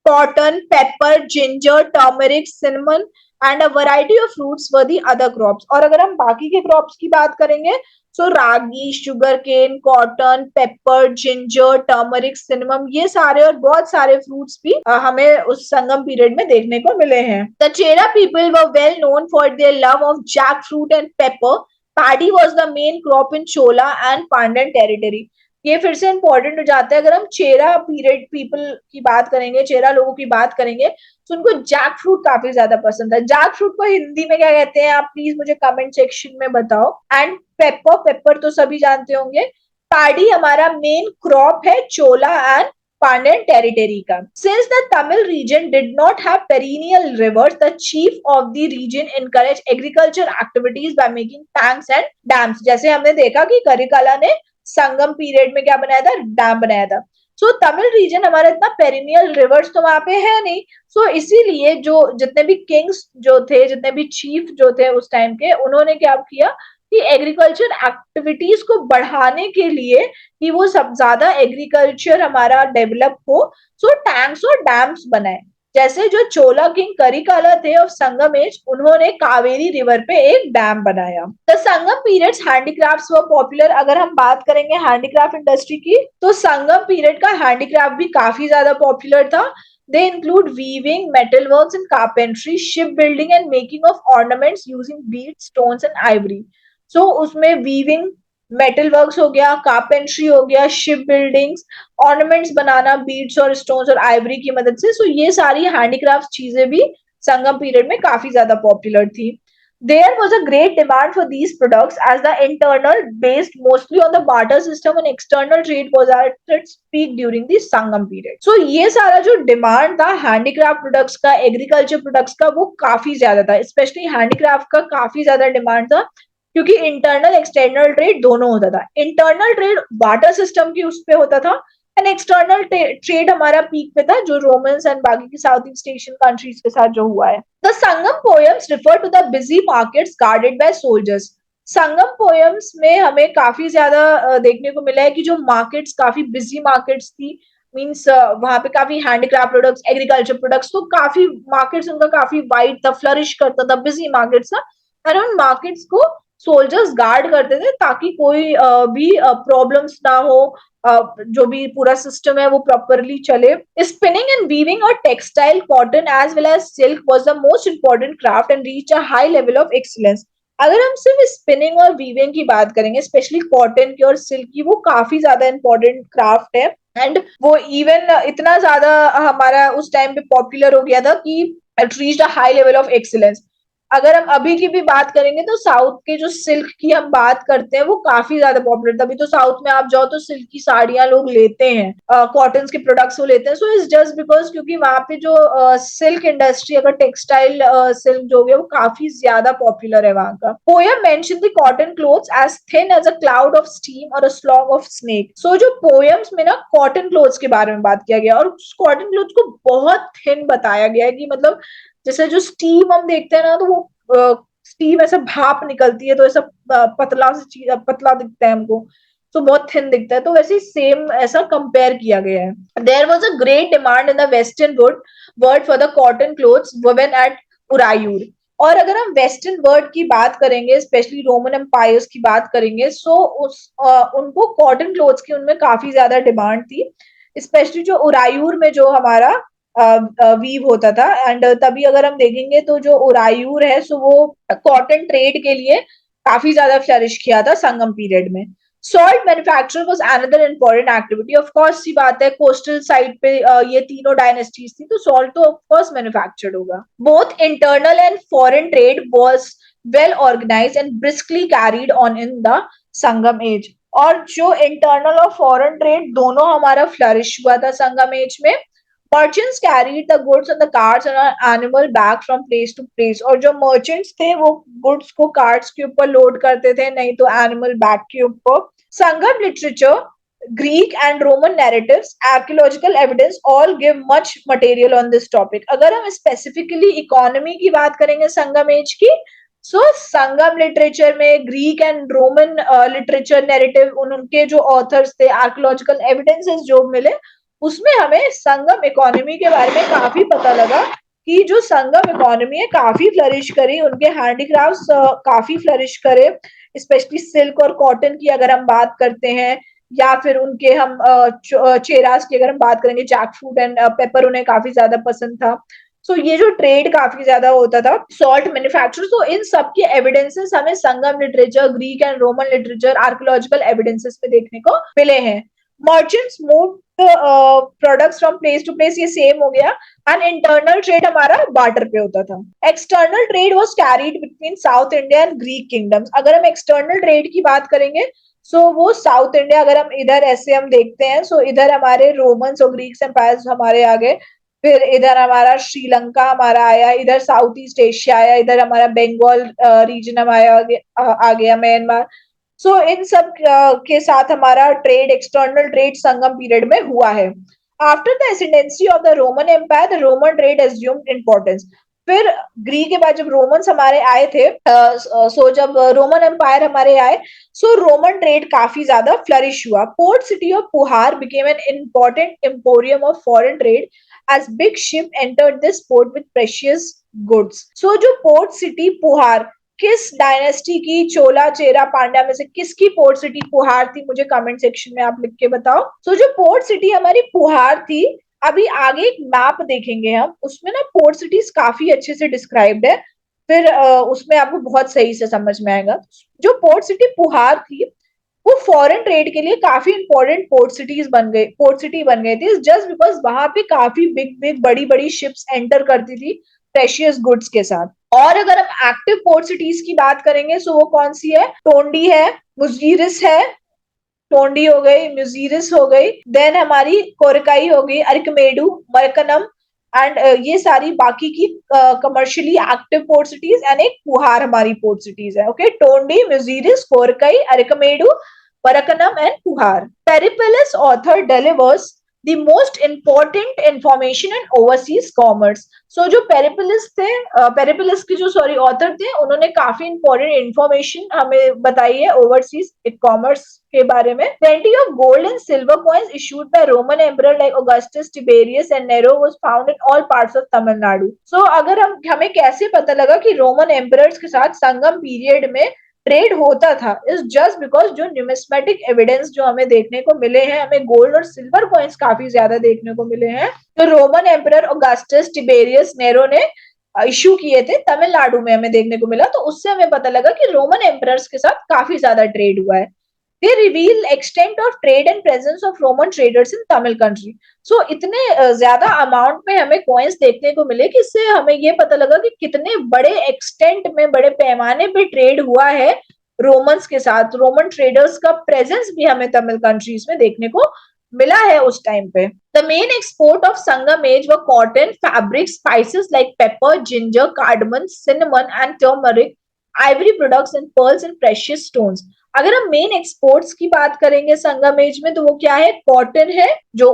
cotton, pepper, ginger, turmeric, cinnamon and a variety of fruits were the other crops. और अगर हम बाकी के क्रॉप्स की बात करेंगे so ragi, sugarcane, cotton, pepper, ginger, turmeric, cinnamon, ये सारे और बहुत सारे फ्रूट्स भी हमें उस संगम पीरियड में देखने को मिले हैं। The Chera people were well known for their love of jackfruit and pepper. Paddy was the main crop in Chola and Pandyan territory. ये फिर से इंपॉर्टेंट हो जाता है। अगर हम चेरा पीरियड पीपल की बात करेंगे, चेरा लोगों की बात करेंगे, तो उनको जैक फ्रूट काफी ज्यादा पसंद है। जैक फ्रूट को हिंदी में क्या कहते हैं, आप प्लीज मुझे कमेंट सेक्शन में बताओ। एंड पेपर, पेपर तो सभी जानते होंगे। पैडी हमारा मेन क्रॉप है चोला एंड Pandan territory का। Since the Tamil region did not have perennial rivers, the chief of the region encouraged agriculture activities by making tanks and dams। जैसे हमने देखा कि करिकाला ने संगम पीरियड में क्या बनाया था, डैम बनाया था। सो तमिल रीजन हमारा इतना पेरिनियल रिवर्स तो वहां पे है नहीं। सो इसीलिए जो जितने भी किंग्स जो थे, जितने भी चीफ जो थे उस टाइम के, उन्होंने क्या किया कि एग्रीकल्चर एक्टिविटीज को बढ़ाने के लिए, कि वो सब ज्यादा एग्रीकल्चर हमारा डेवलप हो, सो टैंक्स और डैम्स बनाए। जैसे जो चोला किंग करिकाला थे ऑफ संगम एज, उन्होंने कावेरी रिवर पे एक डैम बनाया। The Sangam periods handicrafts were popular. अगर हम बात करेंगे हैंडीक्राफ्ट इंडस्ट्री की, तो संगम पीरियड का हैंडीक्राफ्ट भी काफी ज्यादा पॉपुलर था। They include weaving, metalworks and carpentry, shipbuilding and making of ornaments using beads, stones and ivory. So उसमें weaving, मेटल वर्क्स हो गया, कारपेंट्री हो गया, शिप बिल्डिंग्स, ऑर्नामेंट्स बनाना बीड्स और स्टोन्स और आइवरी की मदद से। सो ये सारी हैंडीक्राफ्ट चीजें भी संगम पीरियड में काफी ज्यादा पॉपुलर थी। There was a great demand for these products as the internal based mostly on the barter system and external trade was at its peak during the Sangam period. So ये सारा जो demand था handicraft products का, agriculture products का, वो काफी ज्यादा था। स्पेशली हैंडीक्राफ्ट का काफी ज्यादा डिमांड था, क्योंकि इंटरनल एक्सटर्नल ट्रेड दोनों होता था। इंटरनल ट्रेड बार्टर सिस्टम की उस पे होता था, एंड एक्सटर्नल ट्रेड हमारा पीक पे था, जो रोमन्स एंड बाकी की साउथ ईस्ट एशियन कंट्रीज के साथ जो हुआ है। The Sangam poems refer to the busy markets guarded by soldiers. Sangam poems में हमें काफी ज्यादा देखने को मिला है कि जो मार्केट्स काफी बिजी मार्केट्स थी, मीन्स वहां पे काफी हैंडीक्राफ्ट प्रोडक्ट्स, एग्रीकल्चर प्रोडक्ट्स, तो काफी मार्केट्स उनका काफी वाइड था, फ्लरिश करता था, बिजी मार्केट्स था। एंड उन मार्केट्स को सोल्जर्स गार्ड करते थे ताकि कोई भी प्रॉब्लम्स ना हो, जो भी पूरा सिस्टम है वो प्रॉपरली चले। स्पिनिंग एंड वीविंग और textile, cotton as well as silk was the most important craft and reach a high level of excellence. अगर हम सिर्फ स्पिनिंग और वीविंग की बात करेंगे, स्पेशली कॉटन की और सिल्क की, वो काफी ज्यादा इंपॉर्टेंट क्राफ्ट है। एंड वो इवन इतना ज्यादा हमारा उस टाइम पे पॉपुलर हो गया था कि it reached a high level of excellence. अगर हम अभी की भी बात करेंगे तो साउथ के जो सिल्क की हम बात करते हैं, वो काफी ज्यादा पॉपुलर था। अभी तो साउथ में आप जाओ तो सिल्क की साड़ियां लोग लेते हैं, कॉटन के प्रोडक्ट्स वो लेते हैं। सो इट्स जस्ट बिकॉज क्योंकि वहां पे जो सिल्क इंडस्ट्री, अगर टेक्सटाइल सिल्क जो है, वो काफी ज्यादा पॉपुलर है वहां का। Poem mention the cotton clothes as thin as a cloud of steam और a slough of snake. So जो पोयम्स में ना कॉटन क्लोथ्स के बारे में बात किया गया, और कॉटन क्लोथ्स को बहुत थिन बताया गया है, कि मतलब जैसे जो स्टीम हम देखते हैं ना, तो वो स्टीम ऐसा भाप निकलती है, तो ऐसा पतला से पतला दिखता है हमको, तो बहुत थिन दिखता है। तो वैसे सेम ऐसा कंपेयर किया गया है। There was a great demand in the western world for the cotton clothes woven at Uraiyur. और अगर हम वेस्टर्न वर्ल्ड की बात करेंगे, स्पेशली रोमन एम्पायर्स की बात करेंगे, सो उनको कॉटन क्लोथ्स की उनमें काफी ज्यादा डिमांड थी। स्पेशली जो उरायूर में जो हमारा वीव होता था। एंड तभी अगर हम देखेंगे तो जो उरायूर है, सो वो कॉटन ट्रेड के लिए काफी ज्यादा फ्लरिश किया था संगम पीरियड में। Salt manufacture was another important activity. Of course सी बात है, कोस्टल साइड पे ये तीनों डायनेस्टीज थी, तो सॉल्ट तो ऑफ कोर्स मैन्युफैक्चर्ड होगा। Both internal and foreign trade was well organised and briskly carried on in the Sangam age. और जो इंटरनल और फॉरेन ट्रेड दोनों हमारा फ्लरिश हुआ था संगम एज में। Merchants carried the goods on the carts and an animal back from place to place। और जो merchants थे वो goods को carts के ऊपर लोड करते थे, नहीं तो animal back के ऊपर। संगम literature, Greek and Roman narratives, archaeological evidence all give much material on this topic। अगर हम specifically economy की बात करेंगे संगम एज की, सो संगम लिटरेचर में Greek and Roman literature narrative, उनके जो ऑथर्स थे, आर्कियोलॉजिकल एविडेंसेस जो मिले, उसमें हमें संगम इकोनॉमी के बारे में काफी पता लगा कि जो संगम इकोनॉमी है काफी फ्लरिश करी, उनके हैंडीक्राफ्ट्स काफी फ्लरिश करे। स्पेशली सिल्क और कॉटन की अगर हम बात करते हैं, या फिर उनके हम चेरास की अगर हम बात करेंगे, जैक फ्रूट एंड पेपर उन्हें काफी ज्यादा पसंद था। सो ये जो ट्रेड काफी ज्यादा होता था, सॉल्ट मैन्युफैक्चर, तो इन सब के एविडेंसेस हमें Sangam literature, Greek and Roman literature, archaeological evidences पे देखने को मिले हैं। Merchants move products from place to place, ये सेम हो गया। एंड इंटरनल ट्रेड हमारा बार्टर पे होता था। External trade was carried between south India and Greek kingdoms. अगर हम एक्सटर्नल ट्रेड की बात करेंगे सो वो साउथ इंडिया, अगर हम इधर ऐसे हम देखते हैं सो इधर हमारे रोमन्स और ग्रीक्स एम्पायर्स हमारे आ गए, फिर इधर हमारा श्रीलंका हमारा आया, इधर साउथ ईस्ट एशिया आया, इधर हमारा बंगाल रीजन हमारा आ गया, म्यांमार। सो इन सब के साथ हमारा trade, external trade Sangam period में हुआ है। After the ascendancy of the Roman empire the Roman trade assumed importance. फिर ग्रीक के बाद जब रोमन्स हमारे आए थे, सो जब रोमन एम्पायर हमारे आए सो रोमन ट्रेड काफी ज्यादा फ्लरिश हुआ। Port city of पुहार became an important emporium of foreign trade as big ship entered this port with precious goods. So जो पोर्ट सिटी पुहार किस डायनेस्टी की, चोला चेरा पांड्या में से किसकी पोर्ट सिटी पुहार थी, मुझे कमेंट सेक्शन में आप लिख के बताओ। सो जो पोर्ट सिटी हमारी पुहार थी, अभी आगे एक मैप देखेंगे हम, उसमें ना पोर्ट सिटीज काफी अच्छे से डिस्क्राइब्ड है, फिर उसमें आपको बहुत सही से समझ में आएगा। जो पोर्ट सिटी पुहार थी वो फॉरेन ट्रेड के लिए काफी इंपॉर्टेंट पोर्ट सिटी बन गई थी, जस्ट बिकॉज वहां पे काफी बिग बिग बड़ी बड़ी शिप्स एंटर करती थी प्रेशियस गुड्स के साथ। और अगर हम एक्टिव पोर्ट सिटीज की बात करेंगे सो वो कौन सी है, टोंडी है, मुजीरिस है, टोंडी हो गई, म्यूजिरिस हो गई, देन हमारी कोरकाई हो गई, अरिकमेडू, मरकनम, एंड ये सारी बाकी की commercially active port cities, and एक पुहार हमारी पोर्ट सिटीज है। Okay, Tondi, Muziris, Korkai, Arikamedu, Parakanam and Puhar. Periplus author delivers the most important information in overseas commerce. So जो पेरिपेलस थे, पेरिपेलस के जो सॉरी ऑथर थे, उन्होंने काफी इंपॉर्टेंट इंफॉर्मेशन हमें बताई है ओवरसीज कॉमर्स के बारे में। Plenty of gold and silver coins issued by Roman emperor like Augustus, Tiberius and Nero was found in all parts of Tamil Nadu. So अगर हमें कैसे पता लगा कि रोमन एम्परर्स के साथ संगम पीरियड में ट्रेड होता था, इज जस्ट बिकॉज जो न्यूमिस्मेटिक एविडेंस जो हमें देखने को मिले हैं, हमें गोल्ड और सिल्वर कॉइन्स काफी ज्यादा देखने को मिले हैं, तो Roman emperor Augustus, Tiberius, narrow ने इशू किए थे तमिलनाडु में हमें देखने को मिला। तो उससे हमें पता लगा कि रोमन एम्परर्स के साथ काफी ज्यादा ट्रेड हुआ है। They reveal extent of trade and presence of Roman traders in Tamil country. So इतने ज्यादा अमाउंट में हमें कॉइन्स देखने को मिले कि इससे हमें ये पता लगा कि कितने बड़े एक्सटेंट में, बड़े पैमाने पे ट्रेड हुआ है रोमन्स के साथ। रोमन ट्रेडर्स का प्रेजेंस भी हमें तमिल कंट्रीज में देखने को मिला है उस टाइम पे। The main export of Sangam age were cotton, fabric, spices like pepper, ginger, cardamom, cinnamon and turmeric, ivory products and pearls and precious stones. अगर हम मेन एक्सपोर्ट्स की बात करेंगे संगम एज में तो वो क्या है, कॉटन है जो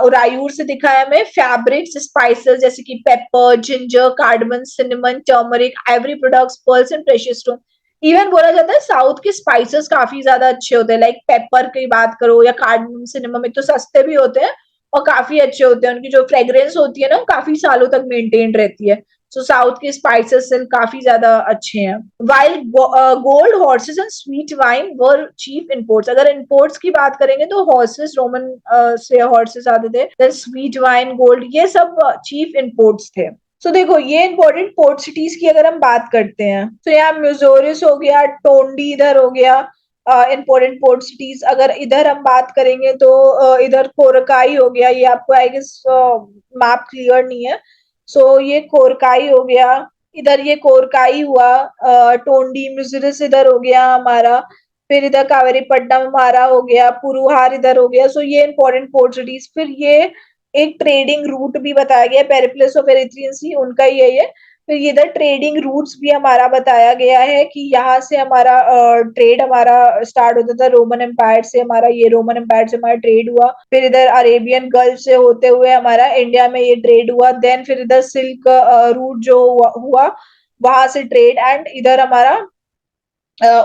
उरायूर से दिखा है हमें, फैब्रिक्स, स्पाइसेस जैसे कि paper, ginger, cardamom, cinnamon, turmeric, ivory products, pearls and precious stone. Even बोला जाता है साउथ के स्पाइसेस काफी ज्यादा अच्छे होते हैं, लाइक पेपर की बात करो या कार्डमम, सिनेमम, एक तो सस्ते भी होते हैं और काफी अच्छे होते हैं, उनकी जो फ्रेग्रेंस होती है ना काफी सालों तक मेंटेन रहती है। सो साउथ के स्पाइसेस काफी ज्यादा अच्छे हैं। While gold, horses and sweet wine were chief imports. अगर इम्पोर्ट्स की बात करेंगे तो हॉर्सेस, रोमन से हॉर्सेस आते थे, देन स्वीट वाइन, गोल्ड, ये सब चीफ इम्पोर्ट्स थे। सो देखो ये इंपॉर्टेंट पोर्ट सिटीज की अगर हम बात करते हैं तो यहाँ म्यूजोरिस हो गया, टोंडी इधर हो गया इंपॉर्टेंट पोर्ट सिटीज। अगर इधर हम बात करेंगे तो इधर कोरकाई हो गया, ये आपको आई गेस मैप क्लियर नहीं है, सो ये कोरकाई हो गया, इधर ये कोरकाई हुआ, टोंडी, म्यूजिरिस इधर हो गया हमारा, फिर इधर कावेरीपट्टनम हमारा हो गया, पुरुहार इधर हो गया। सो ये इंपॉर्टेंट पोर्ट सिटीज। फिर ये एक ट्रेडिंग रूट भी बताया गया, पेरिप्लस ऑफ एरिथ्रियन सी उनका ही है ये। फिर इधर ट्रेडिंग रूट्स भी हमारा बताया गया है कि यहाँ से हमारा ट्रेड हमारा स्टार्ट होता था रोमन एम्पायर से, हमारा ये रोमन एम्पायर से हमारा ट्रेड हुआ, फिर इधर अरेबियन गल्फ से होते हुए हमारा इंडिया में ये ट्रेड हुआ, देन फिर इधर सिल्क रूट जो हुआ वहां से ट्रेड, एंड इधर हमारा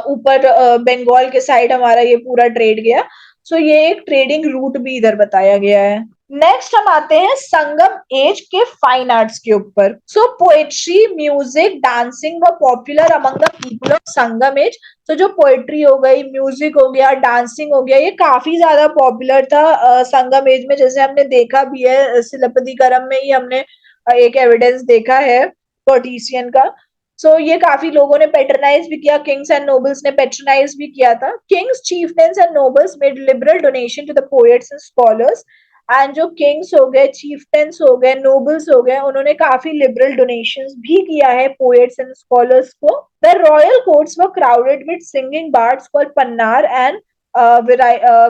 ऊपर बंगाल के साइड हमारा ये पूरा ट्रेड गया। सो ये एक ट्रेडिंग रूट भी इधर बताया गया है। नेक्स्ट हम आते हैं संगम एज के फाइन आर्ट्स के ऊपर। So poetry, music, dancing were popular among the people of Sangam age. तो जो पोएट्री हो गई, म्यूजिक हो गया, डांसिंग हो गया, ये काफी ज्यादा पॉपुलर था संगम एज में, जैसे हमने देखा भी है सिलपतिकरम में ही हमने एक एविडेंस देखा है पर्टिशियन का। सो ये काफी लोगों ने पेट्रनाइज भी किया, किंग्स एंड नोबल्स ने पेट्रनाइज भी किया था। Kings, chieftains and nobles made liberal donation to the poets and scholars. And जो किंग्स हो गए, चीफटेन्स हो गए, नोबल्स हो गए, उन्होंने काफी लिबरल डोनेशंस भी किया है पोएट्स एंड स्कॉलर्स को। The royal courts were crowded with singing bards called Panar and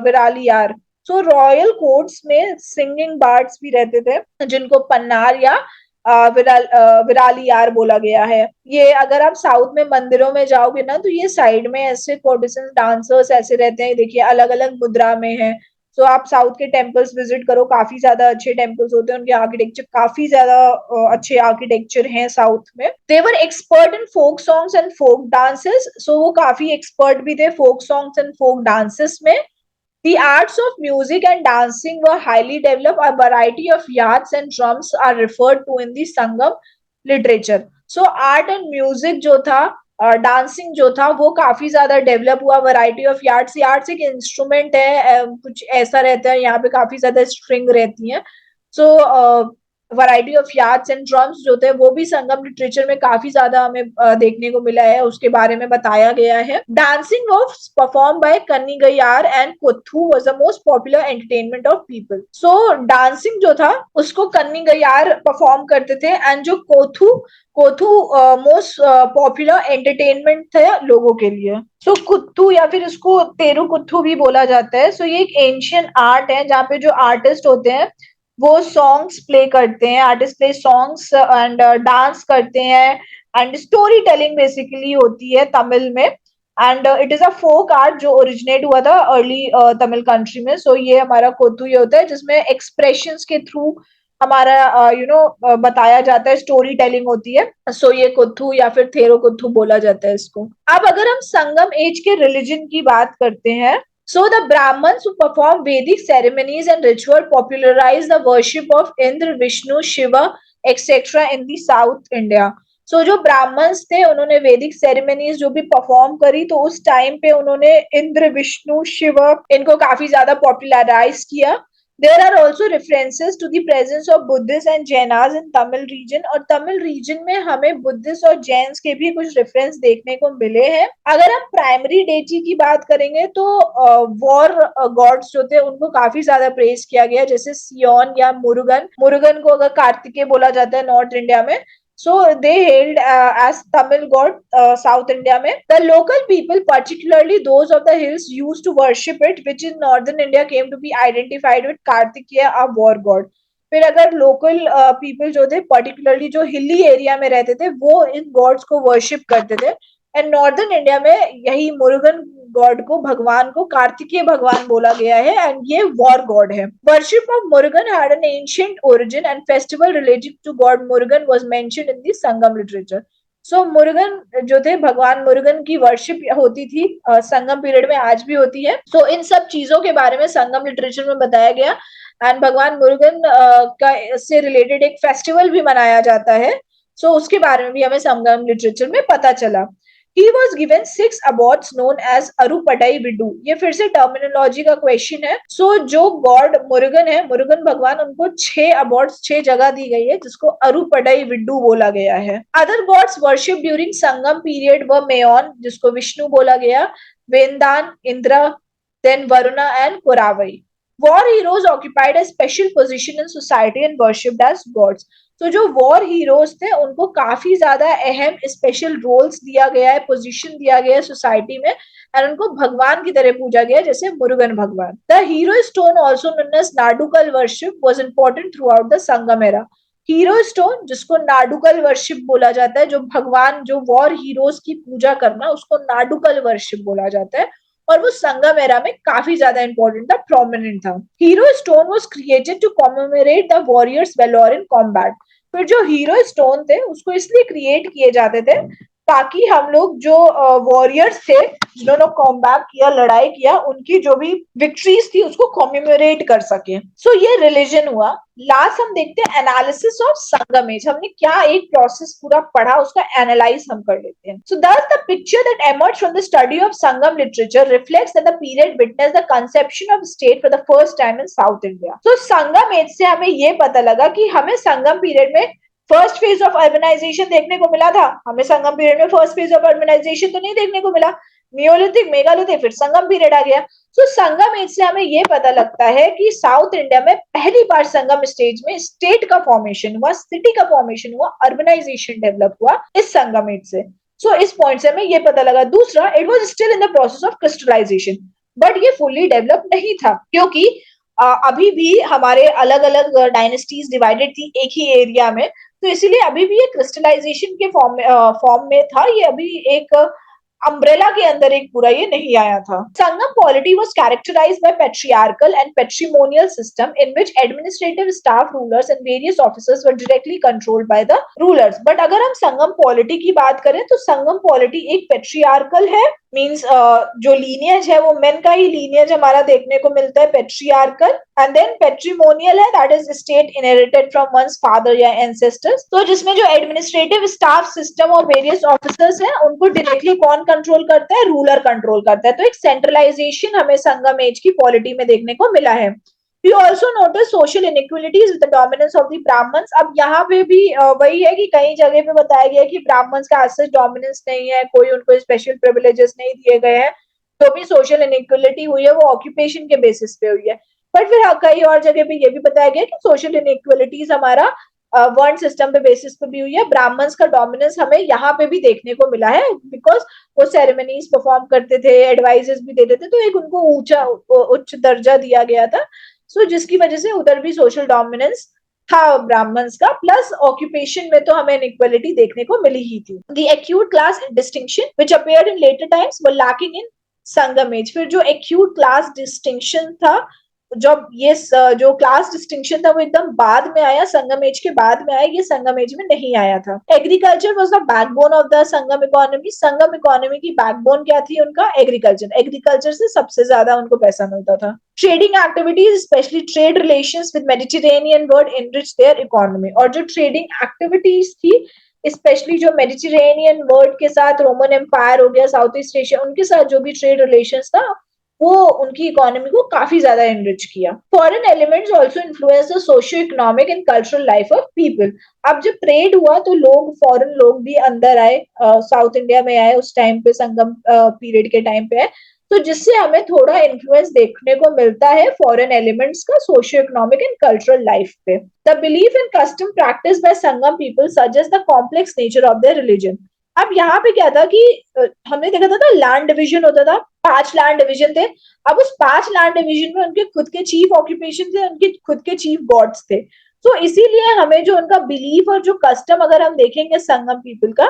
Viraliyar. So royal courts में सिंगिंग बार्ड्स भी रहते थे जिनको पन्नार या विरालियार बोला गया है। ये अगर आप साउथ में मंदिरों में जाओगे ना, तो ये साइड में ऐसे कोर्टिसंस डांसर्स ऐसे रहते हैं, देखिए अलग अलग मुद्रा में है। सो आप साउथ के टेम्पल्स विजिट करो, काफी ज्यादा अच्छे टेम्पल्स होते हैं, उनके आर्किटेक्चर काफी ज्यादा अच्छे आर्किटेक्चर हैं साउथ में। They were expert in folk songs and folk dances. So वो काफी एक्सपर्ट भी थे folk songs and folk dances में। The arts of music and dancing were highly developed. A variety of yachts and drums are referred to in the Sangam literature. So art and music जो था, dancing जो था, वो काफी ज्यादा develop हुआ। Variety of yards, yards एक instrument है, कुछ ऐसा रहता है, यहाँ पे काफी ज्यादा स्ट्रिंग रहती है। सो वैरायटी ऑफ यार्ड्स एंड ड्रम्स जो थे वो भी संगम लिटरेचर में काफी ज्यादा हमें देखने को मिला है, उसके बारे में बताया गया है। Dancing of perform by Kanigaiyar and koothu was the most popular entertainment of people. So dancing जो था उसको कन्निगयार परफॉर्म करते थे, एंड जो koothu koothu most popular entertainment थे लोगों के लिए। सो कुत्तू या फिर इसको तेरू कुत्थू भी बोला जाता है। सो ये एक एंशियंट आर्ट है जहाँ पे जो आर्टिस्ट होते हैं वो सॉन्ग्स प्ले करते हैं, artist play songs and dance करते हैं, एंड स्टोरी टेलिंग बेसिकली होती है तमिल में। And it is a folk art जो ओरिजिनेट हुआ था अर्ली तमिल कंट्री में। सो ये हमारा कोथू ये होता है जिसमें एक्सप्रेशंस के थ्रू हमारा बताया जाता है, स्टोरी टेलिंग होती है। सो ये कुथू या फिर थेरो कुथू बोला जाता है इसको। अब अगर हम संगम एज के रिलीजन की बात करते हैं, so the Brahmins who perform Vedic ceremonies and ritual popularized the worship of Indra, Vishnu, Shiva, etc. in the South India. So जो ब्राह्मण्स थे उन्होंने वैदिक सेरेमनीज जो भी परफॉर्म करी, तो उस टाइम पे उन्होंने इंद्र, विष्णु, शिव इनको काफी ज्यादा पॉपुलराइज किया। There are also references to the presence of Buddhists and Jainas in Tamil region, और तमिल रीजन में हमें बुद्धिस्ट और जैन्स के भी कुछ रेफरेंस देखने को मिले हैं। अगर हम प्राइमरी डेटी की बात करेंगे तो वॉर गॉड्स जो थे उनको काफी ज्यादा प्रेज किया गया, जैसे सियोन या मुरुगन। मुरुगन को अगर कार्तिकेय बोला जाता है नॉर्थ इंडिया में। So they hailed as Tamil god South India में। The local people, particularly those of the hills, used to worship it, which in northern India came to be identified with Kartikeya, a war god। फिर अगर local people जो थे, particularly जो hilly area में रहते थे, वो इन गॉड्स को वर्शिप करते थे। एंड नॉर्दर्न इंडिया में यही मुरुगन गॉड को, भगवान को कार्तिकेय भगवान बोला गया है, एंड ये वॉर गॉड है। Worship of Murugan had an ancient origin and festival related to god Murugan was mentioned in the Sangam literature. So Murugan जो थे, भगवान मुरुगन की वर्शिप होती थी संगम पीरियड में, आज भी होती है। सो इन सब चीजों के बारे में संगम लिटरेचर में बताया गया, एंड भगवान मुरुगन का से रिलेटेड एक फेस्टिवल भी मनाया जाता है। सो उसके बारे में भी हमें संगम लिटरेचर में पता चला। He was given 6 awards known as अरुपटाई विडू। ये फिर से टर्मिनोलॉजी का क्वेश्चन है। सो जो गॉड मुरुगन है, मुरुगन भगवान, उनको 6 अवार्ड्स 6 जगह दी गई है, जिसको अरुपटाई विडू बोला गया है। Other gods worship during Sangam period were Mayon, जिसको विष्णु बोला गया, Vendan, Indra, then Varuna and Kuravai. War heroes occupied a special position in society and worshipped as gods. तो जो वॉर हीरोज थे उनको काफी ज्यादा अहम स्पेशल रोल्स दिया गया है, पोजीशन दिया गया है सोसाइटी में, और उनको भगवान की तरह पूजा गया, जैसे मुरुगन भगवान। The hero stone also known as nadukal worship was important throughout the Sangam era. Hero stone, जिसको नाडुकल वर्शिप बोला जाता है, जो भगवान, जो वॉर हीरोज की पूजा करना, उसको नाडुकल वर्शिप बोला जाता है, और वो संगम एरा में काफी ज्यादा इंपॉर्टेंट था, प्रोमिनेंट था। Hero stone was created to commemorate the warriors valour in combat. फिर जो हीरो स्टोन थे उसको इसलिए क्रिएट किए जाते थे ताकि हम लोग जो वॉरियर्स थे जिन्होंने कॉम्बैट किया, लड़ाई किया, उनकी जो भी विक्ट्रीज थी उसको कॉमेमोरेट कर सके। सो ये रिलीजन हुआ। लास्ट हम देखते हैं एनालिसिस ऑफ संगम एज। हमने क्या एक प्रोसेस पूरा पढ़ा, उसका एनालाइज हम कर लेते हैं। सो thus the picture that emerged from the study of Sangam literature reflects that the period witnessed the conception of state for the first time in South India. So Sangam age से हमें ये पता लगा कि हमें संगम पीरियड में फर्स्ट फेज ऑफ अर्बनाइजेशन देखने को मिला था, हमें संगम पीरियड में फर्स्ट फेज ऑफ अर्बनाइजेशन तो नहीं देखने को मिला। नियोलिथिक, मेगालिथिक, फिर संगम पीरियड आ गया। तो संगम एज से हमें ये पता लगता है कि साउथ इंडिया में पहली बार संगम स्टेज में स्टेट का फॉर्मेशन हुआ, सिटी का फॉर्मेशन हुआ, अर्बनाइजेशन डेवलप हुआ इस संगम एज से। सो इस पॉइंट से हमें ये पता लगा। दूसरा, it was still in the process of crystallisation, but ये फुल्ली डेवलप नहीं था, क्योंकि अभी भी हमारे अलग अलग डायनेस्टीज डिवाइडेड थी एक ही एरिया में, तो इसीलिए अभी भी ये क्रिस्टलाइजेशन के फॉर्म में था, ये अभी एक अम्ब्रेला के अंदर एक पूरा ये नहीं आया था। Sangam polity was characterised by patriarchal and patrimonial system in which administrative staff, rulers and various officers were directly controlled by the rulers. But अगर हम संगम पॉलिटी की बात करें तो संगम पॉलिटी एक पेट्रियार्कल है, मींस जो लीनियज है वो मेन का ही लीनियज हमारा देखने को मिलता है, पेट्रियार्कल। एंड देन पेट्रिमोनियल है, that is state inherited from once father या एंसेस्टर्स। तो जिसमें जो एडमिनिस्ट्रेटिव स्टाफ सिस्टम और वेरियस ऑफिसर्स हैं उनको डायरेक्टली कौन कंट्रोल करता है? रूलर कंट्रोल करता है। तो एक सेंट्रलाइजेशन हमें संगम एज की पॉलिटी में देखने को मिला है। We also notice social inequalities with the dominance of the Brahmins। अब यहाँ पे भी वही है कि कई जगह पे बताया गया कि ब्राह्मण्स का आज डोमिनेंस नहीं है, कोई उनको स्पेशल प्रिविलेजेस नहीं दिए गए हैं। तो भी सोशल इनइक्वलिटी हुई है वो ऑक्यूपेशन के बेसिस पे हुई है। बट फिर कई और जगह पे ये भी बताया गया कि सोशल इनइक्वलिटीज हमारा वर्ण सिस्टम पे बेसिस पे भी हुई है। ब्राह्मण्स का डोमिनेंस हमें यहाँ पे भी देखने को मिला है, बिकॉज वो सेरेमनीज परफॉर्म करते थे, एडवाइजेस भी देते थे, तो एक उनको ऊंचा उच्च दर्जा दिया गया था। सो जिसकी वजह से उधर भी सोशल डोमिनेंस था ब्राह्मण्स का। प्लस ऑक्यूपेशन में तो हमें इनइक्वालिटी देखने को मिली ही थी। The acute class distinction which appeared in later times were lacking in Sangam age. फिर जो एक्यूट क्लास डिस्टिंक्शन था, जब ये जो क्लास डिस्टिंक्शन था वो एकदम बाद में आया, संगम एज के बाद में आया, ये संगम एज में नहीं आया था। Agriculture was the backbone of the Sangam economy. Sangam economy की बैकबोन क्या थी उनका? एग्रीकल्चर। एग्रीकल्चर से सबसे ज्यादा उनको पैसा मिलता था। Trading activities, especially trade relations with Mediterranean world, enrich their economy. और जो ट्रेडिंग एक्टिविटीज थी, स्पेशली जो मेडिटेरेनियन वर्ल्ड के साथ, रोमन एम्पायर हो गया, साउथ ईस्ट एशिया, उनके साथ जो भी ट्रेड रिलेशंस था वो उनकी इकोनॉमी को काफी ज्यादा एनरिच किया। Foreign elements also influence the socio economic and cultural life of people. अब जब ट्रेड हुआ तो लोग, फॉरेन लोग भी अंदर आए, साउथ इंडिया में आए उस टाइम पे, संगम पीरियड के टाइम पे आए, तो जिससे हमें थोड़ा इन्फ्लुएंस देखने को मिलता है फॉरेन एलिमेंट्स का socio economic and cultural life पे। The belief in custom practice by Sangam people suggest the complex nature of their religion. अब यहाँ पे क्या था कि हमने देखा था लैंड डिविजन होता था, 5 लैंड डिविजन थे। अब उस 5 लैंड डिविजन में उनके खुद के चीफ ऑक्यूपेशन थे, उनके खुद के चीफ गॉड्स थे। तो इसीलिए हमें जो उनका बिलीफ और जो कस्टम अगर हम देखेंगे संगम पीपल का,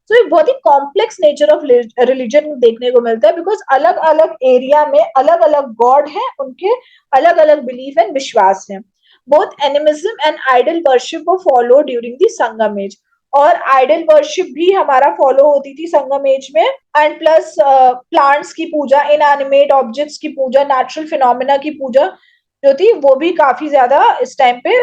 तो एक बहुत ही कॉम्प्लेक्स नेचर ऑफ रिलीजन देखने को मिलता है, बिकॉज अलग अलग एरिया में अलग अलग गॉड है, उनके अलग अलग बिलीफ एंड विश्वास है। Both animism and idol worship वो follow during the Sangam age. और आइडल वर्शिप भी हमारा फॉलो होती थी संगम एज में। एंड प्लस प्लांट्स की पूजा, इनएनिमेट ऑब्जेक्ट्स की पूजा, नेचुरल फिनोमिना की पूजा जो थी वो भी काफी ज्यादा इस टाइम पे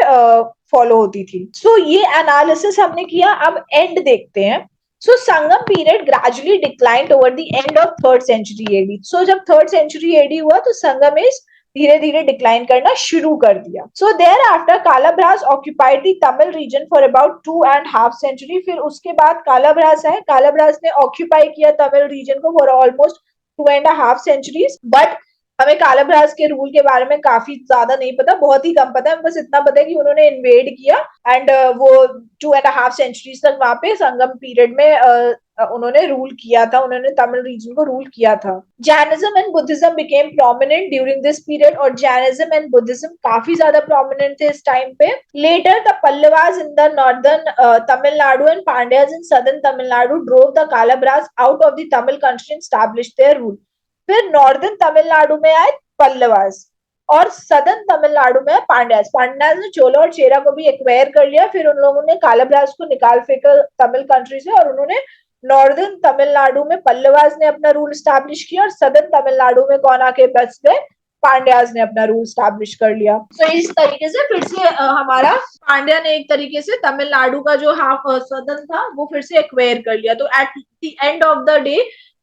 फॉलो होती थी। सो ये एनालिसिस हमने किया। अब एंड देखते हैं। So Sangam period gradually declined over the end of 3rd century AD। So जब 3rd century AD हुआ तो संगम एज धीरे धीरे डिक्लाइन करना शुरू कर दिया। So thereafter Kalabhras occupied the Tamil region for about 2.5 century। फिर उसके बाद कालाभ्रास है, कालाभ्रास ने ऑक्यूपाई किया तमिल रीजन को फॉर ऑलमोस्ट 2.5 centuries। बट हमें कालाभ्रास के रूल के बारे में काफी ज्यादा नहीं पता, बहुत ही कम पता है। बस इतना पता है कि उन्होंने इन्वेड किया एंड वो 2.5 centuries तक वहां पे संगम पीरियड में उन्होंने रूल किया था, उन्होंने तमिल रीजन को रूल किया था। Jainism and Buddhism became prominent during this period. और जैनिज्म एंड बुद्धिज्म काफी ज्यादा प्रोमिनेंट थे इस टाइम पे। Later the Pallavas in the northern Tamil Nadu and Pandyas in southern Tamil Nadu drove the Kalabhras out of the Tamil country and established their rule. फिर northern Tamil Nadu में आए पल्लवास और सदर्न तमिलनाडु में पांड्यास। पांड्यास ने चोला और चेरा को भी एक्वायर कर लिया। फिर उन लोगों ने कालाभ्रास को निकाल फेंका तमिल कंट्री से और उन्होंने नॉर्दर्न तमिलनाडु में पल्लवास ने अपना रूल स्टैब्लिश किया और सदर्न तमिलनाडु में कौन आके बस गए? पांड्यास ने अपना रूल स्टैब्लिश कर लिया। तो इस तरीके से फिर से हमारा पांड्या ने एक तरीके से तमिलनाडु का जो हाफ सदर्न था वो फिर से एक्वायर कर लिया। तो at the end of the day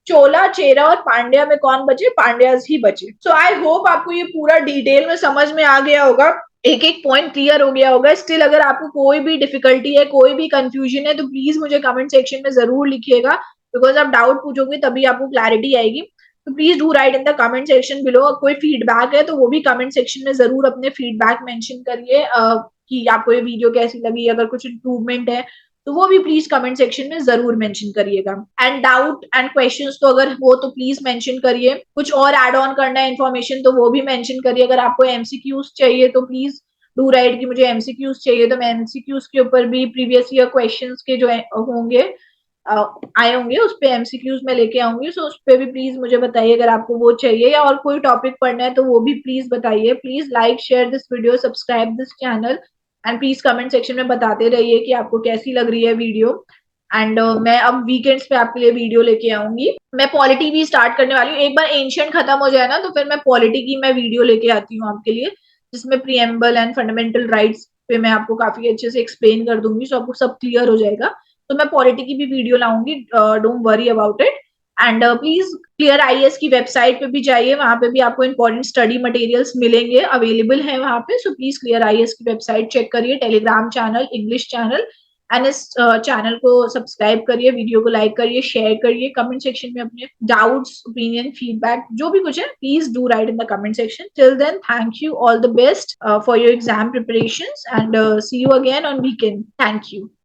Chola, Chera और पांड्या में कौन बचे? पांड्याज ही बचे। सो आई होप आपको ये पूरा डिटेल में समझ में आ गया होगा, एक एक पॉइंट क्लियर हो गया होगा। स्टिल अगर आपको कोई भी डिफिकल्टी है, कोई भी कंफ्यूजन है, तो प्लीज मुझे कमेंट सेक्शन में जरूर लिखिएगा, बिकॉज आप डाउट पूछोगे तभी आपको क्लैरिटी आएगी। तो please do write in the comment section below. कोई फीडबैक है तो वो भी कमेंट सेक्शन में जरूर अपने फीडबैक मेंशन करिए, कि आपको ये वीडियो कैसी लगी, अगर कुछ इंप्रूवमेंट है तो वो भी प्लीज कमेंट सेक्शन में जरूर मेंशन करिएगा। एंड डाउट एंड क्वेश्चंस तो अगर हो तो प्लीज मेंशन करिए। कुछ और ऐड ऑन करना है इन्फॉर्मेशन तो वो भी मेंशन करिए। अगर आपको एमसीक्यूज चाहिए तो प्लीज डू राइट कि मुझे एमसीक्यूज चाहिए, तो मैं एमसीक्यूज के ऊपर भी प्रीवियस ईयर क्वेश्चंस के जो होंगे आए होंगे उस पे एमसीक्यूज में लेके आऊंगी। सो उस पे भी प्लीज मुझे बताइए अगर आपको वो चाहिए, या और कोई टॉपिक पढ़ना है तो वो भी प्लीज बताइए। Please like share this video, subscribe this channel, and please comment section में बताते रहिए कि आपको कैसी लग रही है वीडियो। एंड मैं अब वीकेंड्स पे आपके लिए वीडियो लेके आऊंगी। मैं पॉलिटी भी स्टार्ट करने वाली हूँ। एक बार एंशिएंट खत्म हो जाए ना तो फिर मैं पॉलिटी की मैं वीडियो लेके आती हूँ आपके लिए, जिसमें प्रीएम्बल एंड फंडामेंटल राइट्स पे मैं आपको काफी अच्छे से एक्सप्लेन कर दूंगी, सो आपको सब क्लियर हो जाएगा। तो मैं पॉलिटी की भी वीडियो लाऊंगी, don't worry about it. And please Clear IAS की वेबसाइट पे भी जाइए, वहां पे भी आपको इंपॉर्टेंट स्टडी मटेरियल्स मिलेंगे, अवेलेबल है वहां पे। सो प्लीज क्लियर आईएएस की वेबसाइट चेक करिए, Telegram channel, English channel, and इस चैनल को सब्सक्राइब करिए, वीडियो को लाइक करिए, शेयर करिए। कमेंट सेक्शन में अपने डाउट्स, ओपिनियन, फीडबैक जो भी कुछ है please do write in the comment section. Till then, thank you, all the best for your exam preparations, and see you again on weekend. Thank you.